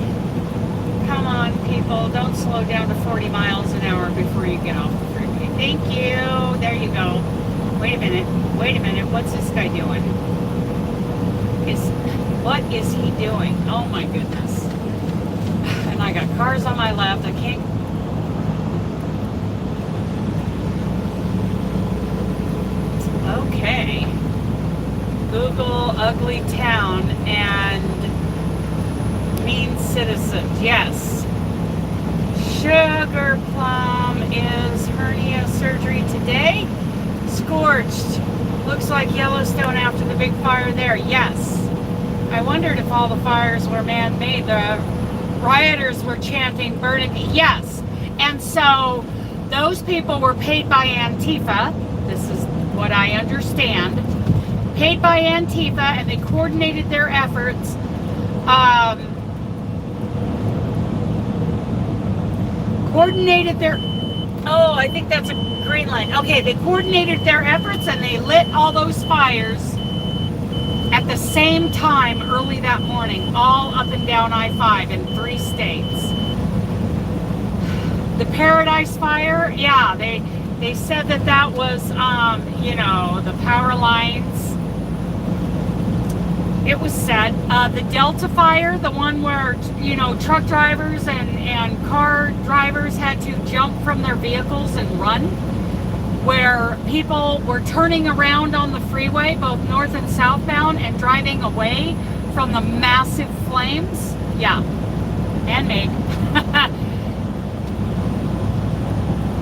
Come on, people. Don't slow down to 40 miles an hour before you get off the freeway. Thank you. There you go. Wait a minute. Wait a minute. What's this guy doing? What is he doing? Oh my goodness. And I got cars on my left. I can't. Okay. Google ugly town and mean citizens. Yes. Sugar Plum is hernia surgery today. Scorched. Looks like Yellowstone after the big fire there. Yes. I wondered if all the fires were man-made. The rioters were chanting, burn it. Yes. And so those people were paid by Antifa. This is what I understand. Paid by Antifa, and they coordinated their efforts. coordinated their, oh, I think that's a green light. Okay, they coordinated their efforts and they lit all those fires at the same time early that morning, all up and down I-5 in 3 states. The Paradise Fire, yeah, they said that was, you know, the power lines. It was said. The Delta Fire, the one where, you know, truck drivers and car drivers had to jump from their vehicles and run, where people were turning around on the freeway, both north and southbound, and driving away from the massive flames. Yeah, and me.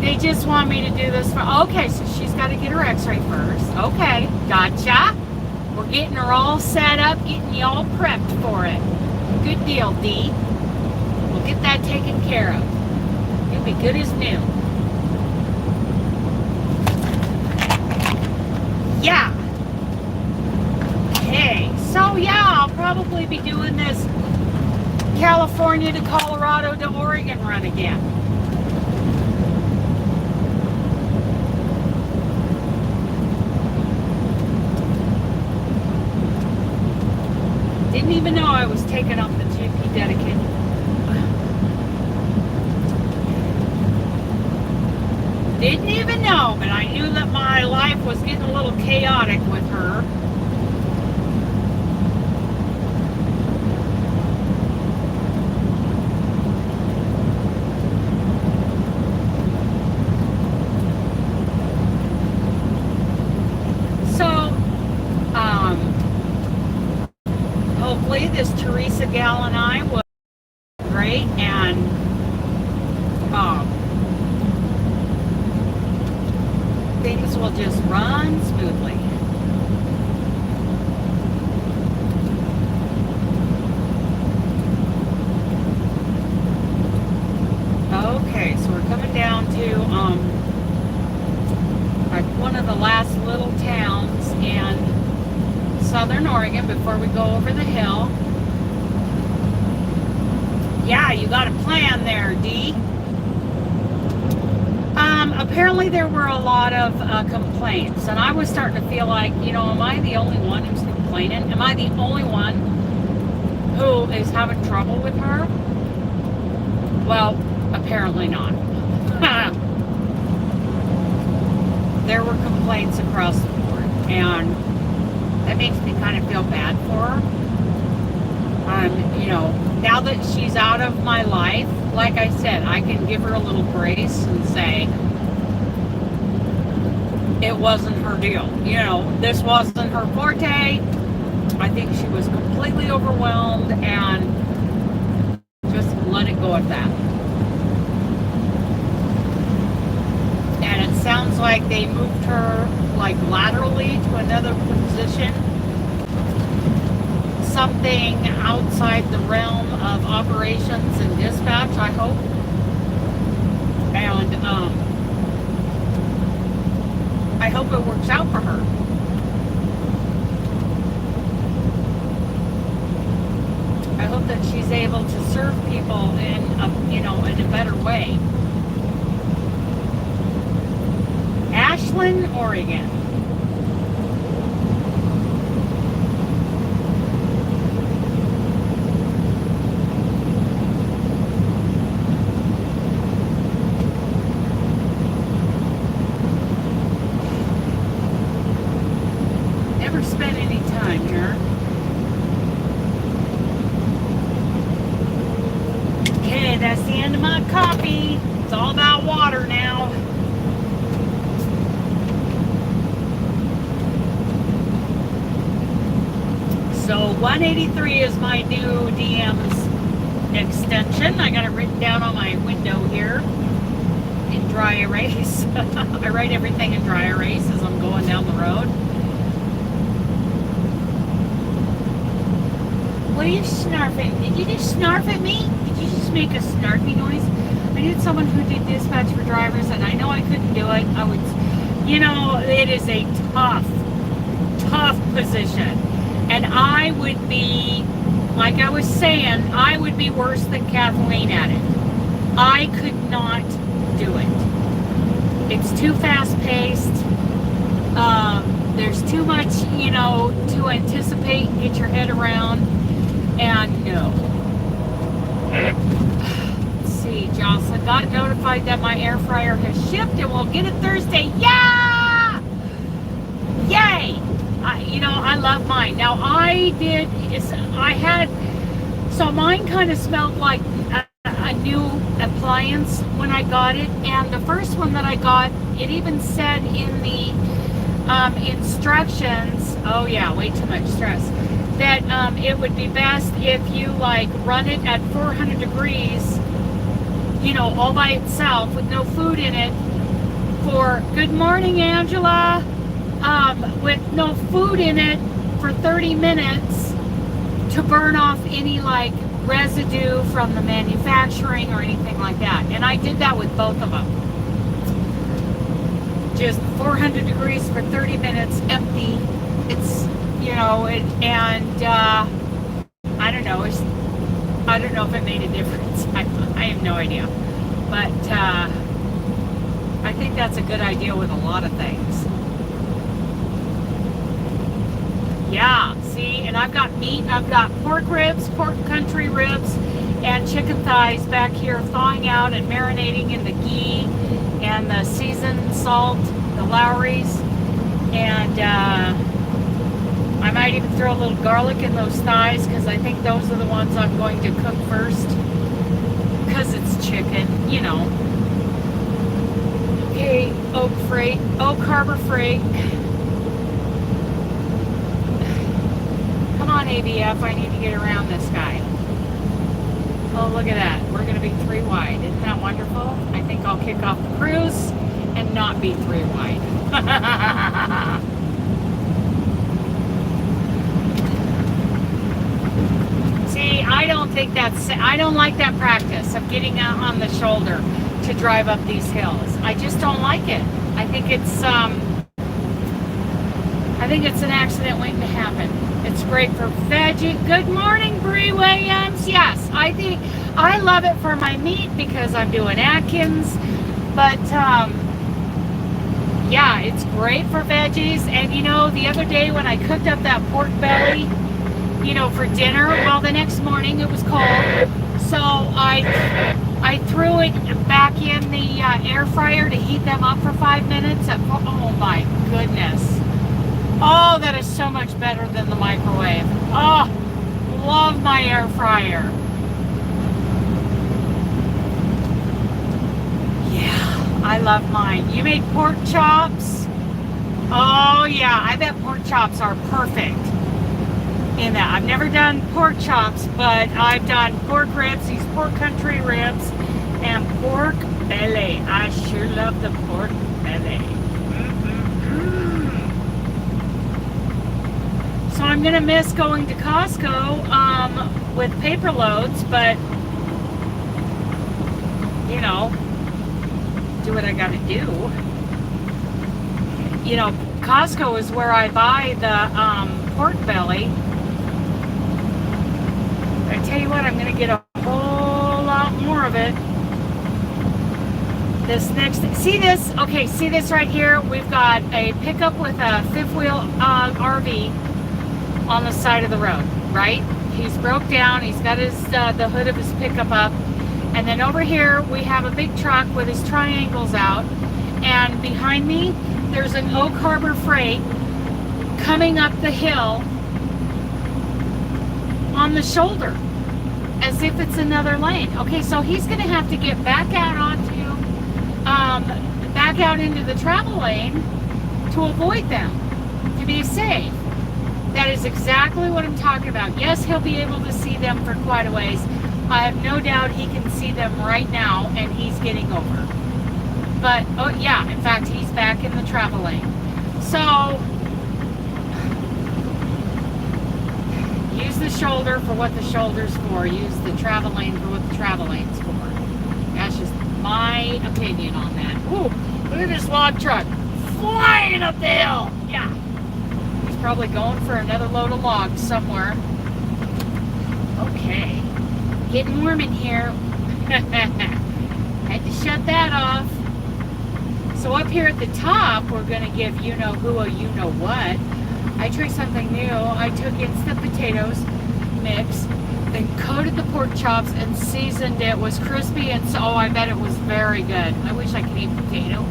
They just want me to do this for, okay, so she's got to get her x-ray first. Okay, gotcha. We're getting her all set up, getting you all prepped for it. Good deal, Dee. We'll get that taken care of. You'll be good as new. Yeah. Okay, so yeah, I'll probably be doing this California to Colorado to Oregon run again. Didn't even know I was taking off the GP dedicated. Didn't even know, but I knew that my life was getting a little chaotic with her. Hopefully this Teresa gal and I will be great, and things will just run smoothly. Okay, so we're coming down to one of the last little towns in Southern Oregon before we go over the hill. Yeah, you got a plan there, Dee. Apparently there were a lot of complaints, and I was starting to feel like, you know, am I the only one who's complaining? Am I the only one who is having trouble with her? Well, apparently not. There were complaints across the board, and that makes me kind of feel bad for her. You know, now that she's out of my life, like I said, I can give her a little grace and say, it wasn't her deal. You know, this wasn't her forte. I think she was completely overwhelmed, and just let it go at that. And it sounds like they moved her like laterally to another position, something outside the realm of operations and dispatch, I hope. And I hope it works out for her. I hope that she's able to serve people in a, you know, in a better way. Ashland, Oregon. Never spent any time here. Okay, that's the end of my coffee. It's all about water now. So 183 is my new DM's extension. I got it written down on my window here in dry erase. I write everything in dry erase as I'm going down the road. What are you snarfing? Did you just snarf at me? Did you just make a snarfy noise? I need someone who did dispatch for drivers, and I know I couldn't do it. I would, you know, it is a tough position. And I would be, like I was saying, I would be worse than Kathleen at it. I could not do it. It's too fast paced. There's too much, to anticipate and get your head around. And no. Let's see, Jocelyn got notified that my air fryer has shipped and we'll get it Thursday. Yeah! Yay! I love mine. Now so mine kind of smelled like a new appliance when I got it, and the first one that I got, it even said in the instructions, oh yeah, way too much stress, that it would be best if you run it at 400 degrees, all by itself with no food in it for, good morning Angela, with no food in it for 30 minutes to burn off any residue from the manufacturing or anything like that. And I did that with both of them. Just 400 degrees for 30 minutes, empty. It's, I don't know. I don't know if it made a difference. I have no idea. But I think that's a good idea with a lot of things. Yeah, see, and I've got meat. I've got pork ribs, pork country ribs, and chicken thighs back here thawing out and marinating in the ghee and the seasoned salt, the Lowry's, and I might even throw a little garlic in those thighs because I think those are the ones I'm going to cook first because it's chicken, Okay, Oak Harbor Freight. Come on, ABF, I need to get around this guy. Oh, look at that. We're going to be 3 wide. Isn't that wonderful? I think I'll kick off the cruise and not be 3 wide. See, I don't like that practice of getting out on the shoulder to drive up these hills. I just don't like it. I think it's an accident waiting to happen. It's great for veggie. Good morning, Bree Williams. Yes, I love it for my meat because I'm doing Atkins. But yeah, it's great for veggies. And the other day when I cooked up that pork belly, for dinner, well, the next morning it was cold, so I threw it back in the air fryer to heat them up for 5 minutes. Oh my goodness. Oh, that is so much better than the microwave. Oh, love my air fryer. Yeah, I love mine. You made pork chops? Oh yeah, I bet pork chops are perfect in that. I've never done pork chops, but I've done pork ribs, these pork country ribs, and pork belly. I sure love the pork belly. So I'm going to miss going to Costco with paper loads, but, do what I got to do. Costco is where I buy the pork belly. I tell you what, I'm going to get a whole lot more of it. This next thing, see this right here? We've got a pickup with a fifth wheel RV on the side of the road, right? He's broke down. He's got his the hood of his pickup up, and then over here we have a big truck with his triangles out, and behind me there's an Oak Harbor Freight coming up the hill on the shoulder as if it's another lane. Okay, so he's going to have to get back out into the travel lane to avoid them, to be safe. That is exactly what I'm talking about. Yes, he'll be able to see them for quite a ways. I have no doubt he can see them right now, and he's getting over. But, oh yeah, in fact, he's back in the travel lane. So, use the shoulder for what the shoulder's for. Use the travel lane for what the travel lane's for. That's just my opinion on that. Ooh, look at this log truck flying up the hill. Yeah. He's probably going for another load of logs somewhere. Okay. Getting warm in here. Had to shut that off. So up here at the top, we're going to give you know who or you know what. I tried something new. I took instant potatoes mix, then coated the pork chops and seasoned it. It was crispy and so I bet it was very good. I wish I could eat potato.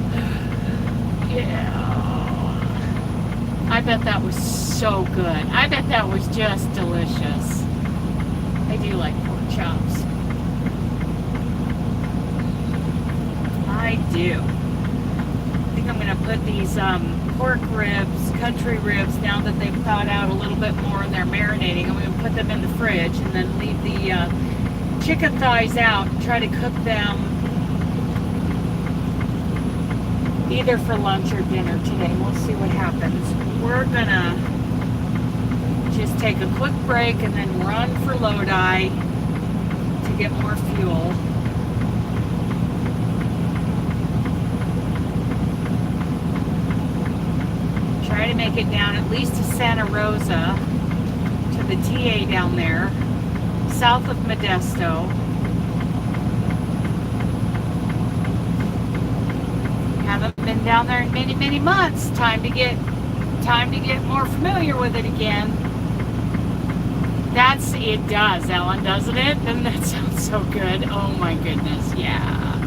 Yeah. I bet that was so good. I bet that was just delicious. I do like pork chops. I do. I think I'm going to put these pork ribs, country ribs, now that they've thawed out a little bit more and they're marinating. I'm going to put them in the fridge and then leave the chicken thighs out and try to cook them either for lunch or dinner today. We'll see what happens. We're going to just take a quick break and then run for Lodi to get more fuel. Try to make it down at least to Santa Rosa, to the TA down there, south of Modesto. Haven't been down there in many, many months. Time to get more familiar with it again. It does, Ellen, doesn't it? And that sounds so good. Oh my goodness, yeah.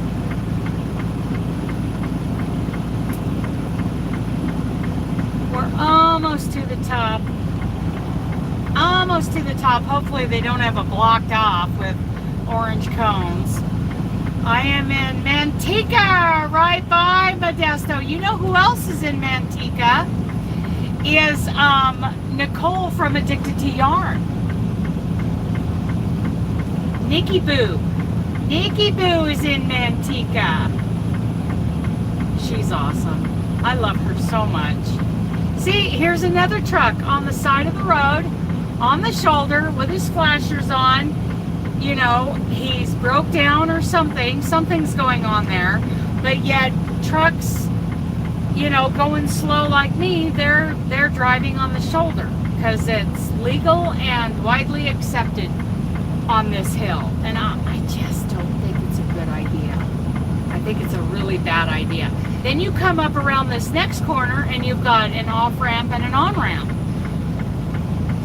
We're almost to the top. Almost to the top. Hopefully they don't have it blocked off with orange cones. I am in Manteca, right by Modesto. You know who else is in Manteca? Is Nicole from Addicted to Yarn. Nikki Boo. Nikki Boo is in Manteca. She's awesome. I love her so much. See, here's another truck on the side of the road, on the shoulder with his flashers on. You know, he's broke down or something. Something's going on there. But yet trucks, you know, going slow like me, they're driving on the shoulder because it's legal and widely accepted on this hill. And I just don't think it's a good idea. I think it's a really bad idea. Then you come up around this next corner and you've got an off-ramp and an on-ramp.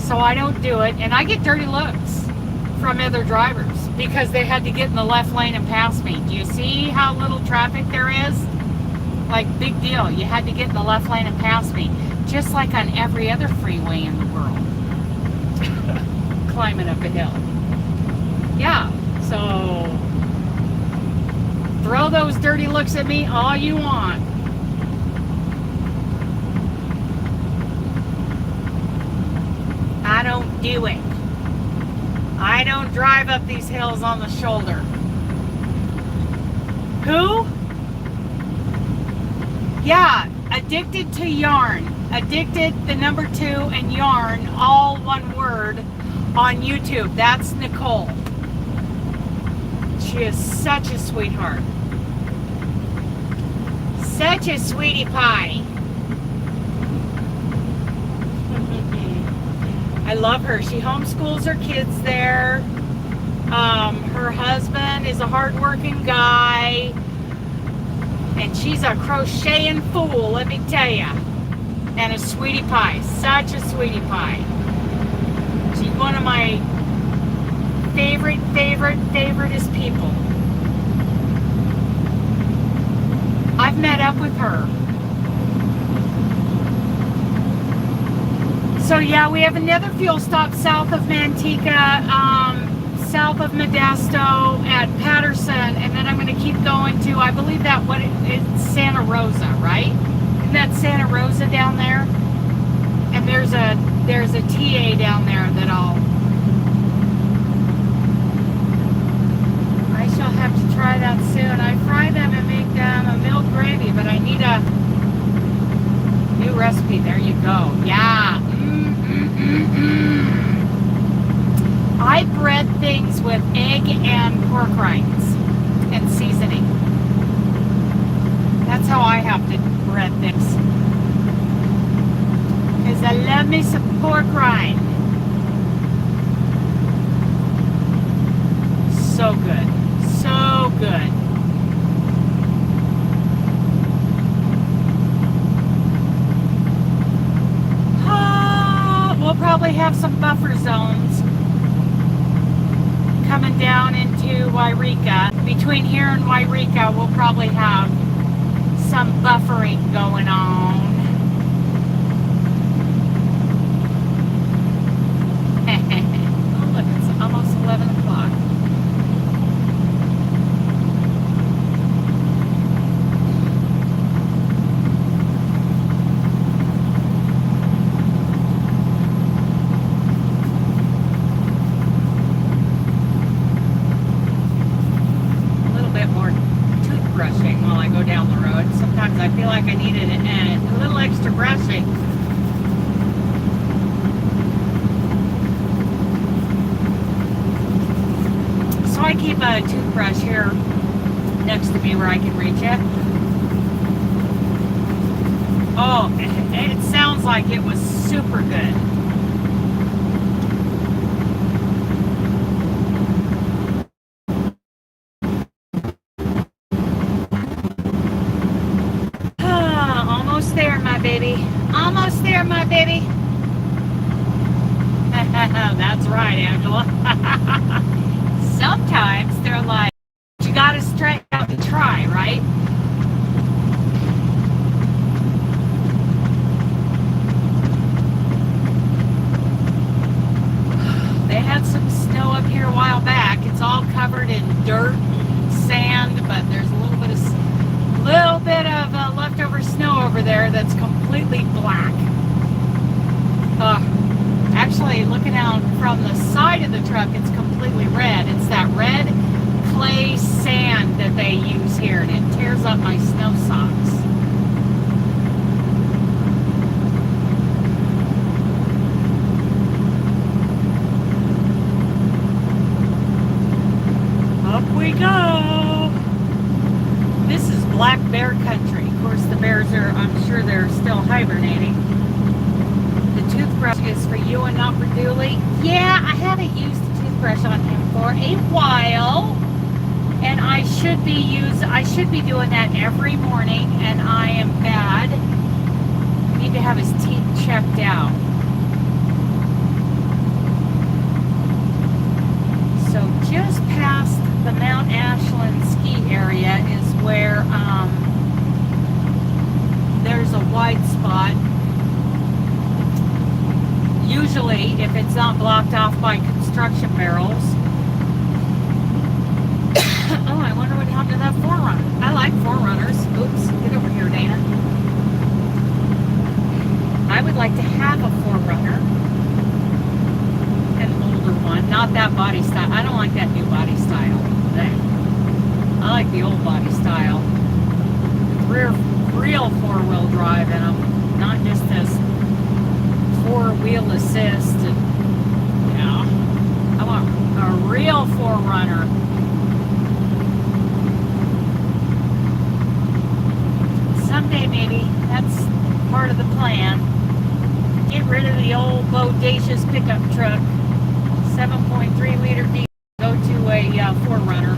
So I don't do it. And I get dirty looks from other drivers because they had to get in the left lane and pass me. Do you see how little traffic there is? Like, big deal. You had to get in the left lane and pass me. Just like on every other freeway in the world. Climbing up a hill. Yeah, so throw those dirty looks at me all you want. I don't do it. I don't drive up these hills on the shoulder. Who? Yeah, Addicted to Yarn. Addicted, the number 2, and Yarn, all one word, on YouTube. That's Nicole. She is such a sweetheart. Such a sweetie pie. I love her. She homeschools her kids there. Her husband is a hardworking guy. And she's a crocheting fool, let me tell ya. And a sweetie pie. Such a sweetie pie. She's one of my favoriteest people. I've met up with her. So yeah, we have another fuel stop south of Manteca, south of Modesto at Patterson, and then I'm going to keep going to, I believe that it's Santa Rosa, right? Isn't that Santa Rosa down there? And there's a TA down there that I shall have to try that soon. I fry them and make them a milk gravy, but I need a new recipe. There you go. Yeah. I bread things with egg and pork rinds and seasoning. That's how I have to bread things. Because I love me some pork rind. So good. So good. probably have some buffer zones coming down into Wairika. Between here and Wairika, we'll probably have some buffering going on. Oh, look, it's almost 11 o'clock. Brushing while I go down the road. Sometimes I feel like I need a little extra brushing. So I keep a toothbrush here next to me where I can reach it. Oh, it sounds like it was super good. Almost there, my baby. Almost there, my baby. That's right, Angela. Sometimes they're like, you gotta stretch out and try, right? They had some snow up here a while back. It's all covered in dirt and sand, but there's a little bit of leftover snow over there that's completely black. Actually, looking out from the side of the truck, it's completely red. It's that red clay sand that they use here, and it tears up my snow socks. Up we go. This is black bear country. Of course, the bears are, I'm sure they're still hibernating. The toothbrush is for you and not for Dooley. Yeah, I haven't used the toothbrush on him for a while. And I should be doing that every morning, and I am bad. Need to have his teeth checked out. So just past the Mount Ashland ski area is where there's a wide spot. Usually, if it's not blocked off by construction barrels. Oh, I wonder what happened to that 4Runner. I like 4Runners. Oops, get over here, Dana. I would like to have a 4Runner. An older one, not that body style. I don't like that new body style. I like the old body style. Real four-wheel drive in them, not just this four-wheel assist. And, I want a real 4Runner. Someday, maybe. That's part of the plan. Get rid of the old bodacious pickup truck. 7.3 liter diesel. Go to a 4Runner.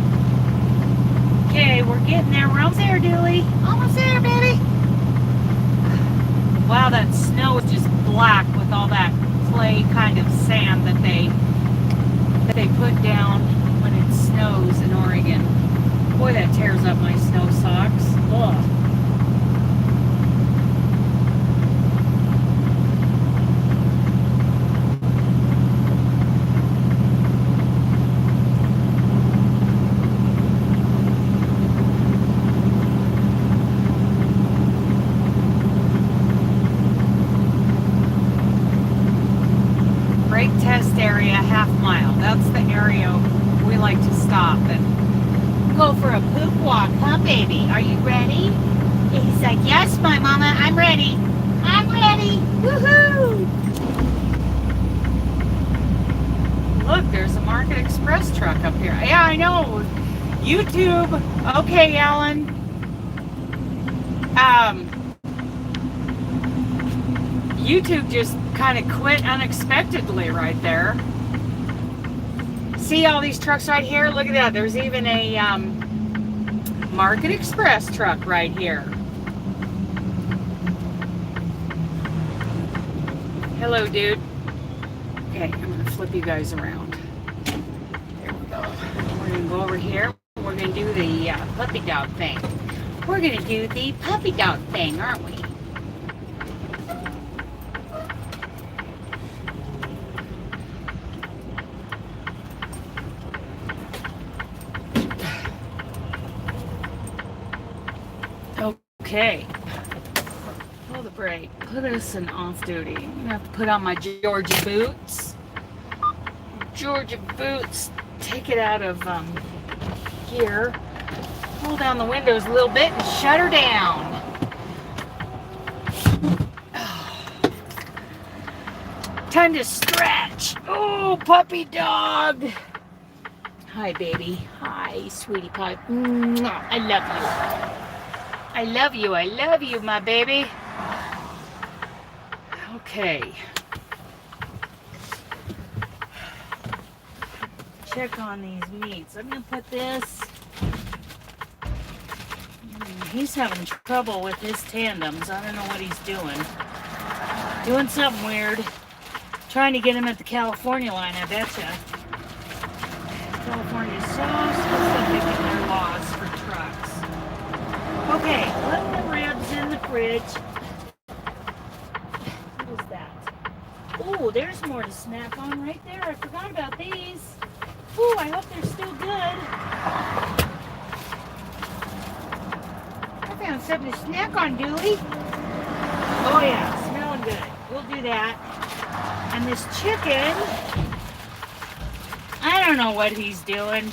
Okay, we're getting there. We're almost there, Dooley. Almost there, baby. Wow, that snow is just black with all that clay kind of sand that they put down when it snows in Oregon. Boy, that tears up my snow socks. Ugh. Test area, half mile. That's the area we like to stop and go for a poop walk, huh, baby? Are you ready? And he's like, yes, my mama, I'm ready. I'm ready. Woohoo! Look, there's a Market Express truck up here. Yeah, I know. YouTube. Okay, Alan. YouTube just kind of quit unexpectedly right there. See all these trucks right here? Look at that. There's even a Market Express truck right here. Hello, dude. Okay, I'm gonna flip you guys around. There we go. We're gonna go over here. We're gonna do the puppy dog thing. We're gonna do the puppy dog thing, aren't we? Okay. Pull the brake. Put us in off duty. I'm gonna have to put on my Georgia boots. Georgia boots. Take it out of gear. Pull down the windows a little bit and shut her down. Time to stretch. Oh, puppy dog. Hi, baby. Hi, sweetie pie. I love you. I love you. I love you, my baby. Okay. Check on these meats. I'm going to put this. He's having trouble with his tandems. I don't know what he's doing. Doing something weird. Trying to get him at the California line, I betcha. California is so specific in their laws for trucks. Okay, put the ribs in the fridge. What is that? Oh, there's more to snack on right there. I forgot about these. Oh, I hope they're still good. I found something to snack on, Dooley. Oh yeah, smelling good. We'll do that. And this chicken, I don't know what he's doing.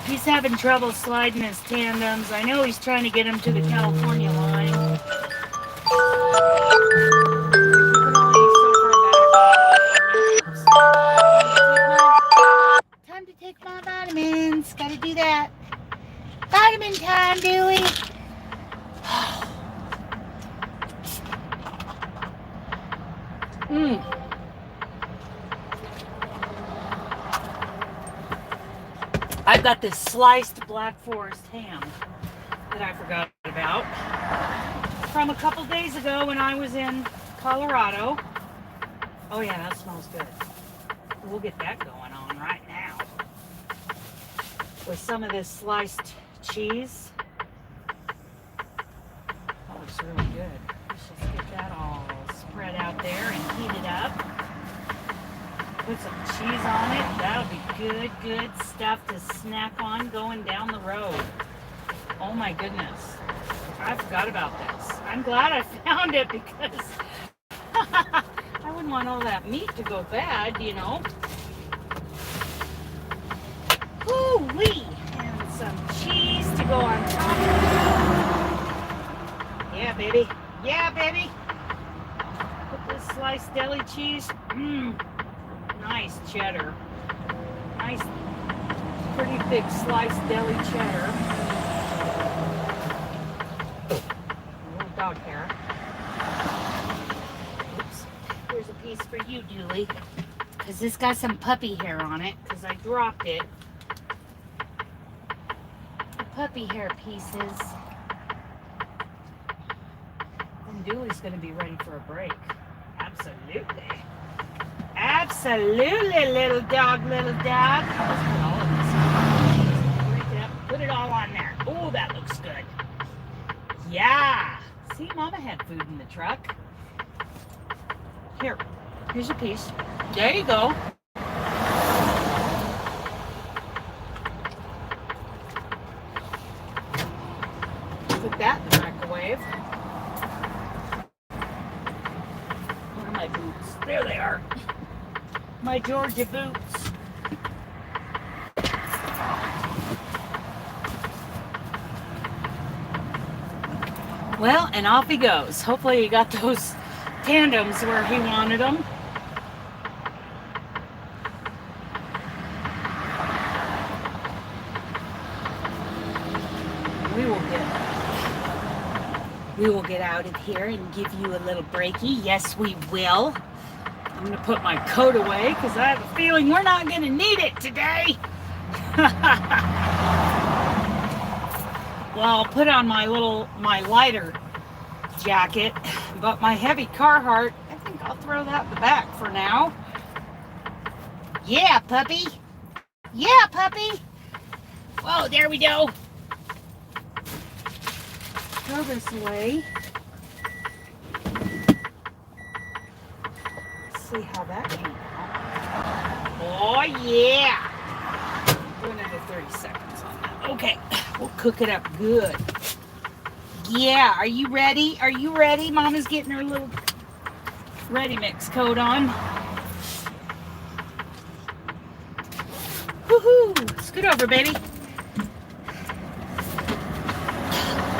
He's having trouble sliding his tandems. I know he's trying to get him to the California line. Time to take my vitamins. Gotta do that. Vitamin time, Dewey. I've got this sliced Black Forest ham that I forgot about from a couple days ago when I was in Colorado. Oh yeah, that smells good. We'll get that going on right now. With some of this sliced cheese. That looks really good. Let's just get that all spread out there and heat it up. Put some cheese on it. That'll be good stuff to snack on going down the road. Oh my goodness. I forgot about this. I'm glad I found it because I wouldn't want all that meat to go bad, you know. Ooh-wee. And some cheese to go on top of it. Yeah, baby. Yeah, baby. Put this sliced deli cheese. Nice cheddar. Nice, pretty big sliced deli cheddar. A little dog hair. Oops. Here's a piece for you, Dooley. Because this got some puppy hair on it. Because I dropped it. The puppy hair pieces. And Dooley's going to be ready for a break. Absolutely. Absolutely, little dog, little dog. Let's put all of this. Break it up. Put it all on there. Oh, that looks good. Yeah. See, Mama had food in the truck. Here's a piece. There you go. Put that in the microwave. Where are my boots? There they are. My Georgia boots. Well, and off he goes. Hopefully he got those tandems where he wanted them. We will get out of here and give you a little breaky. Yes, we will. I'm going to put my coat away because I have a feeling we're not going to need it today. Well, I'll put on my lighter jacket, but my heavy Carhartt, I think I'll throw that in the back for now. Yeah, puppy. Yeah, puppy. Whoa, there we go. Throw this away. Let's see how that came out. Oh, yeah. Do another 30 seconds on that. Okay, we'll cook it up good. Yeah, are you ready? Are you ready? Mama's getting her little ready mix coat on. Woohoo! Scoot over, baby.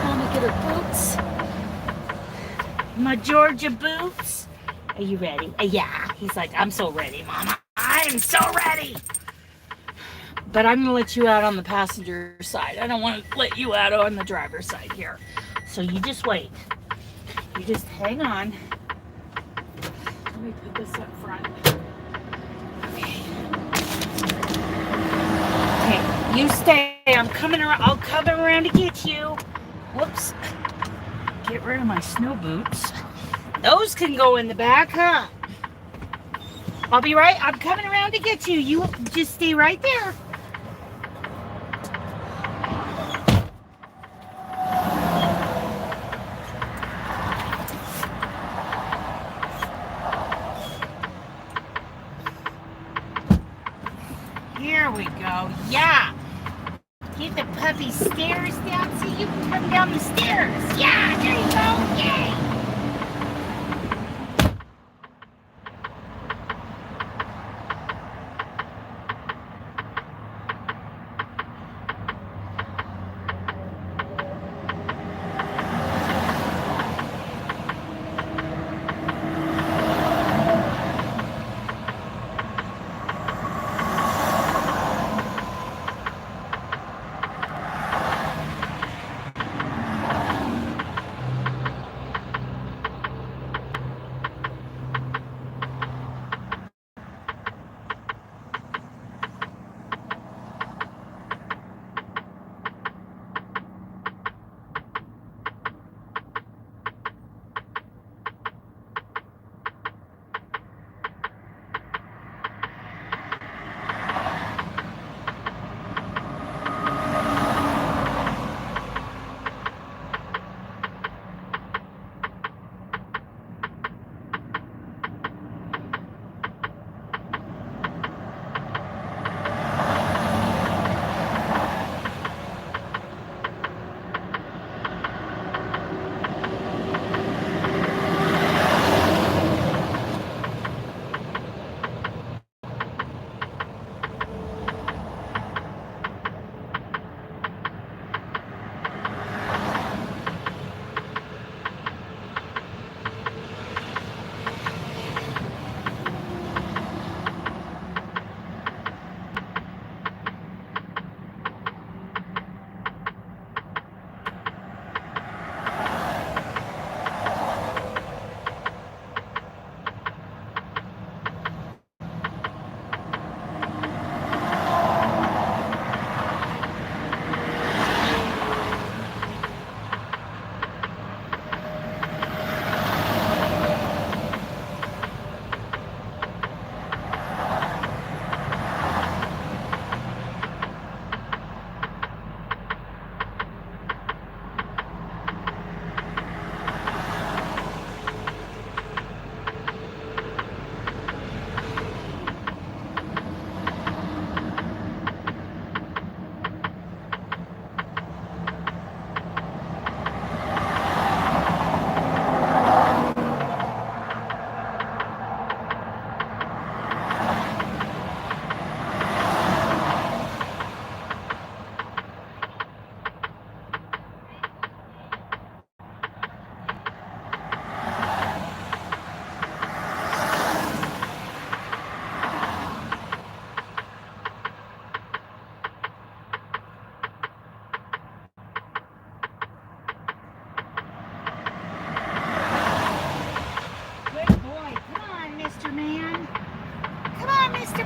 Mama, get her boots. My Georgia boots. Are you ready? Yeah. He's like, I'm so ready, Mama. I am so ready. But I'm going to let you out on the passenger side. I don't want to let you out on the driver's side here. So you just wait. You just hang on. Let me put this up front. Okay, you stay. I'm coming around. I'll come around to get you. Whoops. Get rid of my snow boots. Those can go in the back, huh? I'll be right. I'm coming around to get you. You just stay right there. Here we go. Yeah. Get the puppy stairs down so you can come down the stairs. Yeah, there you go. Yay.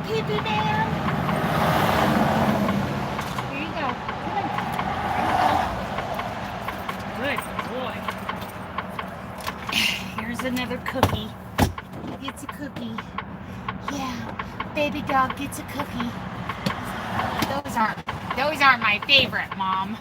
Pee-pee man. Here you go. Come on. Good boy. Here's another cookie. cookie. Yeah, baby dog gets a cookie. Those aren't my favorite, Mom.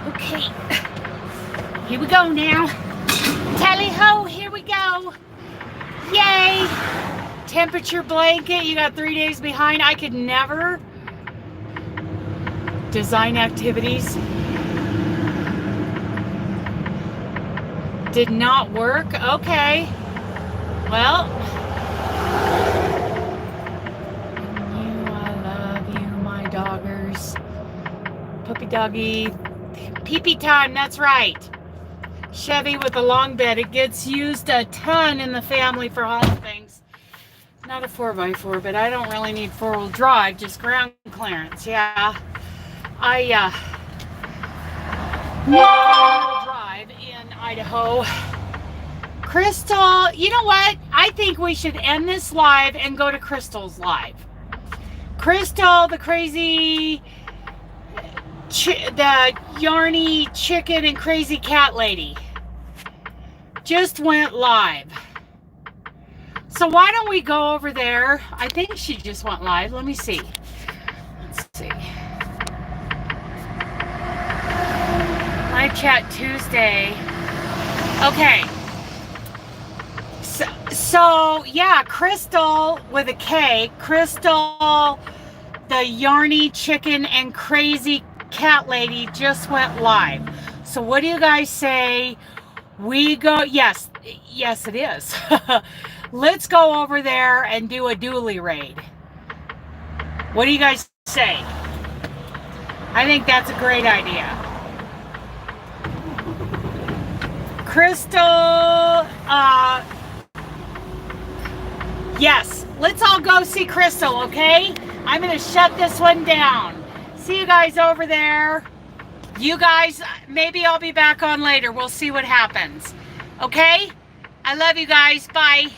Okay, here we go now. Tally ho, here we go. Yay! Temperature blanket, you got 3 days behind. I could never design activities. Did not work. Okay. Well, I love you, my doggers. Puppy doggy. Pee-pee time, that's right. Chevy with a long bed. It gets used a ton in the family for all things. Not a 4x4, but I don't really need four-wheel drive, just ground clearance. Yeah. I drive in Idaho. Crystal, you know what? I think we should end this live and go to Crystal's live. Crystal, the crazy, the yarny chicken and crazy cat lady just went live. So why don't we go over there? I think she just went live. Let me see. Let's see. Live chat Tuesday. Okay. So yeah, Crystal with a K. Crystal, the yarny chicken and crazy cat lady just went live. So what do you guys say? We go, yes it is. Let's go over there and do a dually raid. What do you guys say? I think that's a great idea. Crystal, yes, let's all go see Crystal, okay? I'm gonna shut this one down. See you guys over there. You guys, maybe I'll be back on later. We'll see what happens. Okay? I love you guys. Bye.